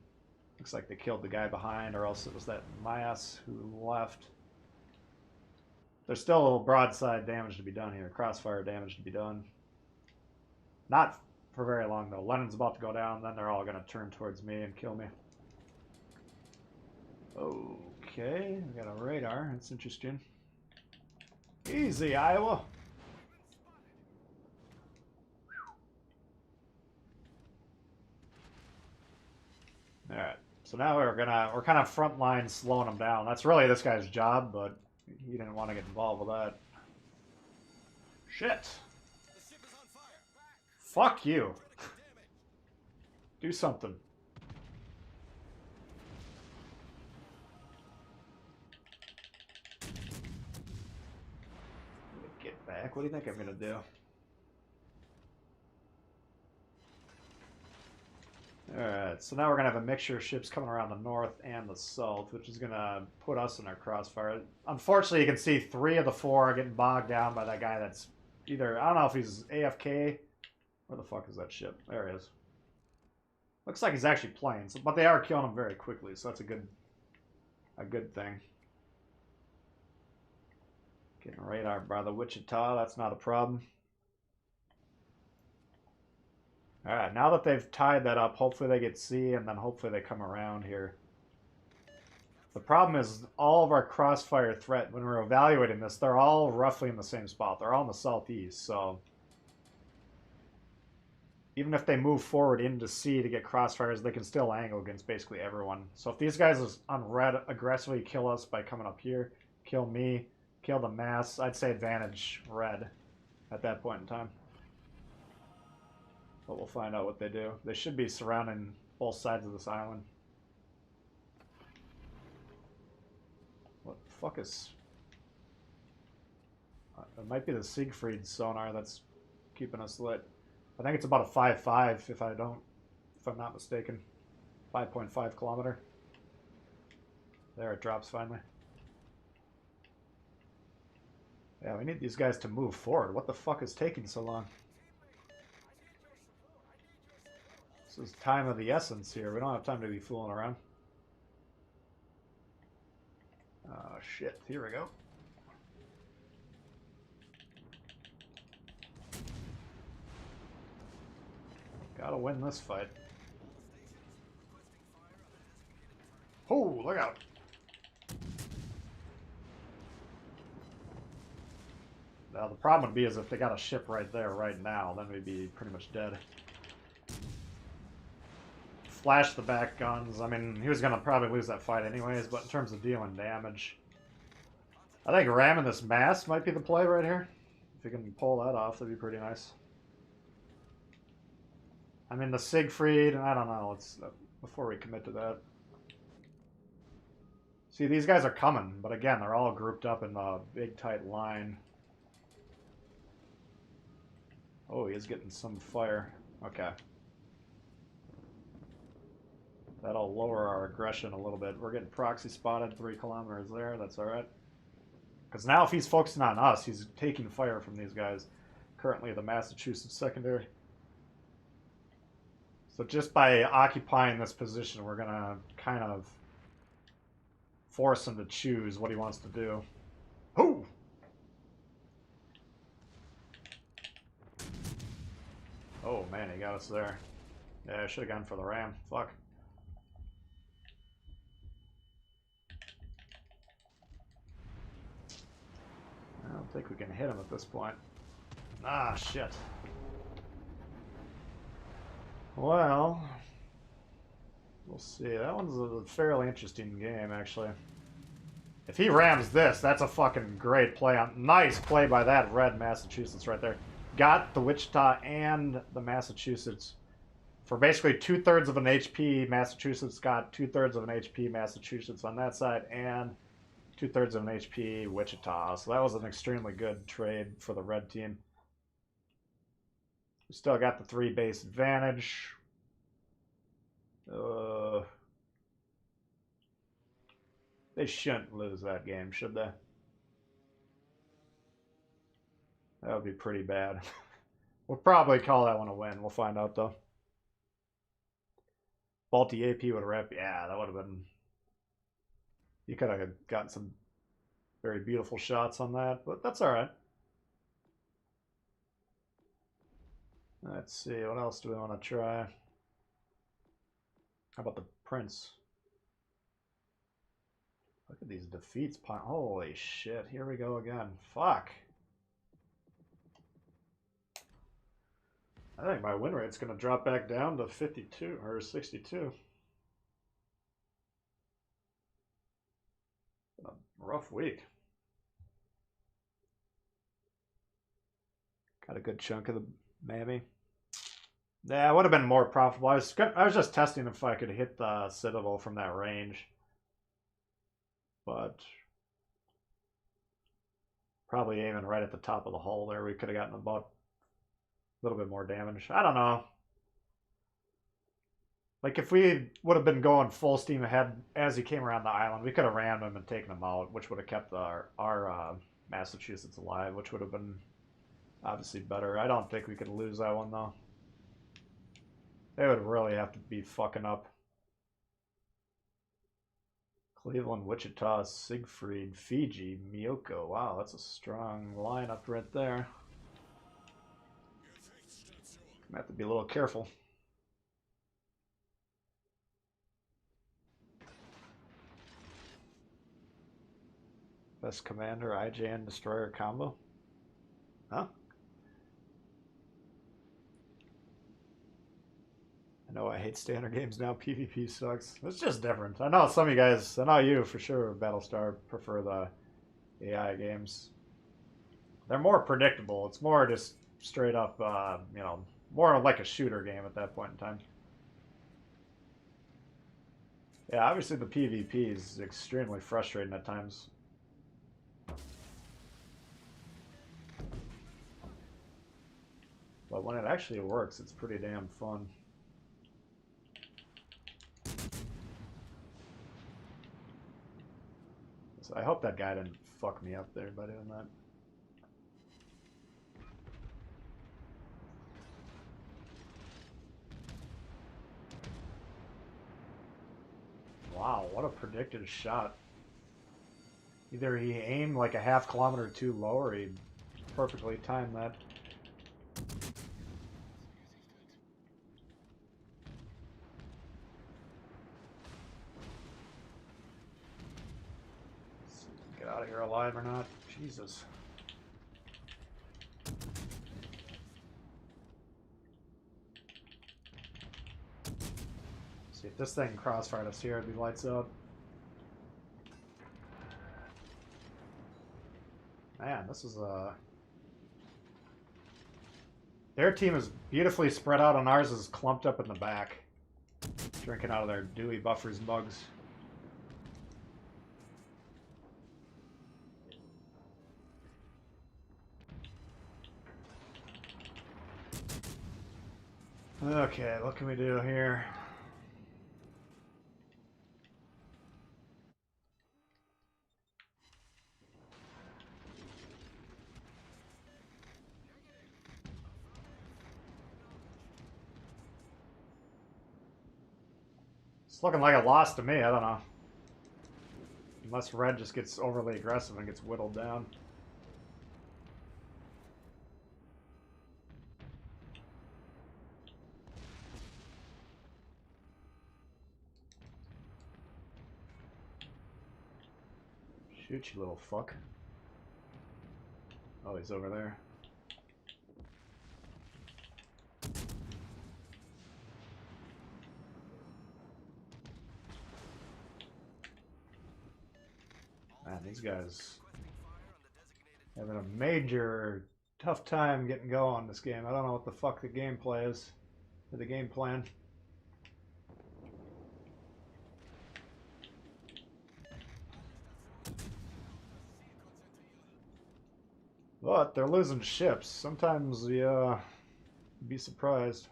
looks like they killed the guy behind, or else it was that Mayas who left. There's still broadside damage to be done here, crossfire damage to be done. Not for very long though. Lenin's about to go down, then they're all going to turn towards me and kill me. Okay, we got a radar. That's interesting. Easy, Iowa. All right. So now we're kind of front line slowing them down. That's really this guy's job, but he didn't want to get involved with that. Shit. Fuck you. Do something. Get back. What do you think I'm gonna do? Alright, so now we're going to have a mixture of ships coming around the north and the south, which is going to put us in our crossfire. Unfortunately, you can see 3 of the 4 are getting bogged down by that guy that's either, I don't know if he's AFK. Where the fuck is that ship? There he is. Looks like he's actually playing, but they are killing him very quickly, so that's a good thing. Getting radar by the Wichita, that's not a problem. Alright, now that they've tied that up, hopefully they get C, and then hopefully they come around here. The problem is all of our crossfire threat, when we're evaluating this, they're all roughly in the same spot. They're all in the southeast, so even if they move forward into C to get crossfires, they can still angle against basically everyone. So if these guys on red aggressively kill us by coming up here, kill me, kill the mass, I'd say advantage red at that point in time. But we'll find out what they do. They should be surrounding both sides of this island. What the fuck is... it might be the Siegfried sonar that's keeping us lit. I think it's about a 5.5 if I'm not mistaken. 5.5 kilometer. There, it drops finally. Yeah, we need these guys to move forward. What the fuck is taking so long? This is time of the essence here. We don't have time to be fooling around. Oh, shit. Here we go. Gotta win this fight. Oh, look out. Now, the problem would be is if they got a ship right there, right now, then we'd be pretty much dead. Flash the back guns. I mean, he was going to probably lose that fight anyways, but in terms of dealing damage, I think ramming this mass might be the play right here. If you can pull that off, that'd be pretty nice. I mean, the Siegfried, I don't know. Let's before we commit to that. See, these guys are coming, but again, they're all grouped up in a big, tight line. Oh, he is getting some fire. Okay. That'll lower our aggression a little bit. We're getting proxy spotted 3 kilometers there. That's all right. Because now if he's focusing on us, he's taking fire from these guys. Currently the Massachusetts secondary. So just by occupying this position, we're going to kind of force him to choose what he wants to do. Hoo! Oh, man, he got us there. Yeah, I should have gone for the ram. Fuck. I don't think we can hit him at this point. Ah, shit. Well, we'll see. That one's a fairly interesting game, actually. If he rams this, that's a fucking great play. Nice play by that red Massachusetts right there. Got the Wichita and the Massachusetts for basically 2/3 of an HP. Massachusetts got 2/3 of an HP Massachusetts on that side and 2/3 of an HP Wichita. So that was an extremely good trade for the red team. We still got the 3 base advantage. They shouldn't lose that game, should they? That would be pretty bad. We'll probably call that one a win. We'll find out, though. Balti AP would have wrapped. Yeah, that would have been... You could have gotten some very beautiful shots on that, but that's all right. Let's see, what else do we want to try? How about the Prince? Look at these defeats. Holy shit, here we go again. Fuck. I think my win rate's going to drop back down to 52 or 62. A rough week. Got a good chunk of the mammy. Yeah, it would have been more profitable. I was just testing if I could hit the Citadel from that range. But probably aiming right at the top of the hull there, we could have gotten about a little bit more damage. I don't know. Like, if we would have been going full steam ahead as he came around the island, we could have rammed him and taken him out, which would have kept our Massachusetts alive, which would have been obviously better. I don't think we could lose that one, though. They would really have to be fucking up. Cleveland, Wichita, Siegfried, Fiji, Miyoko. Wow, that's a strong lineup right there. Gonna have to be a little careful. Best commander, IJN destroyer combo. Huh? No, I hate standard games now. PvP sucks. It's just different. I know some of you guys, I know you for sure, Battlestar, prefer the AI games. They're more predictable. It's more just straight up, you know, more like a shooter game at that point in time. Yeah, obviously the PvP is extremely frustrating at times. But when it actually works, it's pretty damn fun. So I hope that guy didn't fuck me up there by doing that. Wow, what a predicted shot. Either he aimed like a half kilometer too low or he perfectly timed that. Get out of here alive or not. Jesus. See if this thing can crossfire us here, it'd be lights out. Man, this is their team is beautifully spread out, and ours is clumped up in the back, drinking out of their Dewey buffers mugs. Okay, what can we do here? It's looking like a loss to me, I don't know. Unless red just gets overly aggressive and gets whittled down. Shoot, you little fuck. Oh, he's over there. Man, these guys having a major tough time getting going this game. I don't know what the fuck the gameplay is, or the game plan. But they're losing ships. Sometimes you be surprised.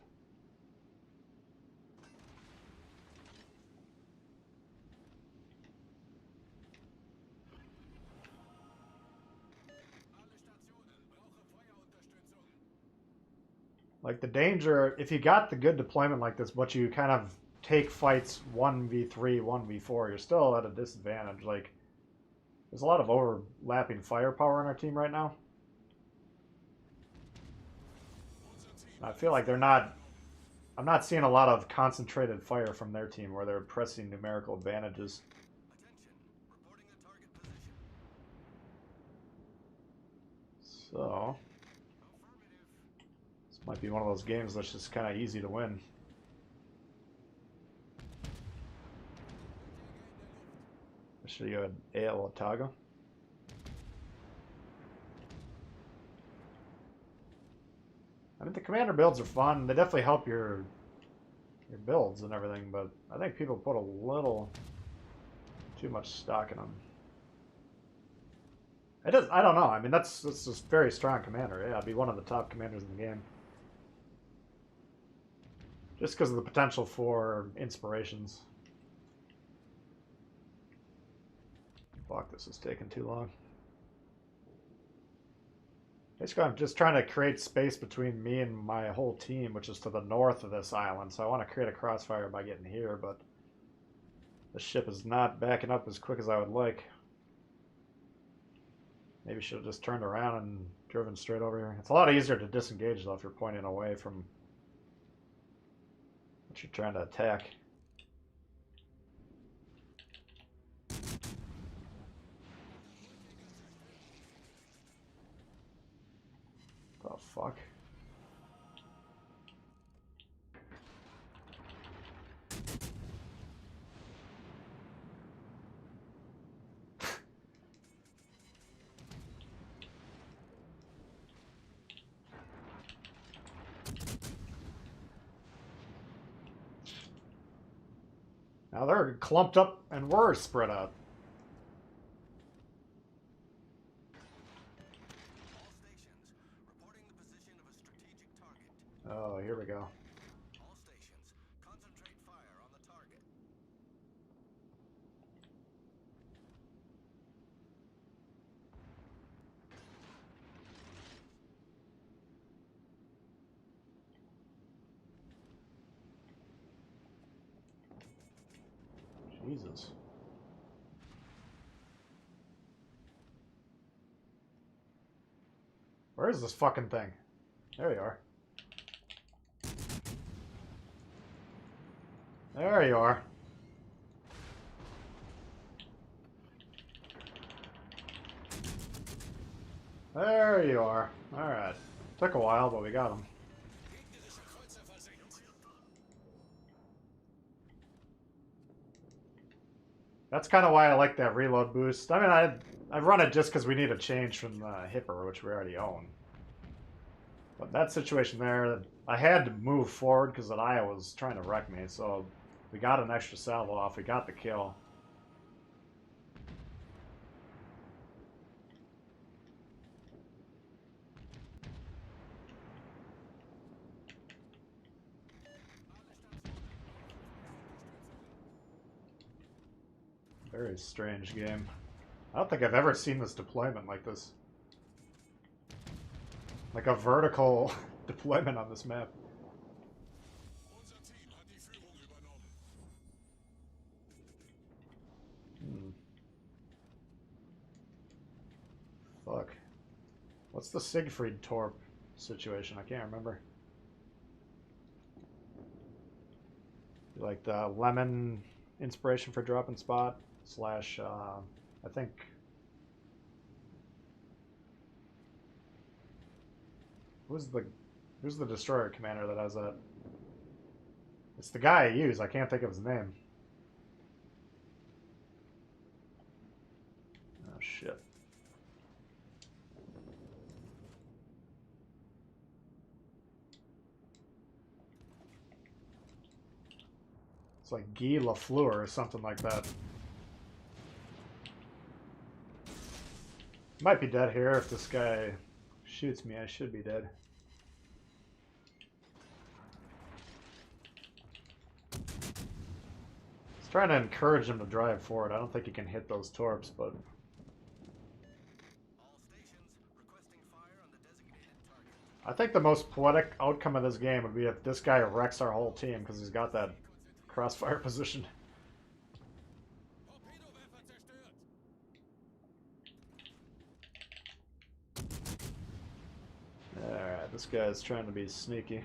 Like the danger, if you got the good deployment like this, but you kind of take fights 1v3, 1v4, you're still at a disadvantage. Like, there's a lot of overlapping firepower in our team right now. I feel like they're not... I'm not seeing a lot of concentrated fire from their team where they're pressing numerical advantages. So... this might be one of those games that's just kind of easy to win. I'll show you an AL Otago. I mean, the commander builds are fun. They definitely help your builds and everything, but I think people put a little too much stock in them. It does. I don't know. I mean, that's just very strong commander. Yeah, I'd be one of the top commanders in the game. Just because of the potential for inspirations. Fuck, this is taking too long. Basically, I'm just trying to create space between me and my whole team, which is to the north of this island. So I want to create a crossfire by getting here, but the ship is not backing up as quick as I would like. Maybe should have just turned around and driven straight over here. It's a lot easier to disengage, though, if you're pointing away from what you're trying to attack. The fuck? Now they're clumped up and we're spread out. Oh, here we go. All stations, concentrate fire on the target. Jesus. Where is this fucking thing? There you are. There you are. There you are. Alright. Took a while, but we got him. That's kind of why I like that reload boost. I mean, I run it just because we need a change from the Hipper, which we already own. But that situation there, I had to move forward because that Aya was trying to wreck me, so we got an extra salvo off. We got the kill. Very strange game. I don't think I've ever seen this deployment like this. Like a vertical deployment on this map. Unser Team hat die Führung übernommen. Fuck. What's the Siegfried Torp situation? I can't remember. Like the lemon inspiration for dropping spot slash I think who's the destroyer commander that has that? It's the guy I use. I can't think of his name. Oh shit. It's like Guy Lafleur or something like that. Might be dead here. If this guy shoots me, I should be dead. He's trying to encourage him to drive forward. I don't think he can hit those torps, but... All stations requesting fire on the designated target. I think the most poetic outcome of this game would be if this guy wrecks our whole team because he's got that crossfire position. Torpedowerfer zerstört. Alright, this guy's trying to be sneaky.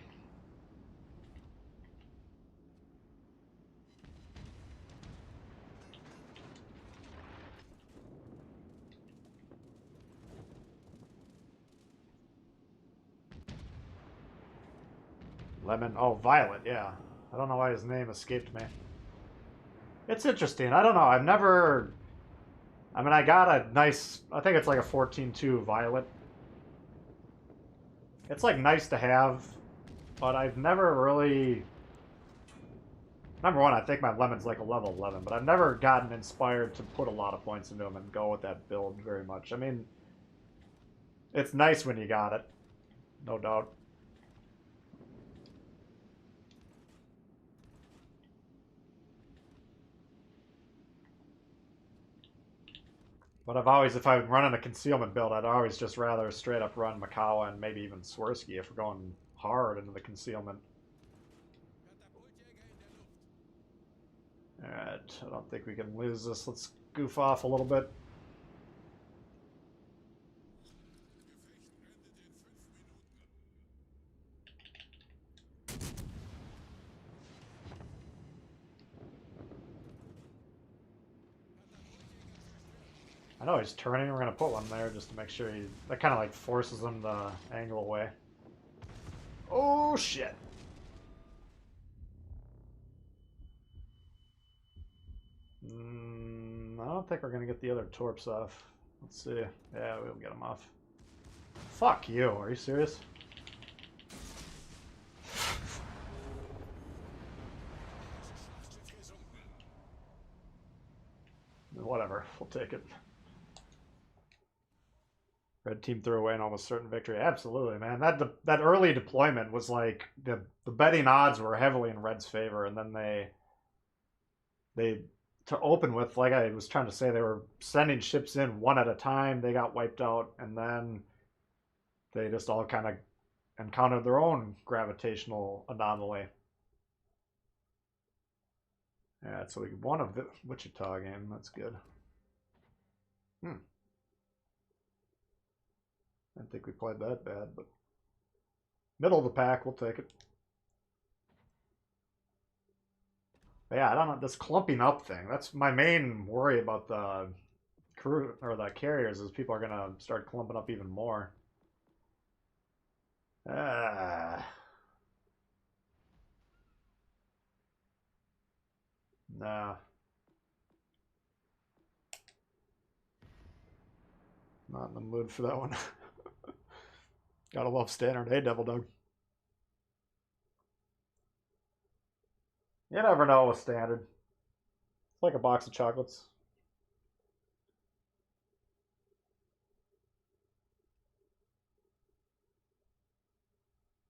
Lemon. Oh, Violet, yeah. I don't know why his name escaped me. It's interesting. I don't know. I've never... I mean, I got a nice... I think it's like a 14-2 Violet. It's like nice to have, but I've never really... Number one, I think my Lemon's like a level 11, but I've never gotten inspired to put a lot of points into him and go with that build very much. I mean, it's nice when you got it. No doubt. But I've always, if I'm running a concealment build, I'd always just rather straight up run Makawa and maybe even Swirsky if we're going hard into the concealment. Alright, I don't think we can lose this. Let's goof off a little bit. I know he's turning. We're going to put one there just to make sure he... That kind of like forces him to angle away. Oh, shit. I don't think we're going to get the other torps off. Let's see. Yeah, we'll get them off. Fuck you. Are you serious? Whatever. We'll take it. Red team threw away an almost certain victory. Absolutely, man. That early deployment was like the betting odds were heavily in Red's favor, and then they to open with, like I was trying to say, they were sending ships in one at a time. They got wiped out, and then they just all kind of encountered their own gravitational anomaly. Yeah, so we won a Wichita game. That's good. I didn't think we played that bad, but middle of the pack, we'll take it. But yeah, I don't know, this clumping up thing, that's my main worry about the crew or the carriers, is people are gonna start clumping up even more. Nah. Not in the mood for that one. Gotta love standard. Hey, Devil Dog. You never know with standard. It's like a box of chocolates.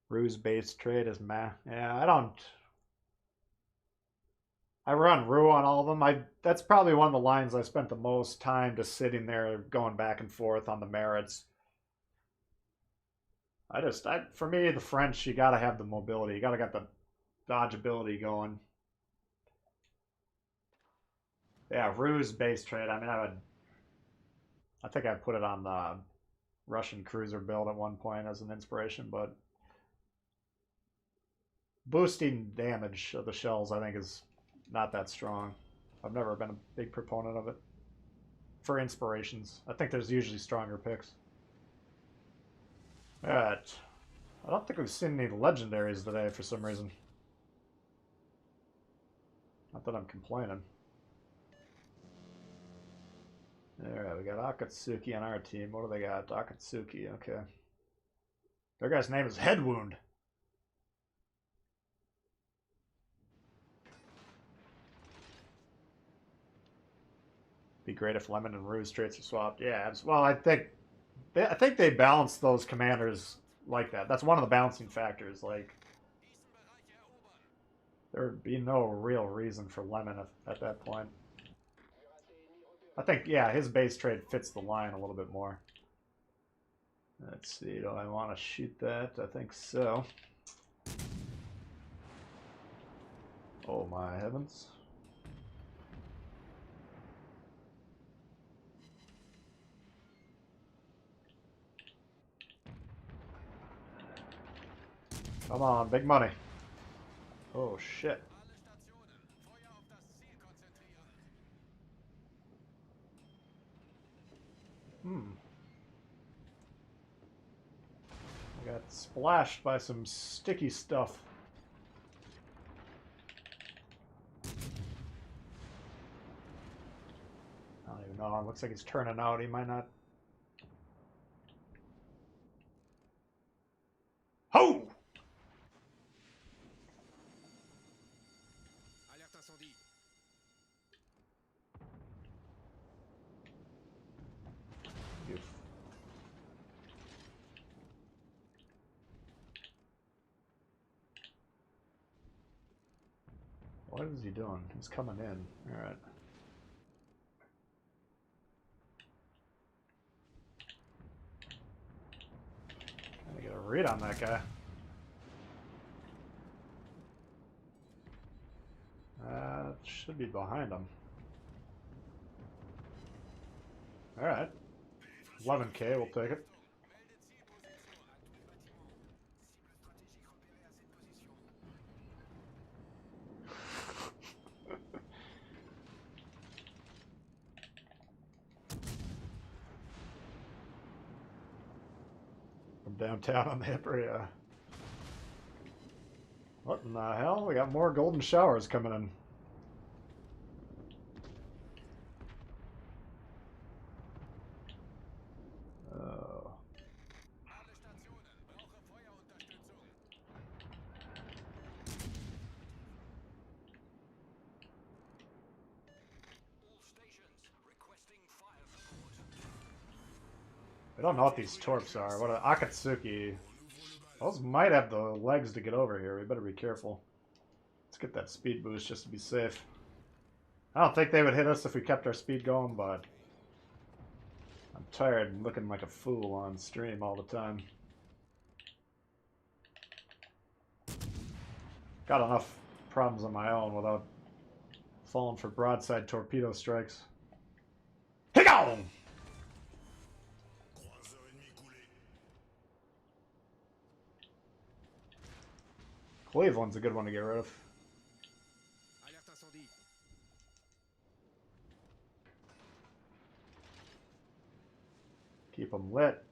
Ruse-based trade is meh. Yeah, I don't... I run Rue on all of them. That's probably one of the lines I spent the most time just sitting there going back and forth on the merits. For me, the French, you gotta have the mobility. You gotta get the dodgeability going. Yeah, Ruse-based trade. I mean, I think I'd put it on the Russian cruiser build at one point as an inspiration, but boosting damage of the shells, I think, is not that strong. I've never been a big proponent of it. For inspirations, I think there's usually stronger picks. Alright. I don't think we've seen any legendaries today for some reason. Not that I'm complaining. Alright, we got Akatsuki on our team. What do they got? Akatsuki, okay. Their guy's name is Headwound. Be great if Lemon and Ruse traits are swapped. Yeah, well, I think they balance those commanders like that. That's one of the balancing factors. Like, there would be no real reason for Lemon at that point. I think, yeah, his base trade fits the line a little bit more. Let's see, do I want to shoot that? I think so. Oh my heavens. Come on, big money. Oh shit. I got splashed by some sticky stuff. I don't even know. It looks like he's turning out. He might not. Ho! What is he doing? He's coming in. Alright. Gotta get a read on that guy. Should be behind him. Alright. 11k, we'll take it. From downtown on the Hipper, yeah. What in the hell? We got more golden showers coming in. I don't know what these torps are. What an Akatsuki. Those might have the legs to get over here. We better be careful. Let's get that speed boost just to be safe. I don't think they would hit us if we kept our speed going, but I'm tired of looking like a fool on stream all the time. Got enough problems on my own without falling for broadside torpedo strikes. Hit-go! Cleveland's a good one to get rid of. Keep them lit.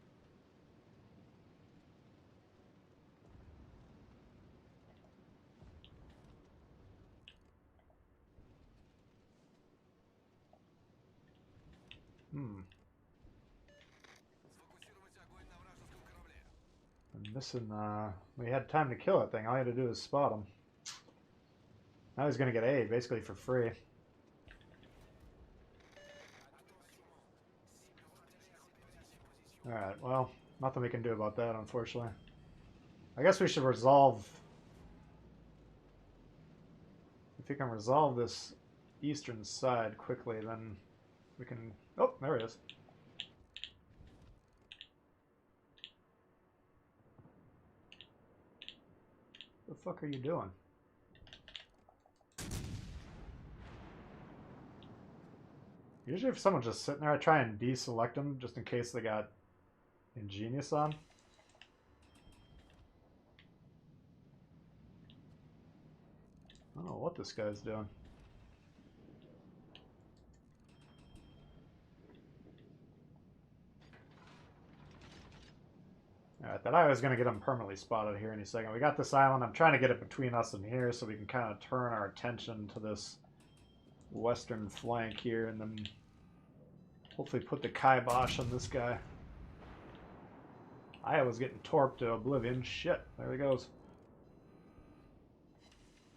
Missing, we had time to kill that thing. All you had to do is spot him. Now he's gonna get A, basically for free. Alright, well, nothing we can do about that, unfortunately. I guess we should resolve... If we can resolve this eastern side quickly, then we can... Oh, there he is. What the fuck are you doing? Usually if someone's just sitting there, I try and deselect them just in case they got Ingenious on. I don't know what this guy's doing. Alright, that I was going to get him permanently spotted here any second. We got this island. I'm trying to get it between us and here so we can kind of turn our attention to this western flank here and then hopefully put the kibosh on this guy. I was getting torped to oblivion. Shit, there he goes.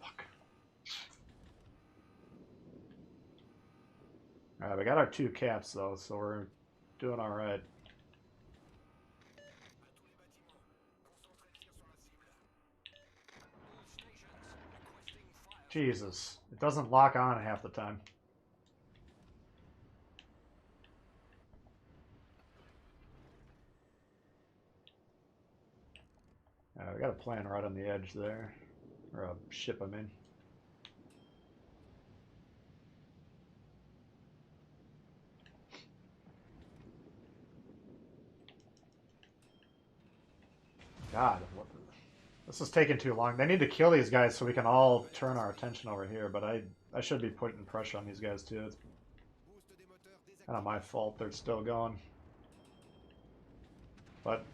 Fuck. Alright, we got our 2 caps though, so we're doing alright. Jesus, it doesn't lock on half the time. We got a plane right on the edge there. Or a ship, I mean. God, what the... This is taking too long. They need to kill these guys so we can all turn our attention over here, but I should be putting pressure on these guys too. It's kind of my fault they're still going. But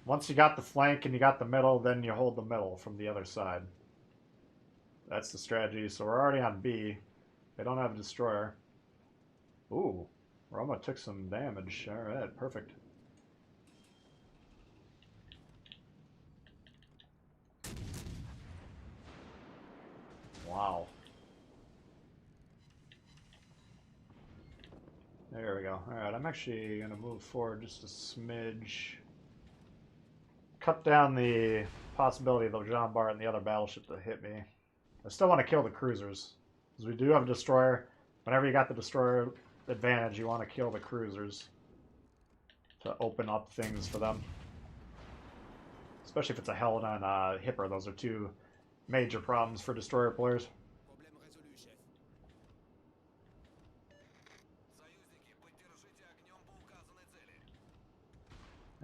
once you got the flank and you got the middle, then you hold the middle from the other side. That's the strategy. So we're already on B. They don't have a destroyer. Ooh, Roma took some damage. Alright, perfect. Wow. There we go. Alright, I'm actually going to move forward just a smidge. Cut down the possibility of the Jean Bart and the other battleship to hit me. I still want to kill the cruisers. Because we do have a destroyer. Whenever you got the destroyer advantage, you want to kill the cruisers. To open up things for them. Especially if it's a Helena and a Hipper. Those are 2 major problems for destroyer players.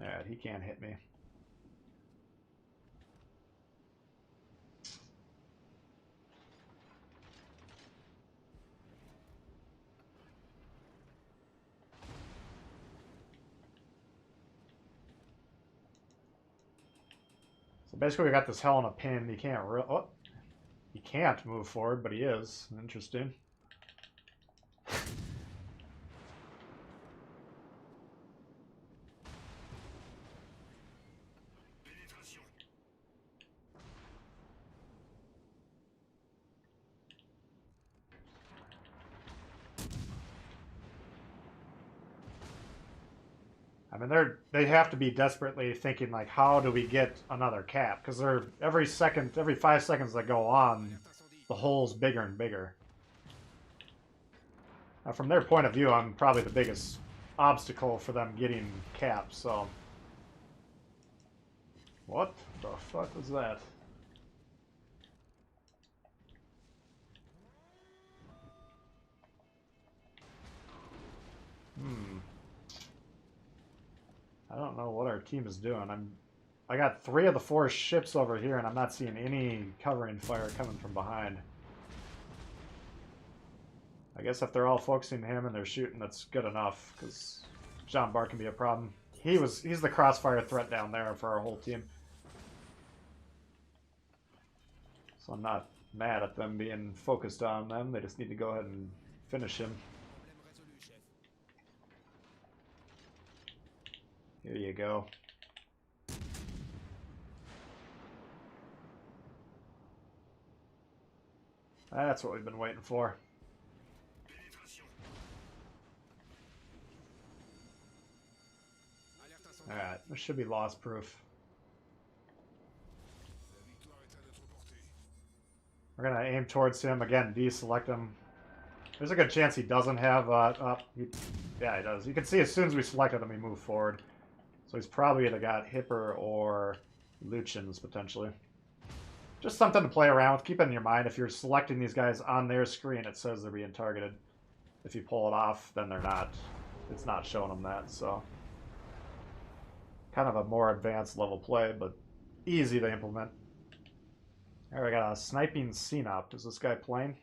Alright, he can't hit me. So basically we got this hell in a pin. He can't he can't move forward, but he is. Interesting. I mean, they have to be desperately thinking like, how do we get another cap? Because they're every 5 seconds that go on, the hole's bigger and bigger. Now, from their point of view, I'm probably the biggest obstacle for them getting caps. So, what the fuck was that? I don't know what our team is doing. I got 3 of the 4 ships over here, and I'm not seeing any covering fire coming from behind. I guess if they're all focusing him and they're shooting, that's good enough, because Jean Bart can be a problem. He's the crossfire threat down there for our whole team. So I'm not mad at them being focused on them. They just need to go ahead and finish him. Here you go. That's what we've been waiting for. Alright, this should be loss proof. We're gonna aim towards him again, deselect him. There's a good chance he doesn't have, yeah, he does. You can see as soon as we selected him, he moved forward. So he's probably either got Hipper or Lucians, potentially. Just something to play around with. Keep it in your mind. If you're selecting these guys on their screen, it says they're being targeted. If you pull it off, then they're not. It's not showing them that, so... Kind of a more advanced level play, but easy to implement. Alright, I got a sniping CNOP. Is this guy playing?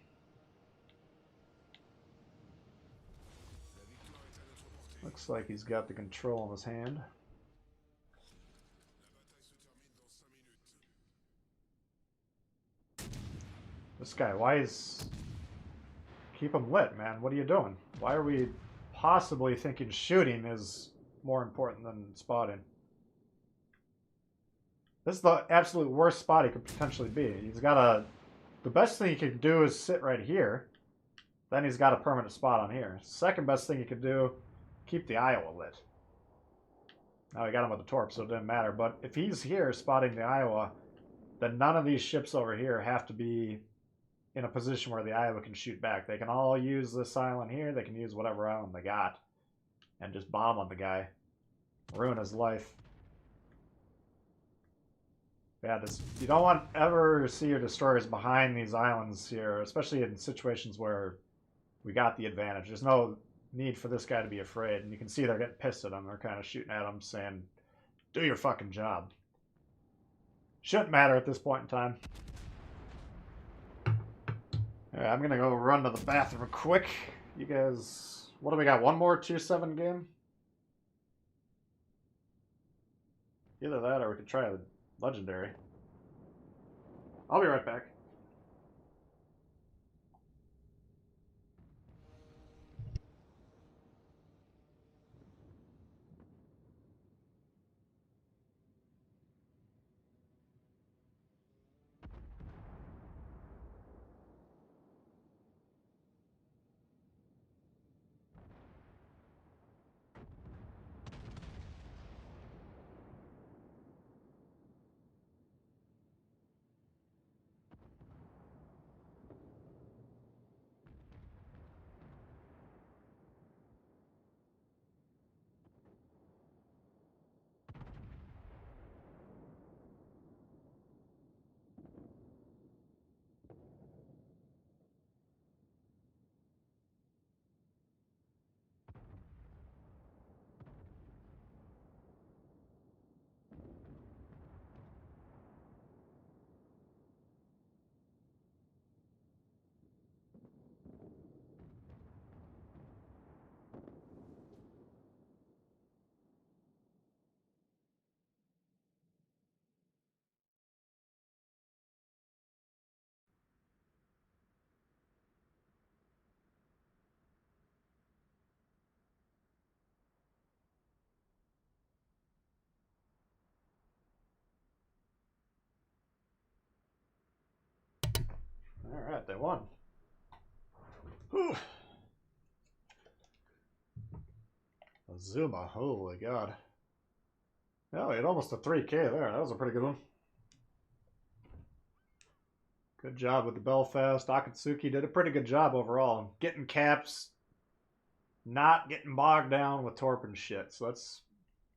Looks like he's got the control in his hand. This guy, why is... Keep him lit, man. What are you doing? Why are we possibly thinking shooting is more important than spotting? This is the absolute worst spot he could potentially be. He's got a... The best thing he can do is sit right here. Then he's got a permanent spot on here. Second best thing he could do, keep the Iowa lit. Now he got him with the torp, so it didn't matter. But if he's here spotting the Iowa, then none of these ships over here have to be in a position where the Iowa can shoot back. They can all use this island here. They can use whatever island they got and just bomb on the guy. Ruin his life. Yeah, this, you don't want ever see your destroyers behind these islands here, especially in situations where we got the advantage. There's no need for this guy to be afraid. And you can see they're getting pissed at him. They're kind of shooting at him, saying, do your fucking job. Shouldn't matter at this point in time. Alright, I'm going to go run to the bathroom quick. You guys... What do we got? One more 2-7 game? Either that or we could try a legendary. I'll be right back. Alright, they won. Whew. Azuma, holy god. Oh, we had almost a 3K there. That was a pretty good one. Good job with the Belfast. Akatsuki did a pretty good job overall. Getting caps, not getting bogged down with torp and shit. So that's,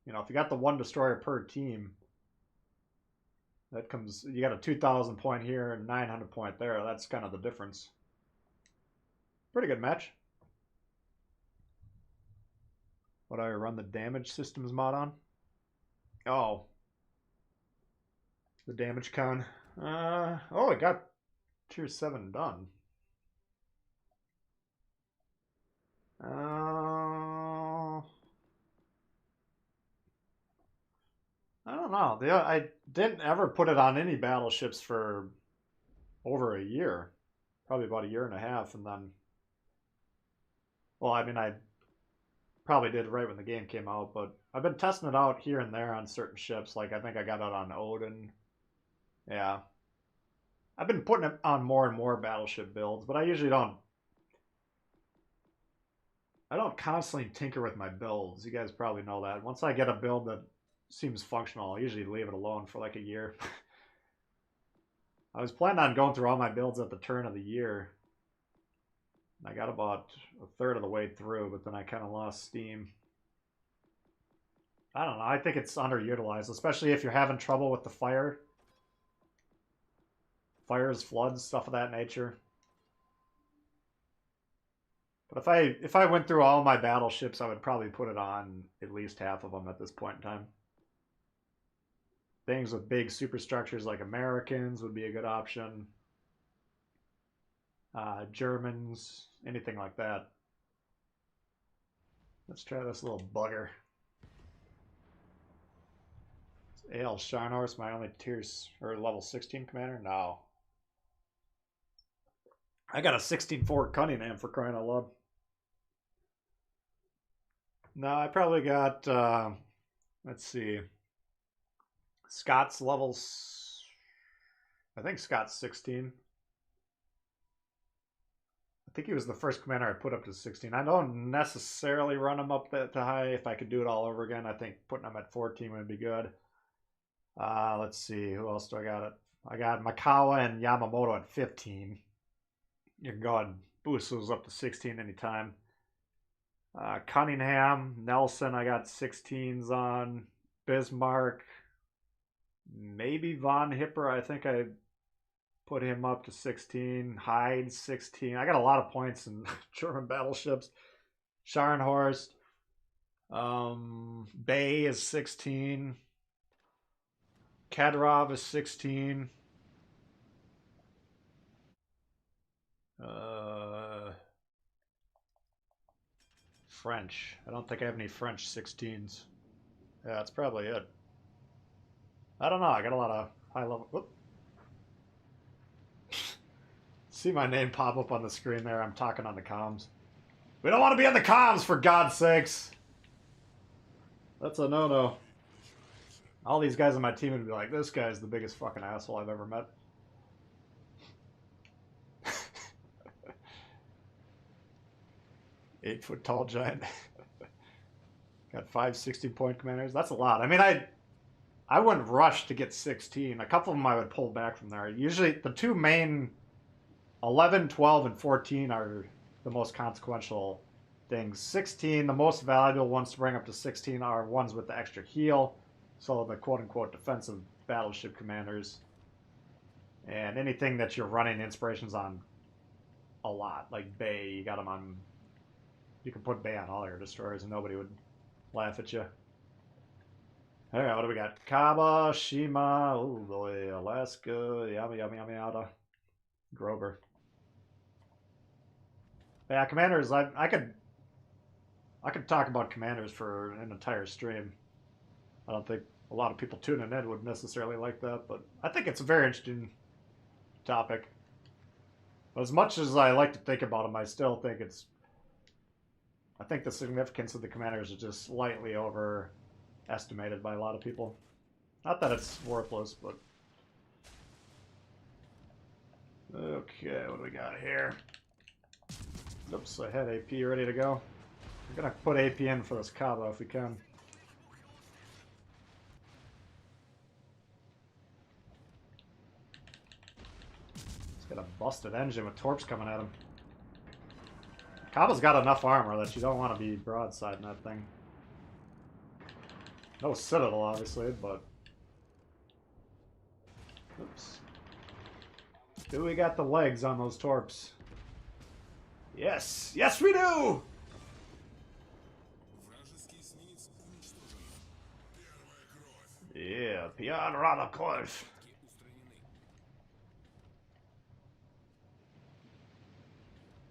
you know, if you got the one destroyer per team, that comes, you got a 2,000 point here and 900 point there. That's kind of the difference. Pretty good match. What do I run the damage systems mod on? Oh. The damage con. Oh, it got tier 7 done. I don't know. I didn't ever put it on any battleships for over a year. Probably about a year and a half, and then... Well, I mean, I probably did right when the game came out, but I've been testing it out here and there on certain ships. Like, I think I got it on Odin. Yeah. I've been putting on more and more battleship builds, but I usually don't. I don't constantly tinker with my builds. You guys probably know that. Once I get a build that seems functional, I usually leave it alone for like a year. I was planning on going through all my builds at the turn of the year. I got about a third of the way through, but then I kind of lost steam. I don't know. I think it's underutilized, especially if you're having trouble with the fire. Fires, floods, stuff of that nature. But if I went through all my battleships, I would probably put it on at least half of them at this point in time. Things with big superstructures like Americans would be a good option. Germans, anything like that. Let's try this little bugger. Is AL Sharnhorse my only tiers or level 16 commander? No. I got a 16-4 Cunningham for crying out loud. No, I probably got, let's see, Scott's levels, I think Scott's 16. I think he was the first commander I put up to 16. I don't necessarily run him up that high. If I could do it all over again, I think putting him at 14 would be good. Let's see, who else do I got? I got Makawa and Yamamoto at 15. You can go ahead and boost those up to 16 anytime. Cunningham, Nelson, I got 16s on. Bismarck, maybe Von Hipper. I think I put him up to 16. Hyde, 16. I got a lot of points in German battleships. Scharnhorst. Bay is 16. Kadyrov is 16. French. I don't think I have any French 16s. Yeah, that's probably it. I don't know. I got a lot of high level. Whoop. See my name pop up on the screen there. I'm talking on the comms. We don't want to be on the comms, for God's sakes. That's a no-no. All these guys on my team would be like, this guy's the biggest fucking asshole I've ever met. 8-foot tall giant. Got 5 16-point commanders. That's a lot. I mean, I wouldn't rush to get 16. A couple of them I would pull back from there. Usually the two main 11, 12, and 14 are the most consequential things. 16, the most valuable ones to bring up to 16 are ones with the extra heal. So the quote-unquote defensive battleship commanders. And anything that you're running inspirations on a lot. Like Bay, you got them on... You can put Bay on all your destroyers and nobody would laugh at you. All right, what do we got? Kaba, Shima, oh boy, Alaska, yama yama yama yada. Grover. Yeah, commanders. I could talk about commanders for an entire stream. I don't think a lot of people tuning in would necessarily like that, but I think it's a very interesting topic. But as much as I like to think about them, I still think it's... I think the significance of the commanders is just slightly overestimated by a lot of people. Not that it's worthless, but... Okay, what do we got here? Oops, I had AP ready to go. We're gonna put AP in for this Kaba if we can. He's got a busted engine with torps coming at him. Kaba's got enough armor that you don't want to be broadsiding that thing. No Citadel, obviously, but... Oops. Do we got the legs on those torps? Yes! Yes, we do! Yeah, Pian Radakov.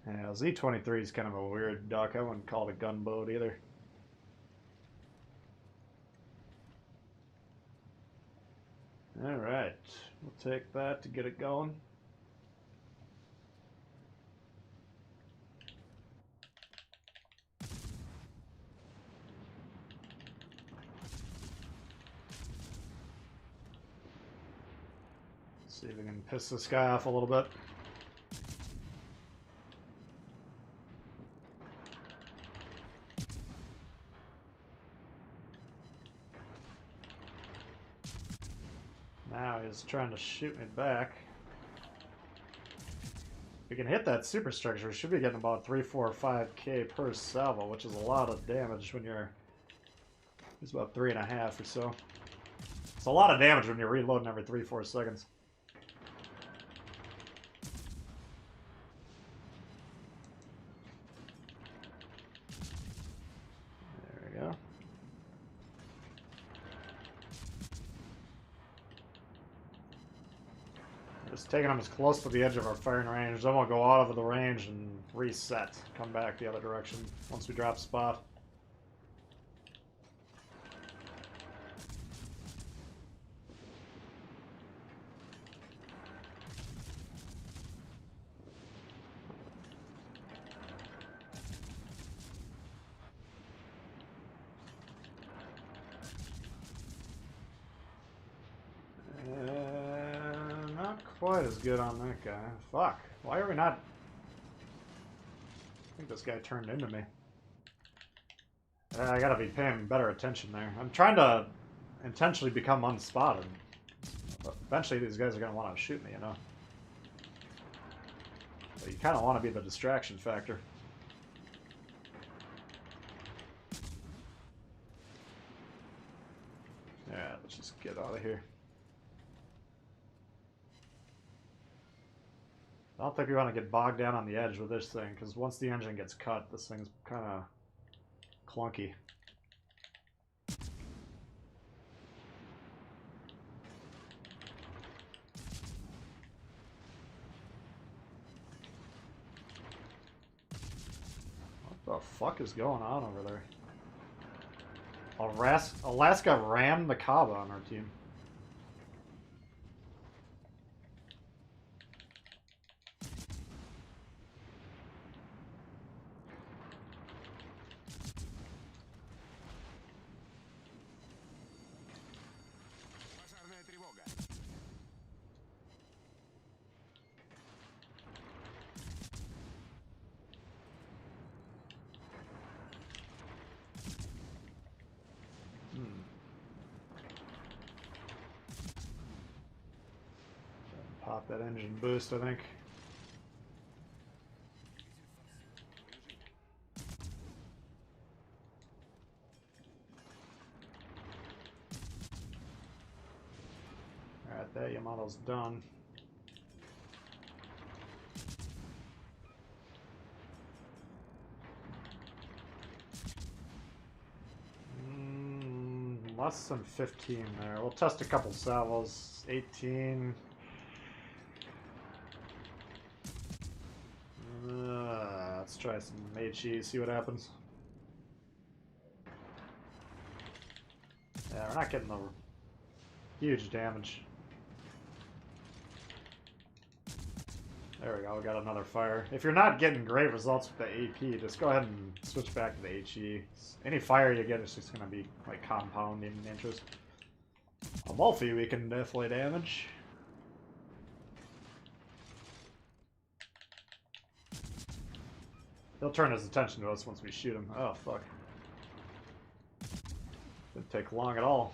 Yeah, Z-23 is kind of a weird duck. I wouldn't call it a gunboat either. Alright, we'll take that to get it going. See if we can piss this guy off a little bit. Now he's trying to shoot me back. If we can hit that superstructure, we should be getting about 3, 4, 5k per salvo, which is a lot of damage when you're... It's about 3.5 or so. It's a lot of damage when you're reloading every 3, 4 seconds. There we go. Just taking them as close to the edge of our firing range. Then we'll go out of the range and reset. Come back the other direction once we drop spot. Quite as good on that guy. Fuck. Why are we not... I think this guy turned into me. I gotta be paying better attention there. I'm trying to intentionally become unspotted. But eventually these guys are gonna want to shoot me, you know? So you kind of want to be the distraction factor. Yeah, let's just get out of here. I don't think we want to get bogged down on the edge with this thing, because once the engine gets cut, this thing's kind of clunky. What the fuck is going on over there? Alaska rammed the Kaba on our team. Pop that engine boost, I think. Alright, that Yamato's done. Less than 15 there. We'll test a couple salvos. 18. Let's try some HE, see what happens. Yeah, we're not getting the huge damage. There we go, we got another fire. If you're not getting great results with the AP, just go ahead and switch back to the HE. Any fire you get is just going to be like compounding interest. A Mulphy we can definitely damage. He'll turn his attention to us once we shoot him. Oh, fuck. Didn't take long at all.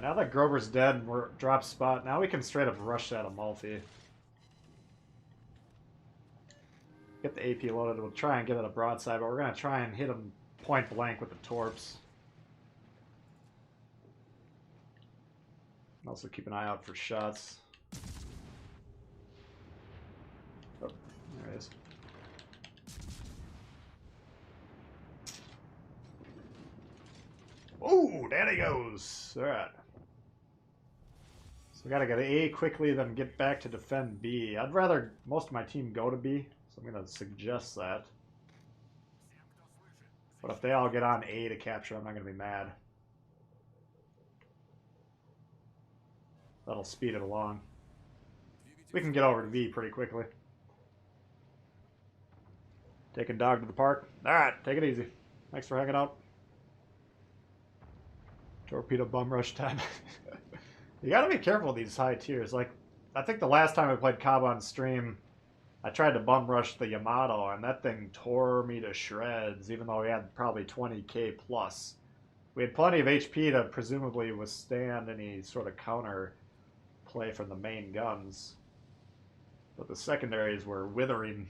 Now that Grover's dead and we're drop spot, now we can straight up rush at Amalfi. Get the AP loaded. We'll try and get it a broadside, but we're going to try and hit him point blank with the torps. Also keep an eye out for shots. Oh, there it is. Oh, there he goes. Alright. So we gotta get A quickly, then get back to defend B. I'd rather most of my team go to B, so I'm gonna suggest that. But if they all get on A to capture, I'm not gonna be mad. That'll speed it along. We can get over to B pretty quickly. Taking dog to the park. Alright, take it easy. Thanks for hanging out. Torpedo bum rush time. You gotta be careful with these high tiers. Like, I think the last time I played Cobb on stream, I tried to bum rush the Yamato, and that thing tore me to shreds, even though we had probably 20k plus. We had plenty of HP to presumably withstand any sort of counter play from the main guns. But the secondaries were withering.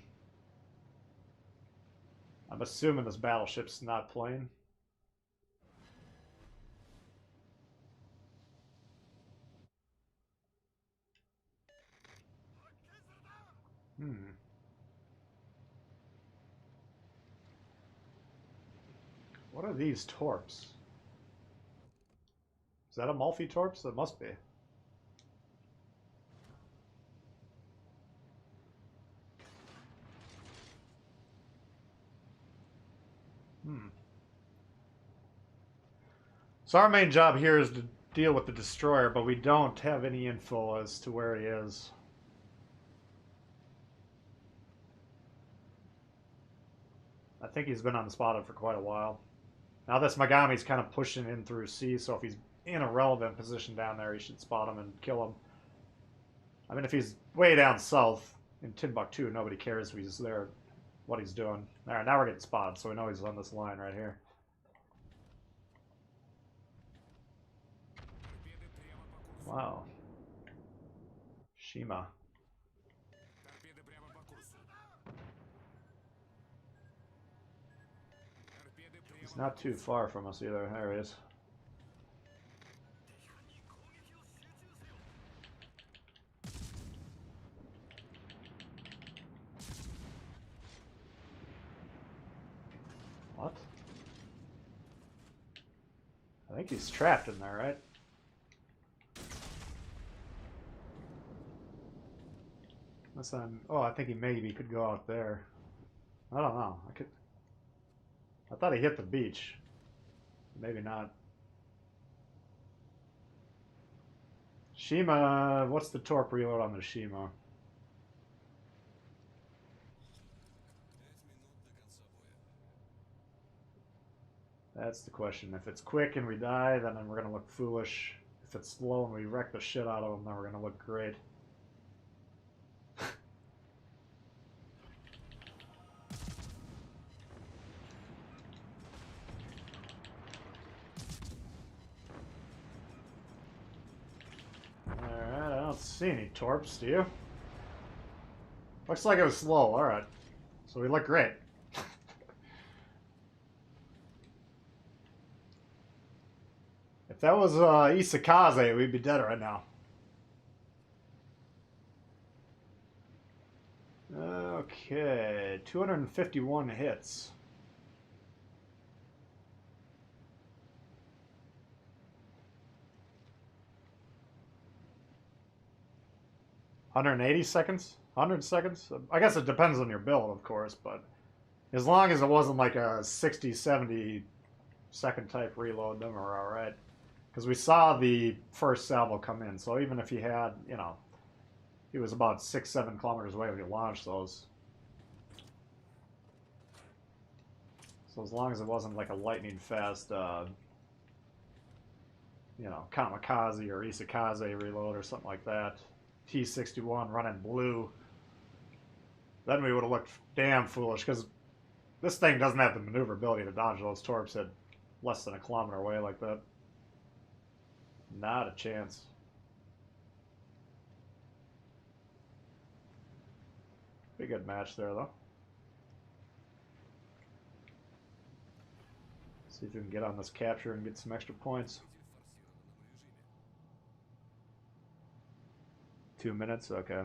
I'm assuming this battleship's not playing. What are these torps? Is that a multi-torps? That must be. So our main job here is to deal with the destroyer, but we don't have any info as to where he is. I think he's been unspotted for quite a while. Now this Megami's kind of pushing in through C, so if he's in a relevant position down there, you should spot him and kill him. I mean, if he's way down south in Timbuktu, nobody cares if he's there, what he's doing. Alright, now we're getting spotted, so we know he's on this line right here. Wow. Shima. He's not too far from us either. There he is. What? I think he's trapped in there, right? Unless I'm... Oh, I think he maybe could go out there. I don't know. I thought he hit the beach. Maybe not. Shima... What's the torp reload on the Shima? That's the question. If it's quick and we die, then we're going to look foolish. If it's slow and we wreck the shit out of them, then we're going to look great. Alright, I don't see any torps, do you? Looks like it was slow, alright. So we look great. If that was Isakaze, we'd be dead right now. Okay, 251 hits. $180 seconds? 100 seconds? I guess it depends on your build, of course, but as long as it wasn't like a 60, 70 second type reload, then we're alright. Because we saw the first salvo come in, so even if he had, you know, he was about 6-7 kilometers away when he launched those. So as long as it wasn't like a lightning fast, you know, kamikaze or isakaze reload or something like that, T-61 running blue, then we would have looked damn foolish, because this thing doesn't have the maneuverability to dodge those torps at less than a kilometer away like that. Not a chance. Be a good match there, though. See if we can get on this capture and get some extra points. 2 minutes? Okay.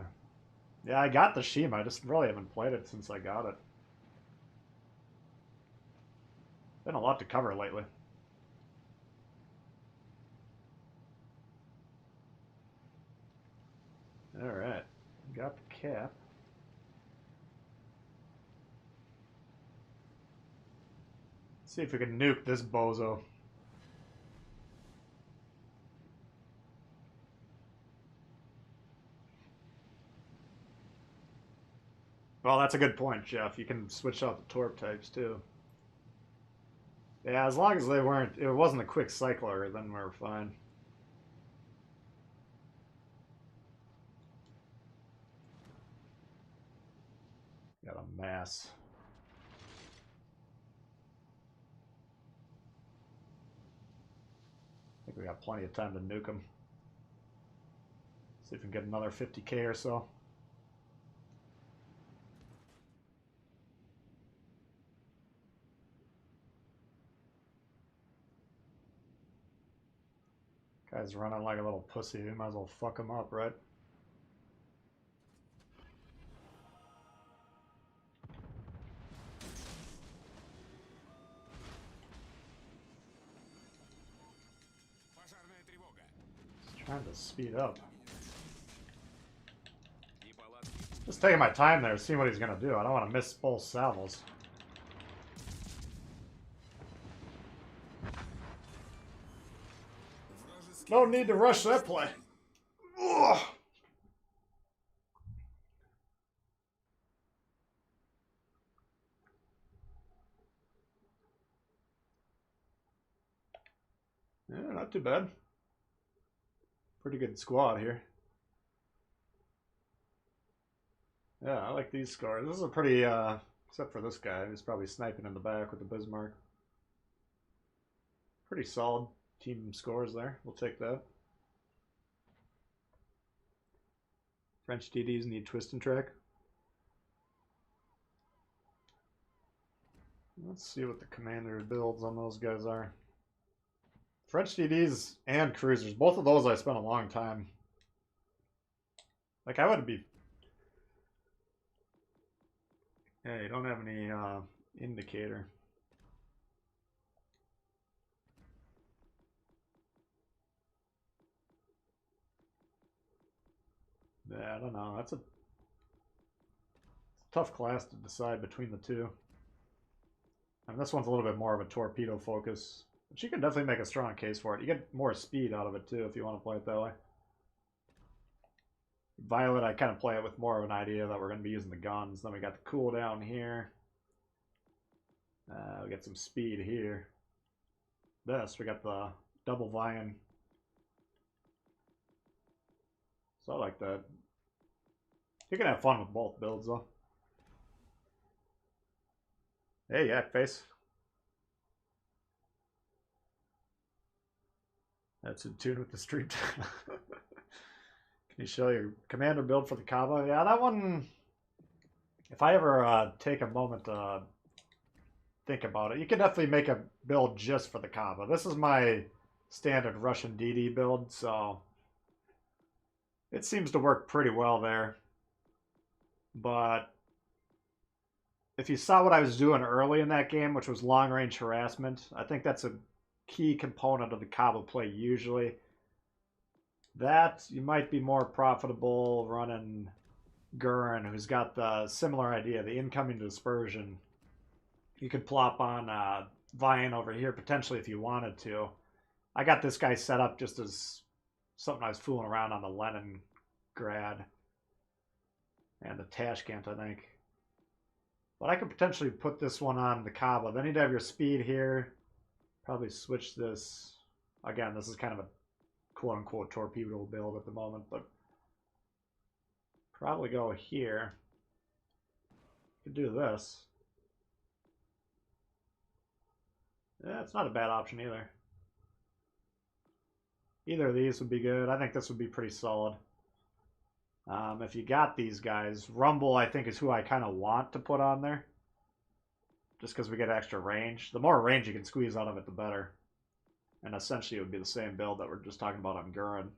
Yeah, I got the Shima. I just really haven't played it since I got it. Been a lot to cover lately. Alright. Got the cap. Let's see if we can nuke this bozo. Well, that's a good point, Jeff. You can switch out the torp types, too. Yeah, as long as they weren't, it wasn't a quick cycler, then we're fine. Got a mass. I think we got plenty of time to nuke them. See if we can get another 50k or so. Guy's running like a little pussy. We might as well fuck him up, right? Пожарная тревога. Just trying to speed up. Неполадки. Just taking my time there, seeing what he's gonna do. I don't want to miss both salvos. No need to rush that play. Ugh. Yeah, not too bad. Pretty good squad here. Yeah, I like these scores. This is a pretty, except for this guy, who's probably sniping in the back with the Bismarck. Pretty solid team scores there. We'll take that. French DDs need twist and track. Let's see what the commander builds on those guys are. French DDs and cruisers, both of those I spent a long time. Like, I would be... Yeah, you don't have any indicator. Yeah, I don't know. That's a tough class to decide between the two. I mean, this one's a little bit more of a torpedo focus. But you can definitely make a strong case for it. You get more speed out of it, too, if you want to play it that way. Violet, I kind of play it with more of an idea that we're going to be using the guns. Then we got the cooldown here. We got some speed here. This, we got the double Vian. So I like that. You can have fun with both builds, though. Hey, yak face. That's in tune with the stream. Can you show your commander build for the Kaba? Yeah, that one... If I ever take a moment to think about it, you can definitely make a build just for the Kaba. This is my standard Russian DD build, so... It seems to work pretty well there. But... If you saw what I was doing early in that game, which was long-range harassment, I think that's a key component of the Kaba play usually. That, you might be more profitable running Gurren, who's got the similar idea, the incoming dispersion. You could plop on Vian over here, potentially, if you wanted to. I got this guy set up just as something I was fooling around on the Leningrad and the Tashkent, I think. But I could potentially put this one on the Kaba. Then you'd have your speed here. Probably switch this. Again, this is kind of a quote-unquote torpedo build at the moment, but probably go here. Could do this. Yeah, it's not a bad option either. Either of these would be good. I think this would be pretty solid. If you got these guys, Rumble I think is who I kind of want to put on there. Just because we get extra range. The more range you can squeeze out of it, the better. And essentially it would be the same build that we're just talking about on Gurren.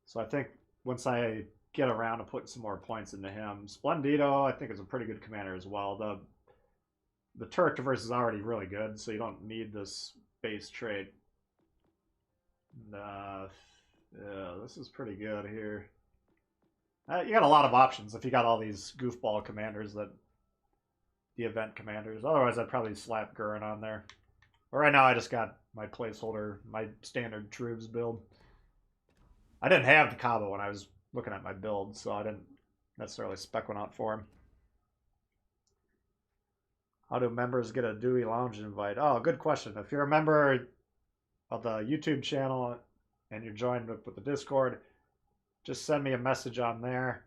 So I think once I get around to putting some more points into him, Splendido I think is a pretty good commander as well. The turret diverse is already really good, so you don't need this base trait. Yeah, this is pretty good here. You got a lot of options if you got all these goofball commanders, that the event commanders. Otherwise, I'd probably slap Gurren on there. But right now, I just got my placeholder, my standard troops build. I didn't have the Kaba when I was looking at my build, so I didn't necessarily spec one out for him. How do members get a Dewey Lounge invite? Oh, good question. If you're a member of the YouTube channel and you're joined with the Discord, just send me a message on there.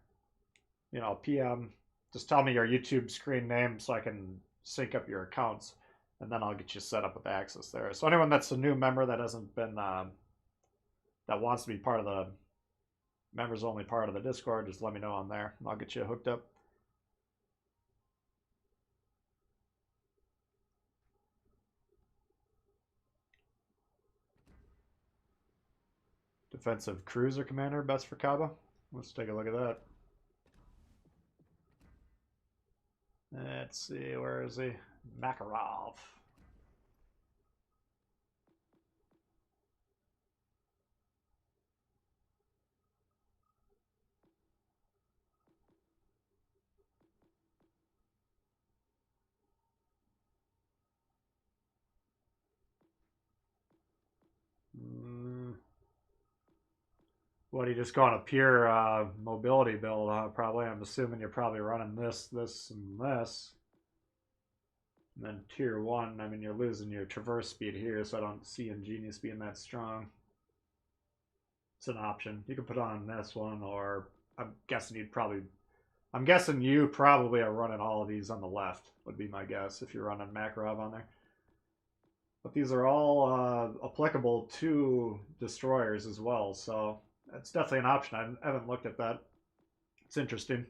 You know, PM. Just tell me your YouTube screen name so I can sync up your accounts, and then I'll get you set up with access there. So anyone that's a new member that hasn't been that wants to be part of the members only part of the Discord, just let me know on there, and I'll get you hooked up. Defensive cruiser commander, best for Kaba. Let's take a look at that. Let's see, where is he? Makarov. What, you just go on a pure mobility build, huh? Probably. I'm assuming you're probably running this, this, and this. And then tier 1, I mean, you're losing your traverse speed here, so I don't see Ingenious being that strong. It's an option. You can put on this one, or I'm guessing you probably are running all of these on the left, would be my guess, if you're running Makarov on there. But these are all applicable to destroyers as well, so it's definitely an option. I haven't looked at that. It's interesting.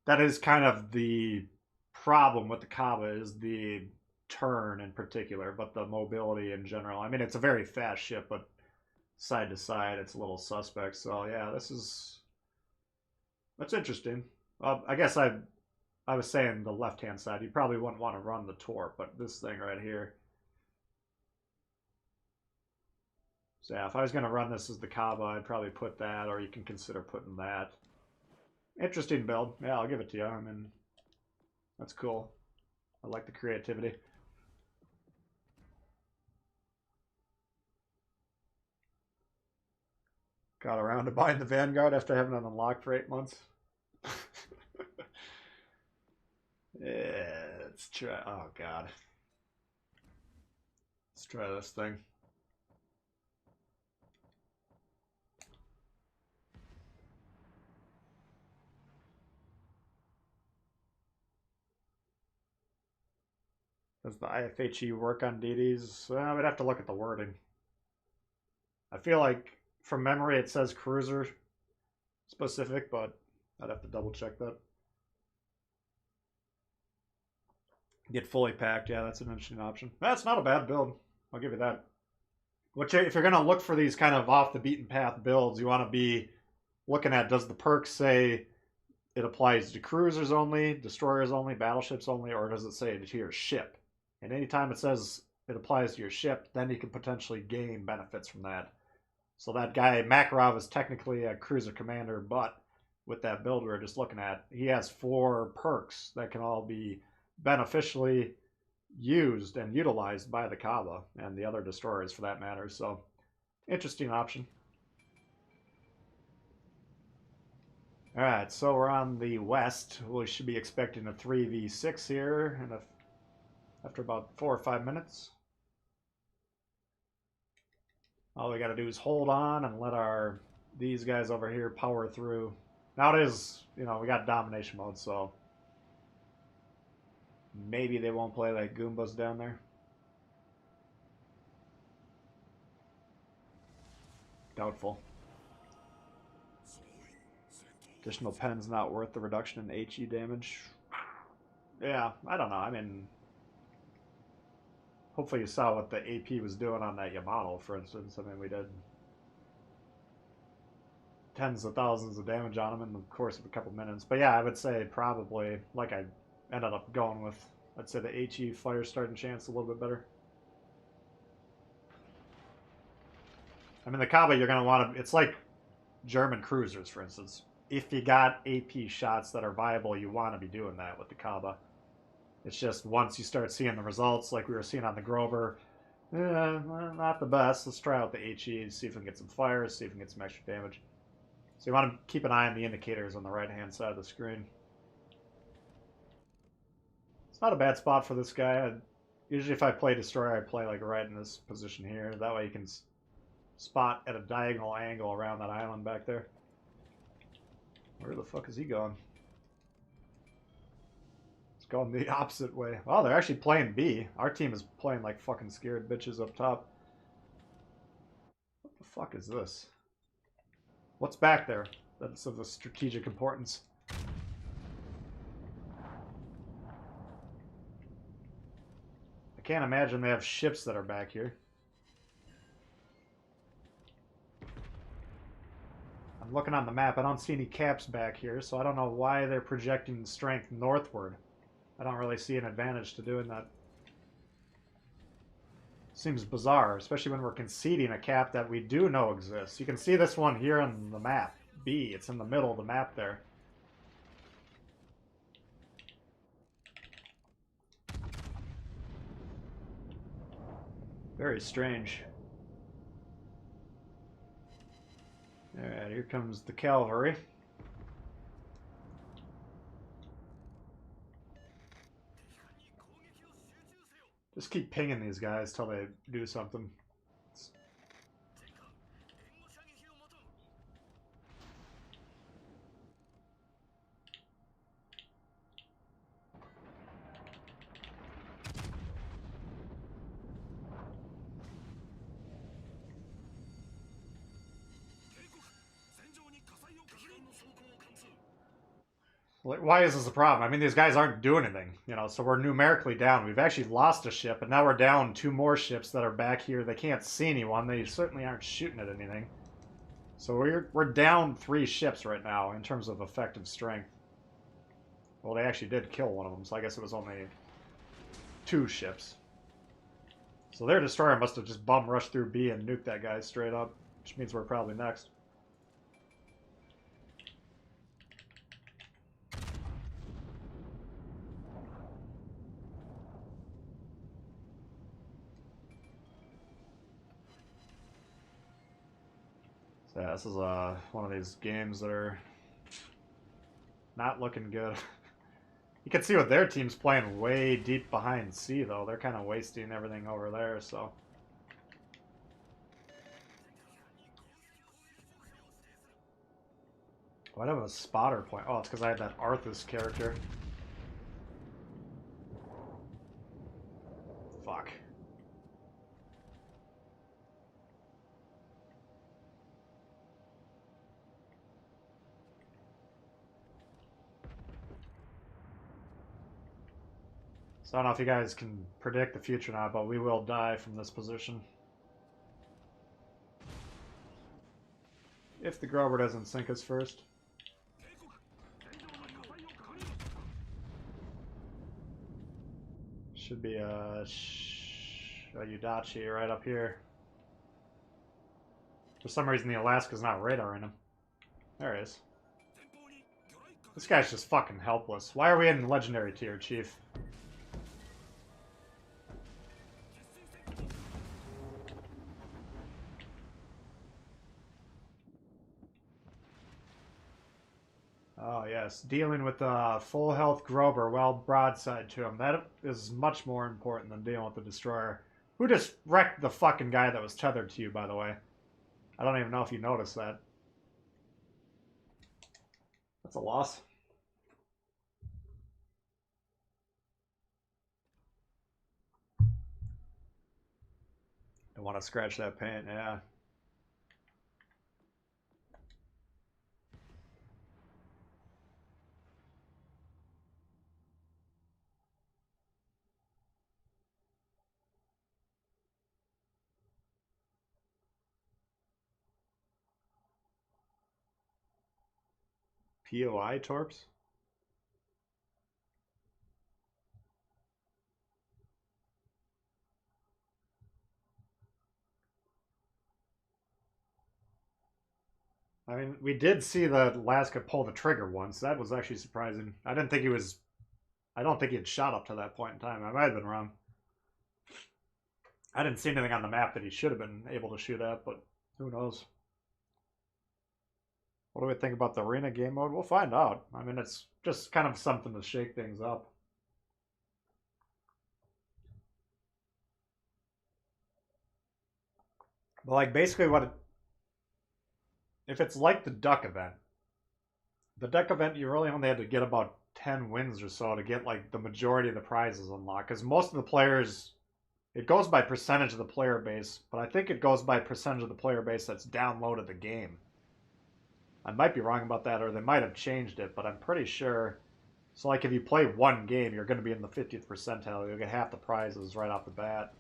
That is kind of the problem with the Kaba, is the turn in particular, but the mobility in general. I mean, it's a very fast ship, but side to side, it's a little suspect. So yeah, that's interesting. I guess I was saying the left-hand side. You probably wouldn't want to run the Torp, but this thing right here. So yeah, if I was going to run this as the Kaba, I'd probably put that, or you can consider putting that. Interesting build. Yeah, I'll give it to you. I mean, that's cool. I like the creativity. Got around to buying the Vanguard after having it unlocked for 8 months. Yeah, let's try. Oh, God. Let's try this thing. Does the IFHE work on DDs? We'd have to look at the wording. I feel like from memory it says cruiser specific, but I'd have to double check that. Get fully packed, yeah, that's an interesting option. That's not a bad build. I'll give you that. If you're gonna look for these kind of off the beaten path builds, you want to be looking at, does the perk say it applies to cruisers only, destroyers only, battleships only, or does it say to your ship? And anytime it says it applies to your ship, then you can potentially gain benefits from that. So that guy, Makarov, is technically a cruiser commander, but with that build we were just looking at, he has 4 perks that can all be beneficially used and utilized by the Kaba and the other destroyers for that matter. So, interesting option. Alright, so we're on the west. We should be expecting a 3v6 here and after about 4 or 5 minutes. All we got to do is hold on and let these guys over here power through. Now it is, we got domination mode, so maybe they won't play like Goombas down there. Doubtful. Additional pen's not worth the reduction in HE damage. Yeah, I don't know. I mean, hopefully you saw what the AP was doing on that Yamato, for instance. I mean, we did tens of thousands of damage on him in the course of a couple minutes. But yeah, I would say probably, like I ended up going with, I'd say the HE fire starting chance a little bit better. I mean, the Kaba, you're going to want to, it's like German cruisers, for instance. If you got AP shots that are viable, you want to be doing that with the Kaba. It's just once you start seeing the results, like we were seeing on the Grover, not the best. Let's try out the HE, see if we can get some fires, see if we can get some extra damage. So you want to keep an eye on the indicators on the right-hand side of the screen. It's not a bad spot for this guy. Usually if I play Destroyer, I play like right in this position here. That way you can spot at a diagonal angle around that island back there. Where the fuck is he going? It's going the opposite way. Oh, they're actually playing B. Our team is playing like fucking scared bitches up top. What the fuck is this? What's back there? That's of the strategic importance. I can't imagine they have ships that are back here. I'm looking on the map. I don't see any caps back here, so I don't know why they're projecting strength northward. I don't really see an advantage to doing that. Seems bizarre, especially when we're conceding a cap that we do know exists. You can see this one here on the map. B, it's in the middle of the map there. Very strange. Alright, here comes the cavalry. Just keep pinging these guys till they do something. Like, why is this a problem? I mean, these guys aren't doing anything, you know, so we're numerically down. We've actually lost a ship, and now we're down 2 more ships that are back here. They can't see anyone. They certainly aren't shooting at anything. So we're down 3 ships right now in terms of effective strength. Well, they actually did kill one of them, so I guess it was only 2 ships. So their destroyer must have just bum rushed through B and nuked that guy straight up, which means we're probably next. So yeah, this is one of these games that are not looking good. You can see what their team's playing way deep behind C, though. They're kind of wasting everything over there, so. Why do I have a spotter point? Oh, it's because I had that Arthas character. Fuck. So I don't know if you guys can predict the future now, but we will die from this position. If the Grover doesn't sink us first. Should be a Yudachi right up here. For some reason, the Alaska's not radaring him. There he is. This guy's just fucking helpless. Why are we in legendary tier, Chief? Oh, yes. Dealing with the full health Grover while broadside to him. That is much more important than dealing with the Destroyer. Who just wrecked the fucking guy that was tethered to you, by the way? I don't even know if you noticed that. That's a loss. I want to scratch that paint, yeah. POI torps? I mean, we did see the Alaska pull the trigger once. That was actually surprising. I didn't think he was... I don't think he had shot up to that point in time. I might have been wrong. I didn't see anything on the map that he should have been able to shoot at, but who knows? What do we think about the arena game mode? We'll find out. I mean, it's just kind of something to shake things up. But like basically what it, if it's like the duck event you really only had to get about 10 wins or so to get like the majority of the prizes unlocked, because most of the players, it goes by percentage of the player base, but I think it goes by percentage of the player base that's downloaded the game. I might be wrong about that, or they might have changed it, but I'm pretty sure. So like if you play one game, you're going to be in the 50th percentile. You'll get half the prizes right off the bat.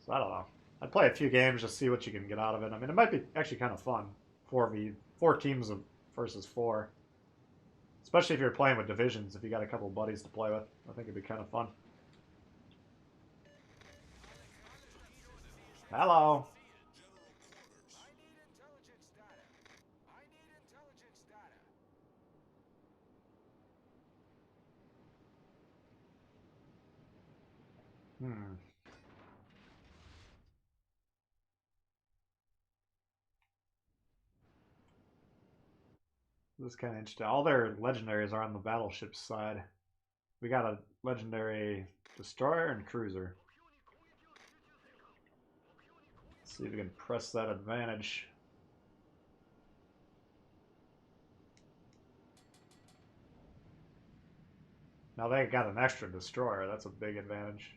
So I don't know. I'd play a few games just see what you can get out of it. I mean, it might be actually kind of fun. 4 teams versus 4. Especially if you're playing with divisions, if you got a couple buddies to play with. I think it'd be kind of fun. Hello. Hmm. This is kind of interesting. All their legendaries are on the battleship side. We got a legendary destroyer and cruiser. Let's see if we can press that advantage. Now they got an extra destroyer. That's a big advantage.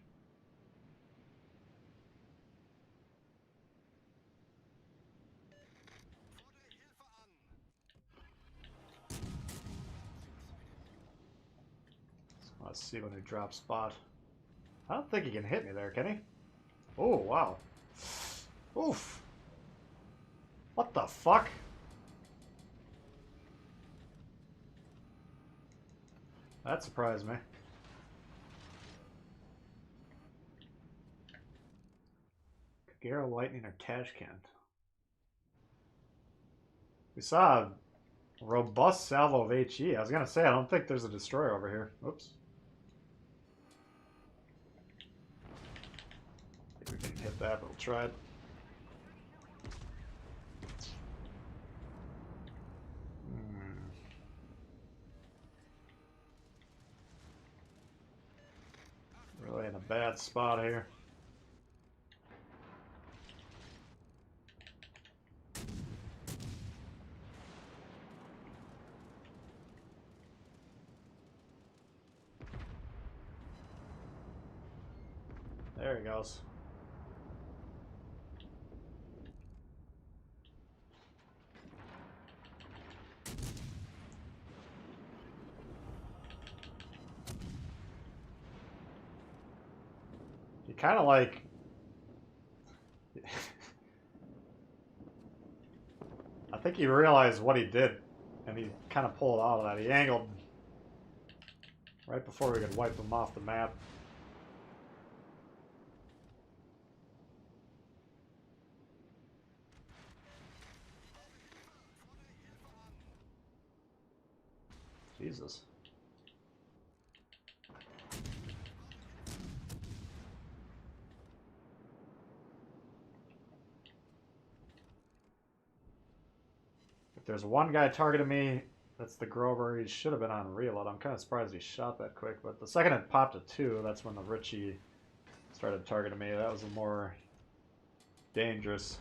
Let's see when he drops spot. I don't think he can hit me there, can he? Oh, wow. Oof. What the fuck? That surprised me. Kagero Lightning or Tashkent. We saw a robust salvo of HE. I was going to say, I don't think there's a destroyer over here. Oops. I think we can hit that, but we'll try it. Really in a bad spot here. There he goes. You kind of like... I think he realized what he did, and he kind of pulled out of that. He angled right before we could wipe him off the map. Jesus. If there's one guy targeting me, that's the Grover. He should have been on reload. I'm kind of surprised he shot that quick, but the second it popped a 2, that's when the Richie started targeting me. That was more dangerous.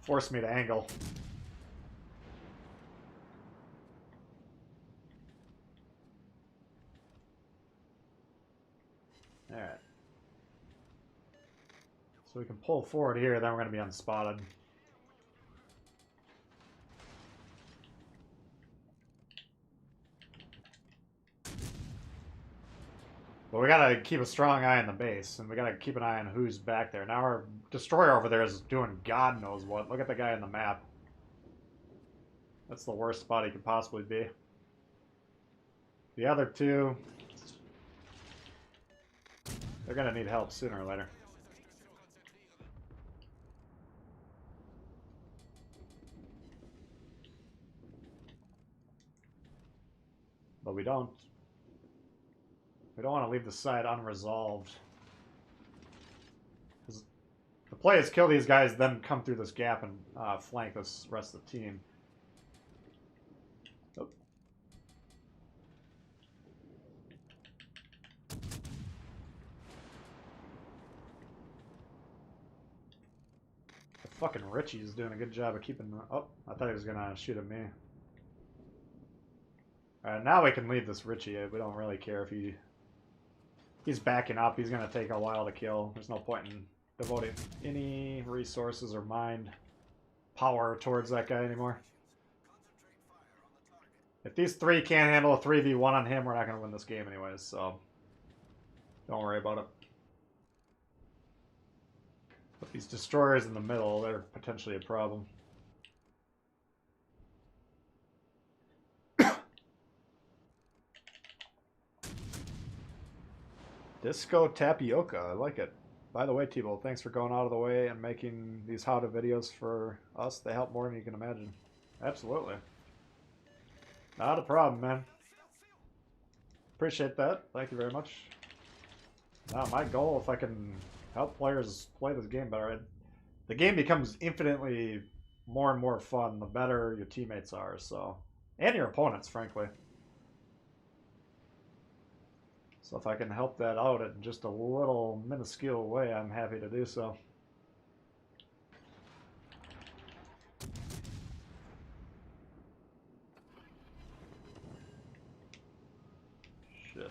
Forced me to angle. Alright. So we can pull forward here, then we're going to be unspotted. But we gotta keep a strong eye on the base, and we gotta keep an eye on who's back there. Now our destroyer over there is doing God knows what. Look at the guy on the map. That's the worst spot he could possibly be. The other two, they're gonna need help sooner or later. But we don't want to leave the side unresolved. The play is kill these guys, then come through this gap and flank this rest of the team. Oh. Fucking Richie's doing a good job of keeping... Oh, I thought he was going to shoot at me. Alright, now we can leave this Richie. We don't really care if he's backing up. He's going to take a while to kill. There's no point in devoting any resources or mind power towards that guy anymore. If these three can't handle a 3v1 on him, we're not going to win this game anyways, so don't worry about it. But these destroyers in the middle, they're potentially a problem. Disco Tapioca, I like it. By the way, Tbull, thanks for going out of the way and making these how-to videos for us. They help more than you can imagine. Absolutely. Not a problem, man. Appreciate that. Thank you very much. Now, my goal, if I can help players play this game better, the game becomes infinitely more and more fun the better your teammates are, so... And your opponents, frankly. So if I can help that out in just a little minuscule way, I'm happy to do so. Shit.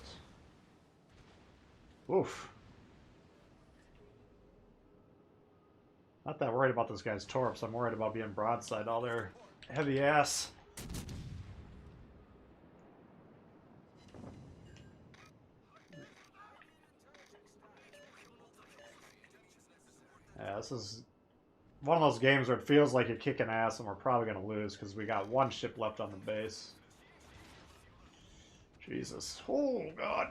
Oof. Not that worried about this guy's torps. I'm worried about being broadside all their heavy ass. Yeah, this is one of those games where it feels like you're kicking ass and we're probably going to lose because we got one ship left on the base. Jesus. Oh, God.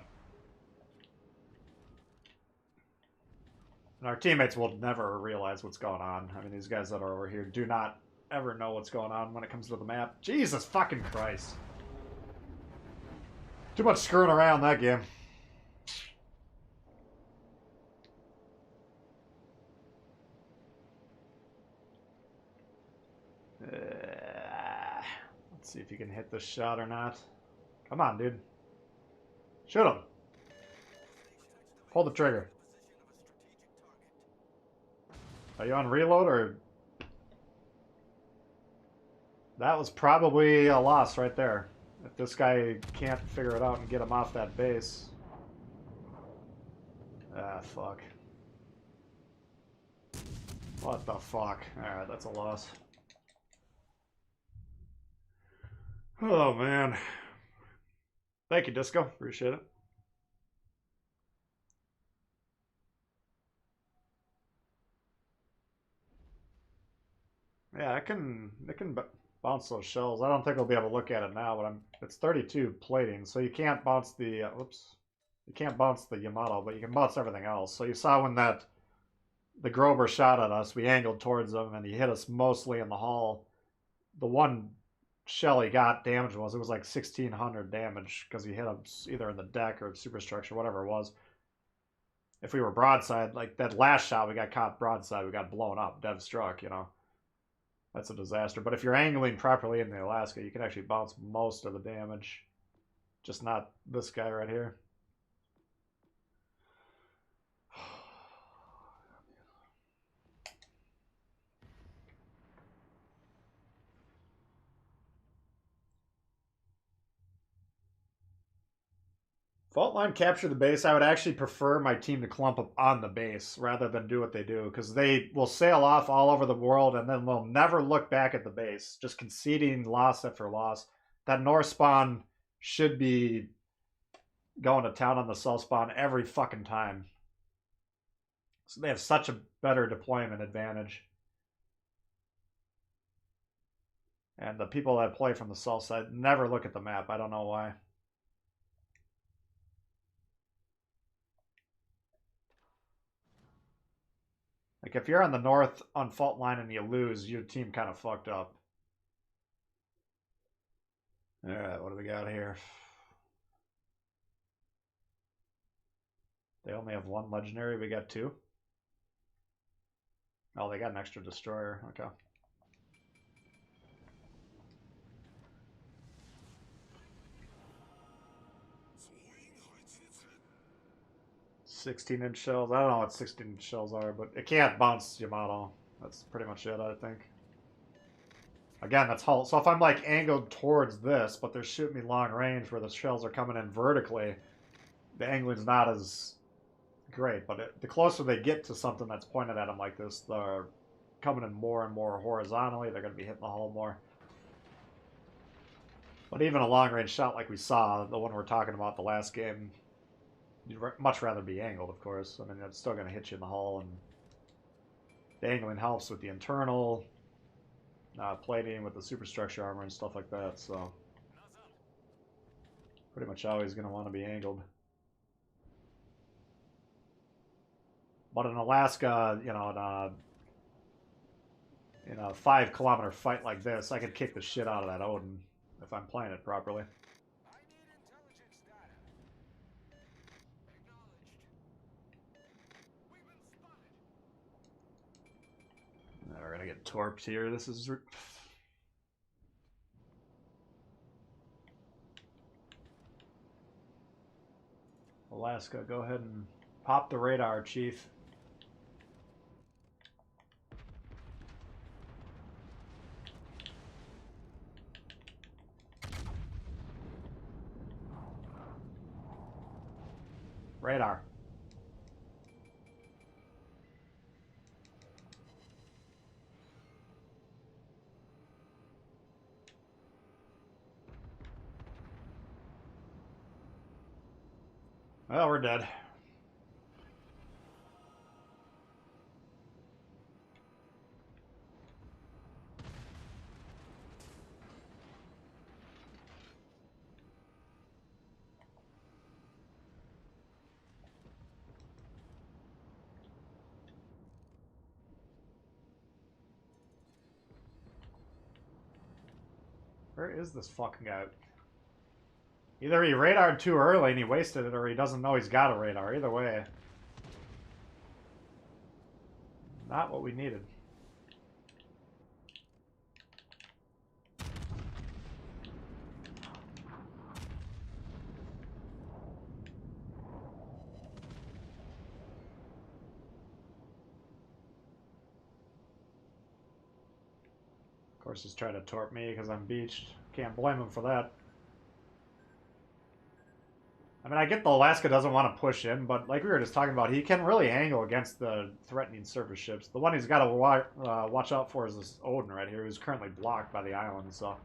And our teammates will never realize what's going on. I mean, these guys that are over here do not ever know what's going on when it comes to the map. Jesus fucking Christ. Too much screwing around that game. Let's see if you can hit this shot or not. Come on, dude. Shoot him. Pull the trigger. Are you on reload or... That was probably a loss right there. If this guy can't figure it out and get him off that base. Ah, fuck. What the fuck? Alright, that's a loss. Oh, man. Thank you, Disco. Appreciate it. Yeah, it can bounce those shells. I don't think we'll be able to look at it now, but it's 32 plating, so you can't bounce the whoops. You can't bounce the Yamato, but you can bounce everything else. So you saw when the Grover shot at us, we angled towards him and he hit us mostly in the hull. The one shell he got damage was it was like 1600 damage because he hit us either in the deck or superstructure, whatever it was. If we were broadside, like that last shot we got caught broadside, we got blown up, dev struck, you know. That's a disaster. But if you're angling properly in the Alaska, you can actually bounce most of the damage. Just not this guy right here. Fault line capture the base. I would actually prefer my team to clump up on the base rather than do what they do, because they will sail off all over the world and then they'll never look back at the base, just conceding loss after loss. That north spawn should be going to town on the south spawn every fucking time. So they have such a better deployment advantage. And the people that play from the south side never look at the map. I don't know why. Like, if you're on the north on fault line and you lose, your team kind of fucked up. Alright, what do we got here? They only have one legendary. We got two. Oh, they got an extra destroyer. Okay. .16-inch shells. I don't know what 16-inch shells are, but it can't bounce Yamato. That's pretty much it, I think. Again, that's hull. So if I'm like angled towards this, but they're shooting me long range where the shells are coming in vertically, the angling's not as great. But the closer they get to something that's pointed at them like this, they're coming in more and more horizontally. They're going to be hitting the hull more. But even a long range shot like we saw, the one we're talking about the last game, you'd much rather be angled, of course. I mean, it's still going to hit you in the hull, and the angling helps with the internal plating, with the superstructure armor and stuff like that. So pretty much always going to want to be angled. But in Alaska, you know, in a 5-kilometer fight like this, I could kick the shit out of that Odin if I'm playing it properly. I need intelligence data. Acknowledged. We've been spotted. We're gonna get torped here. This is... Alaska, go ahead and pop the radar, Chief. Radar. Well, we're dead. Where is this fucking guy? Either he radared too early and he wasted it, or he doesn't know he's got a radar. Either way. Not what we needed. Of course, he's trying to torp me because I'm beached. Can't blame him for that. I mean, I get the Alaska doesn't want to push in, but like we were just talking about, he can really angle against the threatening surface ships. The one he's got to watch out for is this Odin right here, who's currently blocked by the island, so...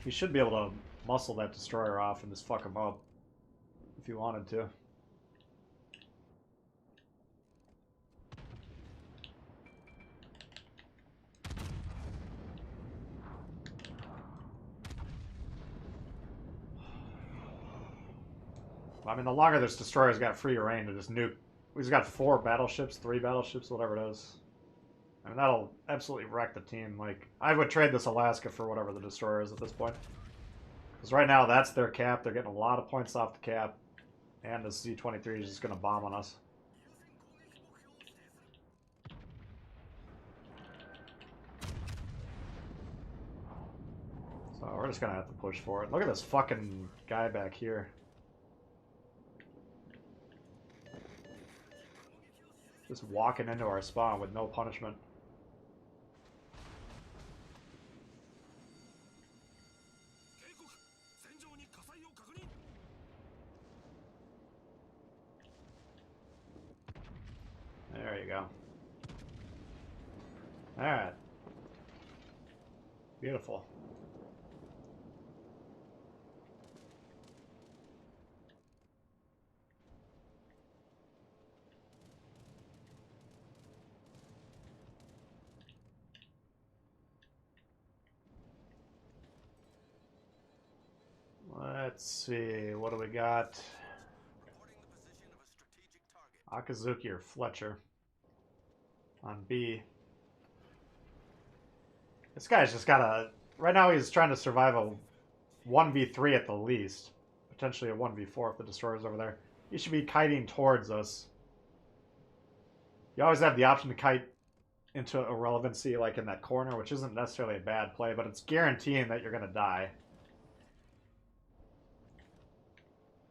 He should be able to muscle that destroyer off and just fuck him up if he wanted to. I mean, the longer this destroyer's got free reign to just nuke... He's got 4 battleships, 3 battleships, whatever it is. I mean, that'll absolutely wreck the team. Like, I would trade this Alaska for whatever the destroyer is at this point. Because right now, that's their cap. They're getting a lot of points off the cap. And the Z-23 is just going to bomb on us. So we're just going to have to push for it. Look at this fucking guy back here. Just walking into our spawn with no punishment. There you go. Alright. Beautiful. Let's see, what do we got? Akazuki or Fletcher on B. This guy's just got a... Right now he's trying to survive a 1v3 at the least. Potentially a 1v4 if the destroyer's over there. He should be kiting towards us. You always have the option to kite into irrelevancy like in that corner, which isn't necessarily a bad play, but it's guaranteeing that you're going to die.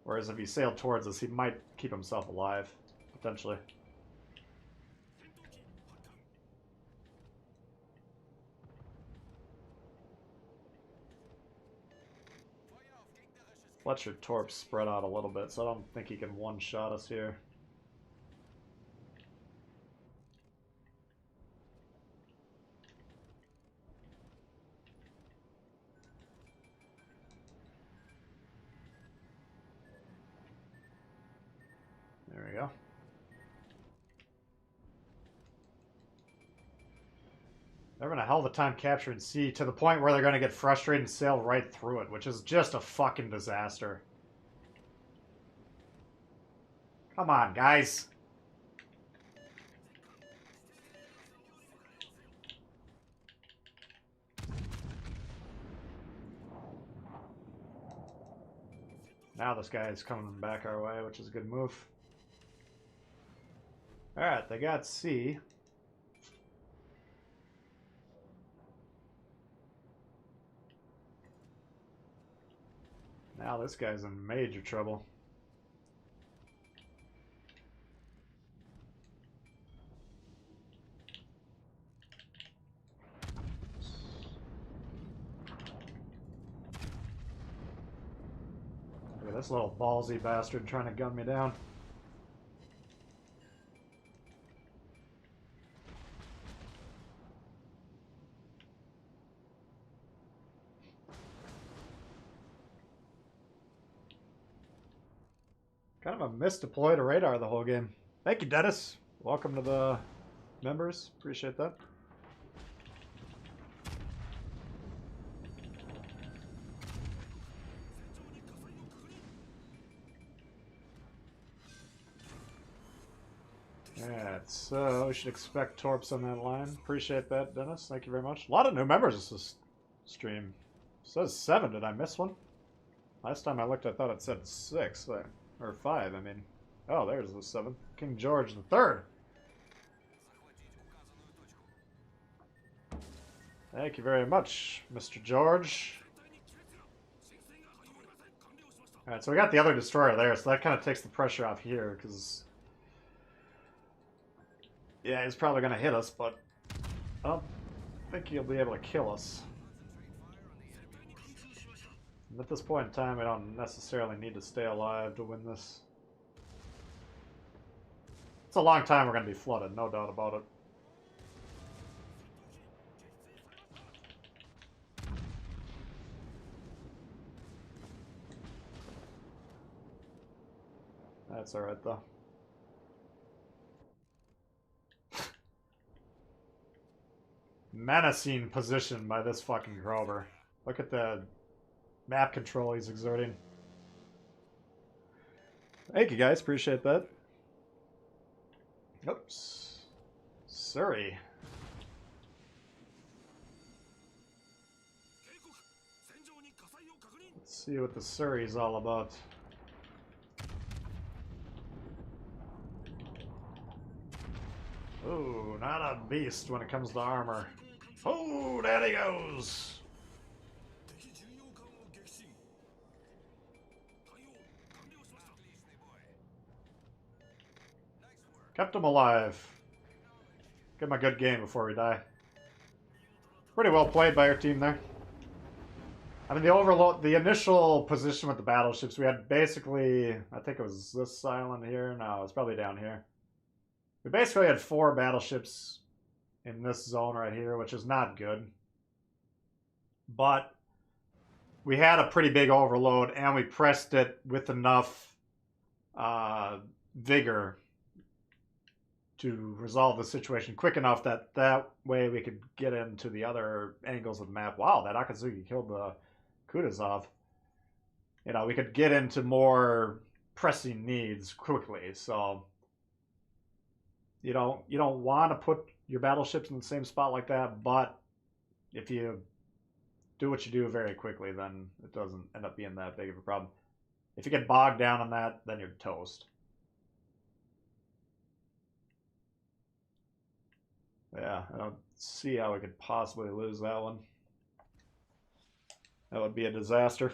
Whereas if he sailed towards us, he might keep himself alive, potentially. Fletcher Torp's spread out a little bit, so I don't think he can one-shot us here. There we go. They're having a hell of a time capturing C to the point where they're going to get frustrated and sail right through it, which is just a fucking disaster. Come on, guys. Now this guy is coming back our way, which is a good move. Alright, they got C. Now this guy's in major trouble. Look at this little ballsy bastard trying to gun me down. Kind of a misdeployed radar the whole game. Thank you, Dennis. Welcome to the members. Appreciate that. Alright, so we should expect torps on that line. Appreciate that, Dennis. Thank you very much. A lot of new members this stream. It says 7. Did I miss one? Last time I looked, I thought it said 6. Or 5, I mean. Oh, there's the 7. King George III. Thank you very much, Mr. George. Alright, so we got the other destroyer there, so that kind of takes the pressure off here, because... Yeah, he's probably going to hit us, but I don't think he'll be able to kill us. And at this point in time, we don't necessarily need to stay alive to win this. It's a long time we're going to be flooded, no doubt about it. That's alright, though. Menacing position by this fucking Grover. Look at the map control he's exerting. Thank you, guys. Appreciate that. Oops. Surrey. Let's see what the Surrey's all about. Ooh, not a beast when it comes to armor. Oh, there he goes. Kept him alive. Give him a good game before we die. Pretty well played by our team there. I mean, the initial position with the battleships, we had basically, I think it was this island here. No, it's probably down here. We basically had 4 battleships in this zone right here, which is not good. But we had a pretty big overload, and we pressed it with enough vigor to resolve the situation quick enough that that way we could get into the other angles of the map. Wow, that Akatsuki killed the Kutuzov. You know, we could get into more pressing needs quickly, so... You don't want to put your battleships in the same spot like that, but if you do what you do very quickly, then it doesn't end up being that big of a problem. If you get bogged down on that, then you're toast. Yeah, I don't see how we could possibly lose that one. That would be a disaster.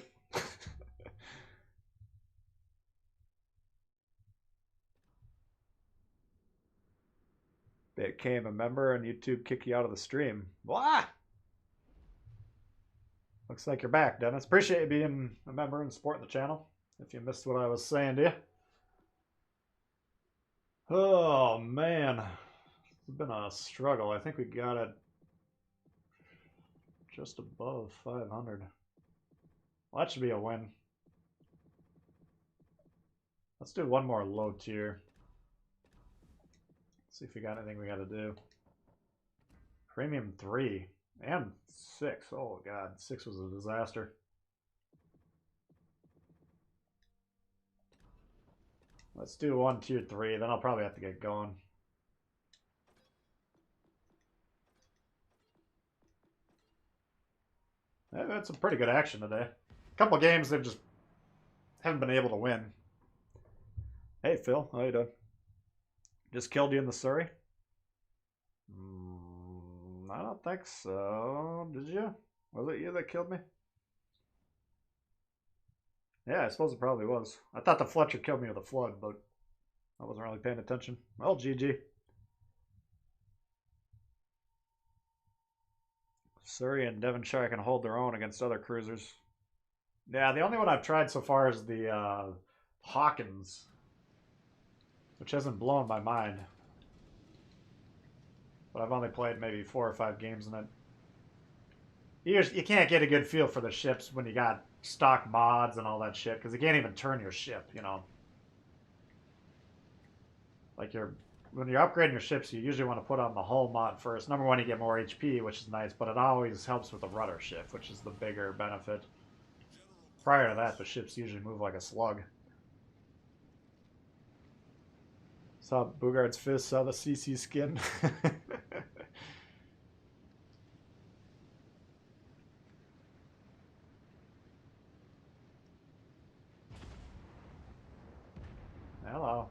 Became a member and YouTube kick you out of the stream. What? Looks like you're back, Dennis. Appreciate you being a member and supporting the channel. If you missed what I was saying to you. Oh, man. It's been a struggle. I think we got it just above 500. Well, that should be a win. Let's do one more low tier. See if we got anything we got to do. Premium 3 and 6. Oh, God. 6 was a disaster. Let's do 1 tier 3. Then I'll probably have to get going. Yeah, that's some pretty good action today. A couple games they've just haven't been able to win. Hey, Phil. How you doing? Just killed you in the Surrey? I don't think so. Did you? Was it you that killed me? Yeah, I suppose it probably was. I thought the Fletcher killed me with a flood, but I wasn't really paying attention. Well, GG. Surrey and Devonshire can hold their own against other cruisers. Yeah, the only one I've tried so far is the Hawkins, which hasn't blown my mind. But I've only played maybe 4 or 5 games in it. You can't get a good feel for the ships when you got stock mods and all that shit, because you can't even turn your ship, you know. Like when you're upgrading your ships, you usually want to put on the hull mod first. Number one, you get more HP, which is nice, but it always helps with the rudder shift, which is the bigger benefit. Prior to that, the ships usually move like a slug. Saw Boogard's fist, saw the CC skin. Hello.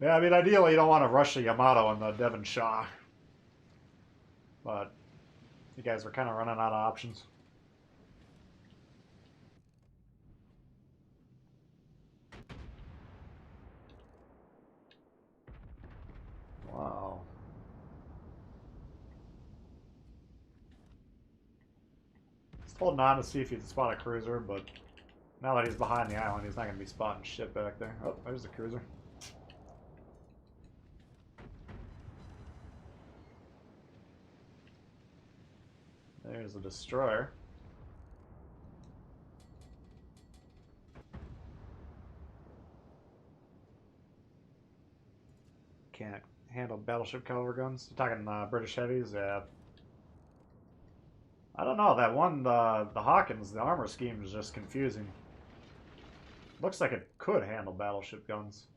Yeah, I mean, ideally, you don't want to rush the Yamato and the Devonshire. But you guys were kind of running out of options. Wow. Just holding on to see if he can spot a cruiser, but now that he's behind the island, he's not going to be spotting shit back there. Oh, there's the cruiser. There's the destroyer. Can't handle battleship caliber guns. You're talking British heavies? Yeah. I don't know. That one, the Hawkins, the armor scheme is just confusing. Looks like it could handle battleship guns.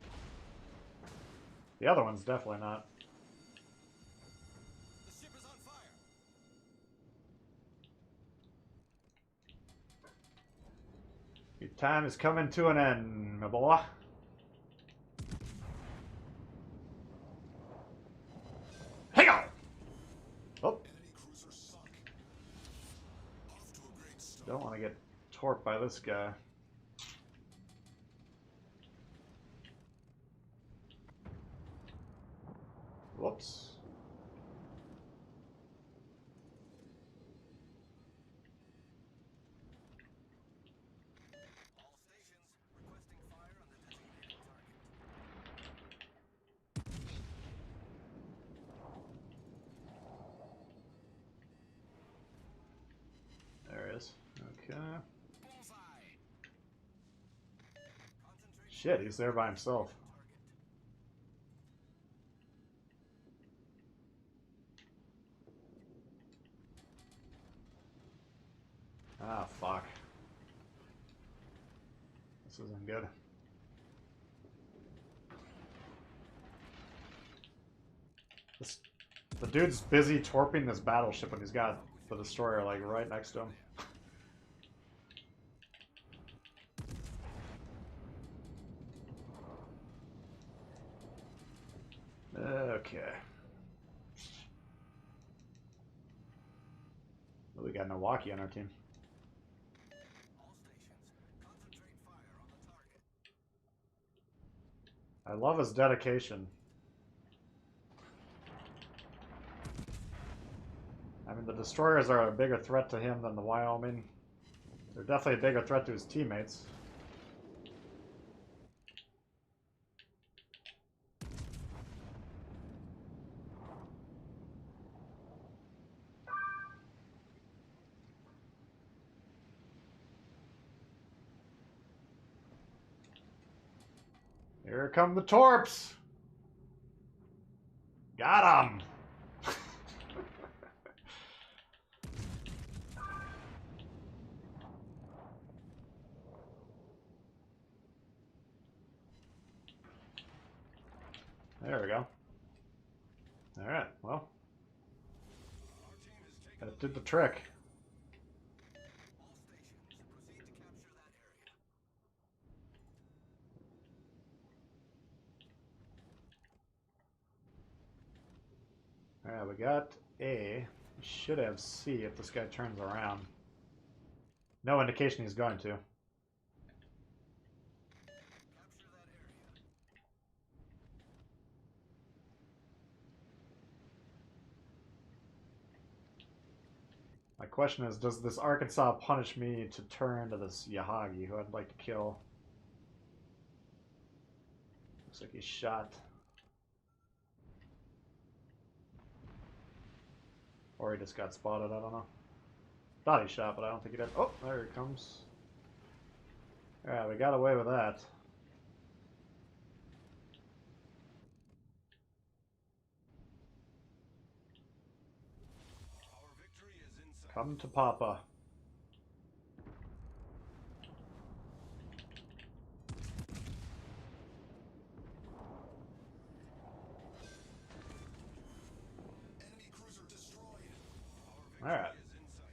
The other one's definitely not. The ship is on fire. Your time is coming to an end, my boy. Hang on! Oh. Enemy cruiser sunk. Off to a great start. Don't want to get torped by this guy. Whoops. All stations requesting fire on the designated target. There it is. Okay. Bullseye. Concentrate Shit, he's there by himself. Ah, fuck. This isn't good. The dude's busy torping this battleship and he's got the destroyer like right next to him. Okay. We got Milwaukee on our team. All stations concentrate fire on the target. I love his dedication. And the destroyers are a bigger threat to him than the Wyoming. They're definitely a bigger threat to his teammates. Here come the Torps! Got him! There we go. Alright, well. That did the trick. All stations, proceed to capture that area. Alright, we got A. We should have C if this guy turns around. No indication he's going to. Capture that area. My question is, does this Arkansas punish me to turn to this Yahagi, who I'd like to kill? Looks like he's shot. Or he just got spotted, I don't know. Thought he shot, but I don't think he did. Oh, there he comes. Alright, we got away with that. Our victory is in sight. Come to Papa. Enemy cruiser destroyed. All right,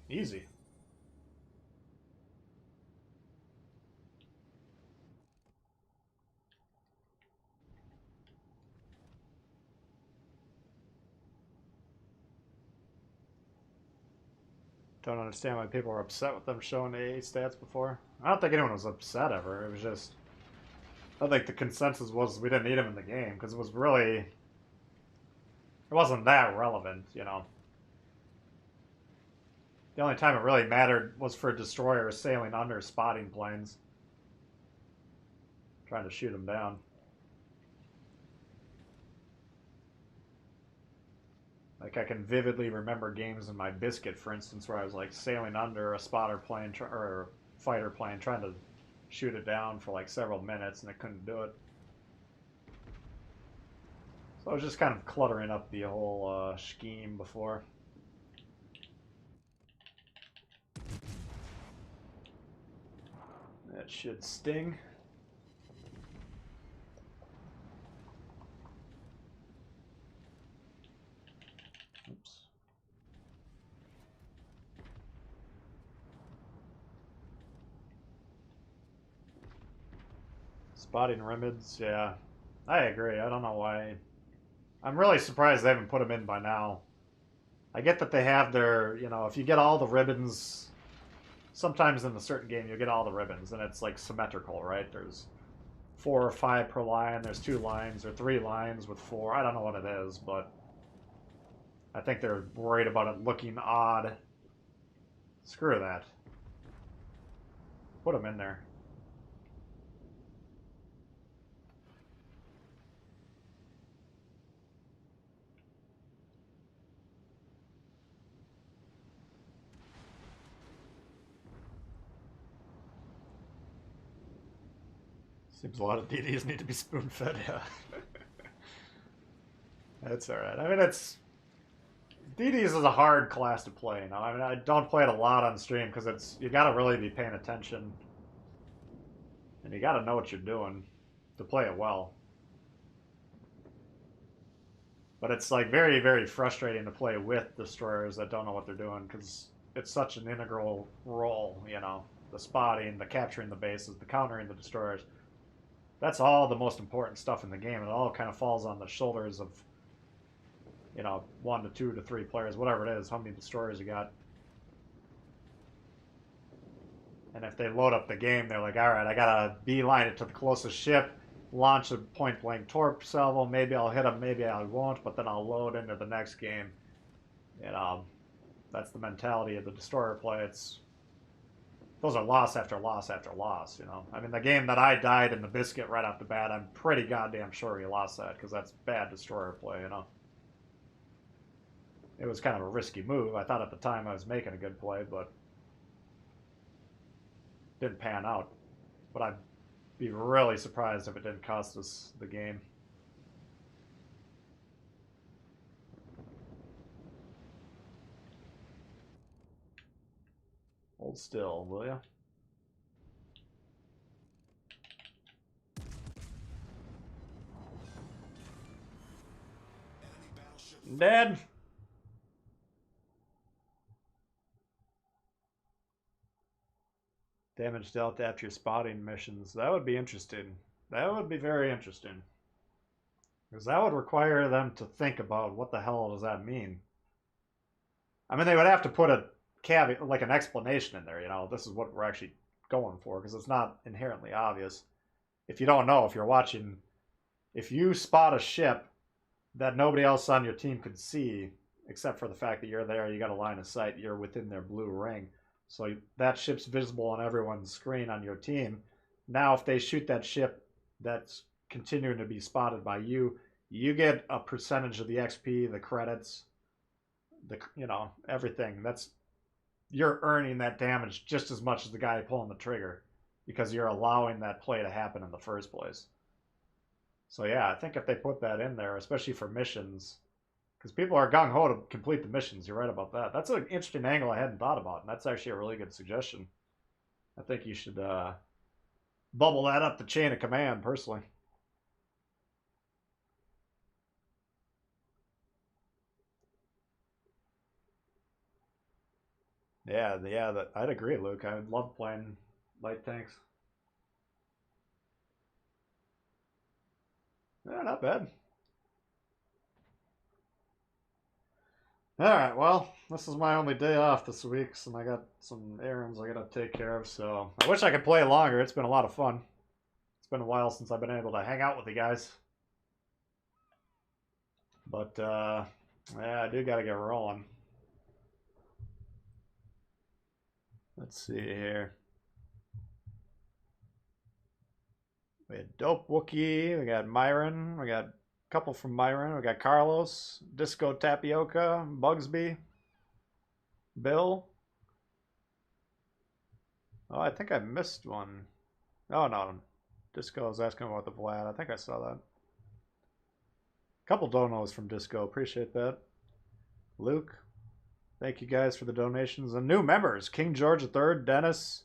easy. Don't understand why people were upset with them showing AA stats before. I don't think anyone was upset ever. It was just, I think the consensus was we didn't need him in the game because it was really, it wasn't that relevant, you know. The only time it really mattered was for destroyers sailing under spotting planes, trying to shoot them down. Like, I can vividly remember games in my Biscuit, for instance, where I was like sailing under a spotter plane or a fighter plane trying to shoot it down for like several minutes and I couldn't do it. So I was just kind of cluttering up the whole scheme before. That should sting. Oops. Spotting Rimids, yeah. I agree. I don't know why. I'm really surprised they haven't put them in by now. I get that they have their, you know, if you get all the ribbons, sometimes in a certain game you get all the ribbons and it's like symmetrical, right? There's 4 or 5 per line, there's 2 lines or 3 lines with 4. I don't know what it is, but I think they're worried about it looking odd. Screw that. Put them in there. Seems a lot of DDs need to be spoon-fed, yeah. That's alright. I mean, it's... DDs is a hard class to play, you know? I mean, I don't play it a lot on stream because it's... You gotta really be paying attention. And you gotta know what you're doing to play it well. But it's, like, very, very frustrating to play with destroyers that don't know what they're doing because it's such an integral role, you know? The spotting, the capturing the bases, the countering the destroyers. That's all the most important stuff in the game. It all kind of falls on the shoulders of, you know, 1 to 2 to 3 players, whatever it is, how many destroyers you got. And if they load up the game, they're like, all right, I gotta beeline it to the closest ship, launch a point-blank torp salvo, maybe I'll hit them, maybe I won't, but then I'll load into the next game, you know. That's the mentality of the destroyer play. Those are loss after loss after loss, you know. I mean, the game that I died in the biscuit right off the bat, I'm pretty goddamn sure we lost that because that's bad destroyer play, you know. It was kind of a risky move. I thought at the time I was making a good play, but didn't pan out. But I'd be really surprised if it didn't cost us the game. Hold still, will ya? Dead. Damage dealt after your spotting missions. That would be interesting. That would be very interesting. Because that would require them to think about what the hell does that mean. I mean, they would have to put a caveat, like an explanation in there, you know, this is what we're actually going for, because it's not inherently obvious. If you don't know, if you're watching, if you spot a ship that nobody else on your team could see, except for the fact that you're there, you got a line of sight, you're within their blue ring. So that ship's visible on everyone's screen on your team. Now, if they shoot that ship that's continuing to be spotted by you, you get a percentage of the XP, the credits, everything. You're earning that damage just as much as the guy pulling the trigger because you're allowing that play to happen in the first place. So yeah, I think if they put that in there, especially for missions, because people are gung-ho to complete the missions. You're right about that. That's an interesting angle I hadn't thought about, and that's actually a really good suggestion. I think you should bubble that up the chain of command, personally. Yeah, I'd agree, Luke. I love playing light tanks. Yeah, not bad. All right, well, this is my only day off this week, and I got some errands I gotta take care of. So I wish I could play longer. It's been a lot of fun. It's been a while since I've been able to hang out with you guys. But yeah, I do gotta get rolling. Let's see here. We had Dope Wookie. We got Myron. We got a couple from Myron. We got Carlos, Disco Tapioca, Bugsby, Bill. Oh, I think I missed one. Oh, no. Disco was asking about the Vlad. I think I saw that. Couple donos from Disco. Appreciate that. Luke. Thank you guys for the donations. And new members. King George III, Dennis.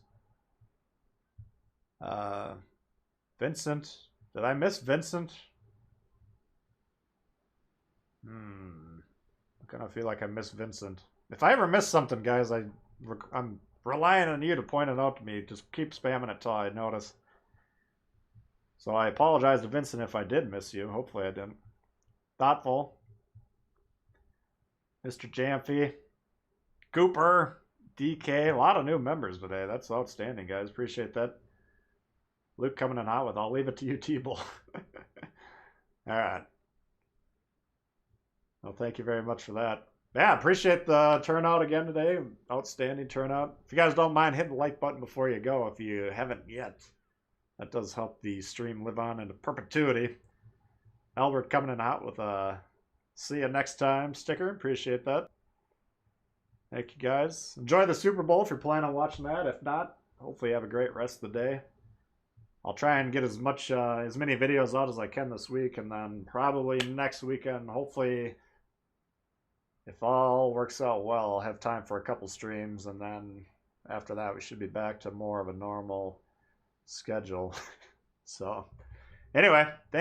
Vincent. Did I miss Vincent? I kind of feel like I missed Vincent. If I ever miss something, guys, I'm relying on you to point it out to me. Just keep spamming it till I notice. So I apologize to Vincent if I did miss you. Hopefully I didn't. Thoughtful. Mr. Jamphy. Cooper. DK. A lot of new members today. That's outstanding, guys. Appreciate that. Luke coming in hot with, I'll leave it to you, Tbull. All right. Well, thank you very much for that. Yeah, appreciate the turnout again today. Outstanding turnout. If you guys don't mind, hit the like button before you go if you haven't yet. That does help the stream live on into perpetuity. Albert coming in hot with a see you next time sticker. Appreciate that. Thank you guys. Enjoy the Super Bowl if you're planning on watching that. If not, hopefully you have a great rest of the day. I'll try and get as many videos out as I can this week, and then probably next weekend, hopefully, if all works out well, I'll have time for a couple streams, and then after that, we should be back to more of a normal schedule. So, anyway, thank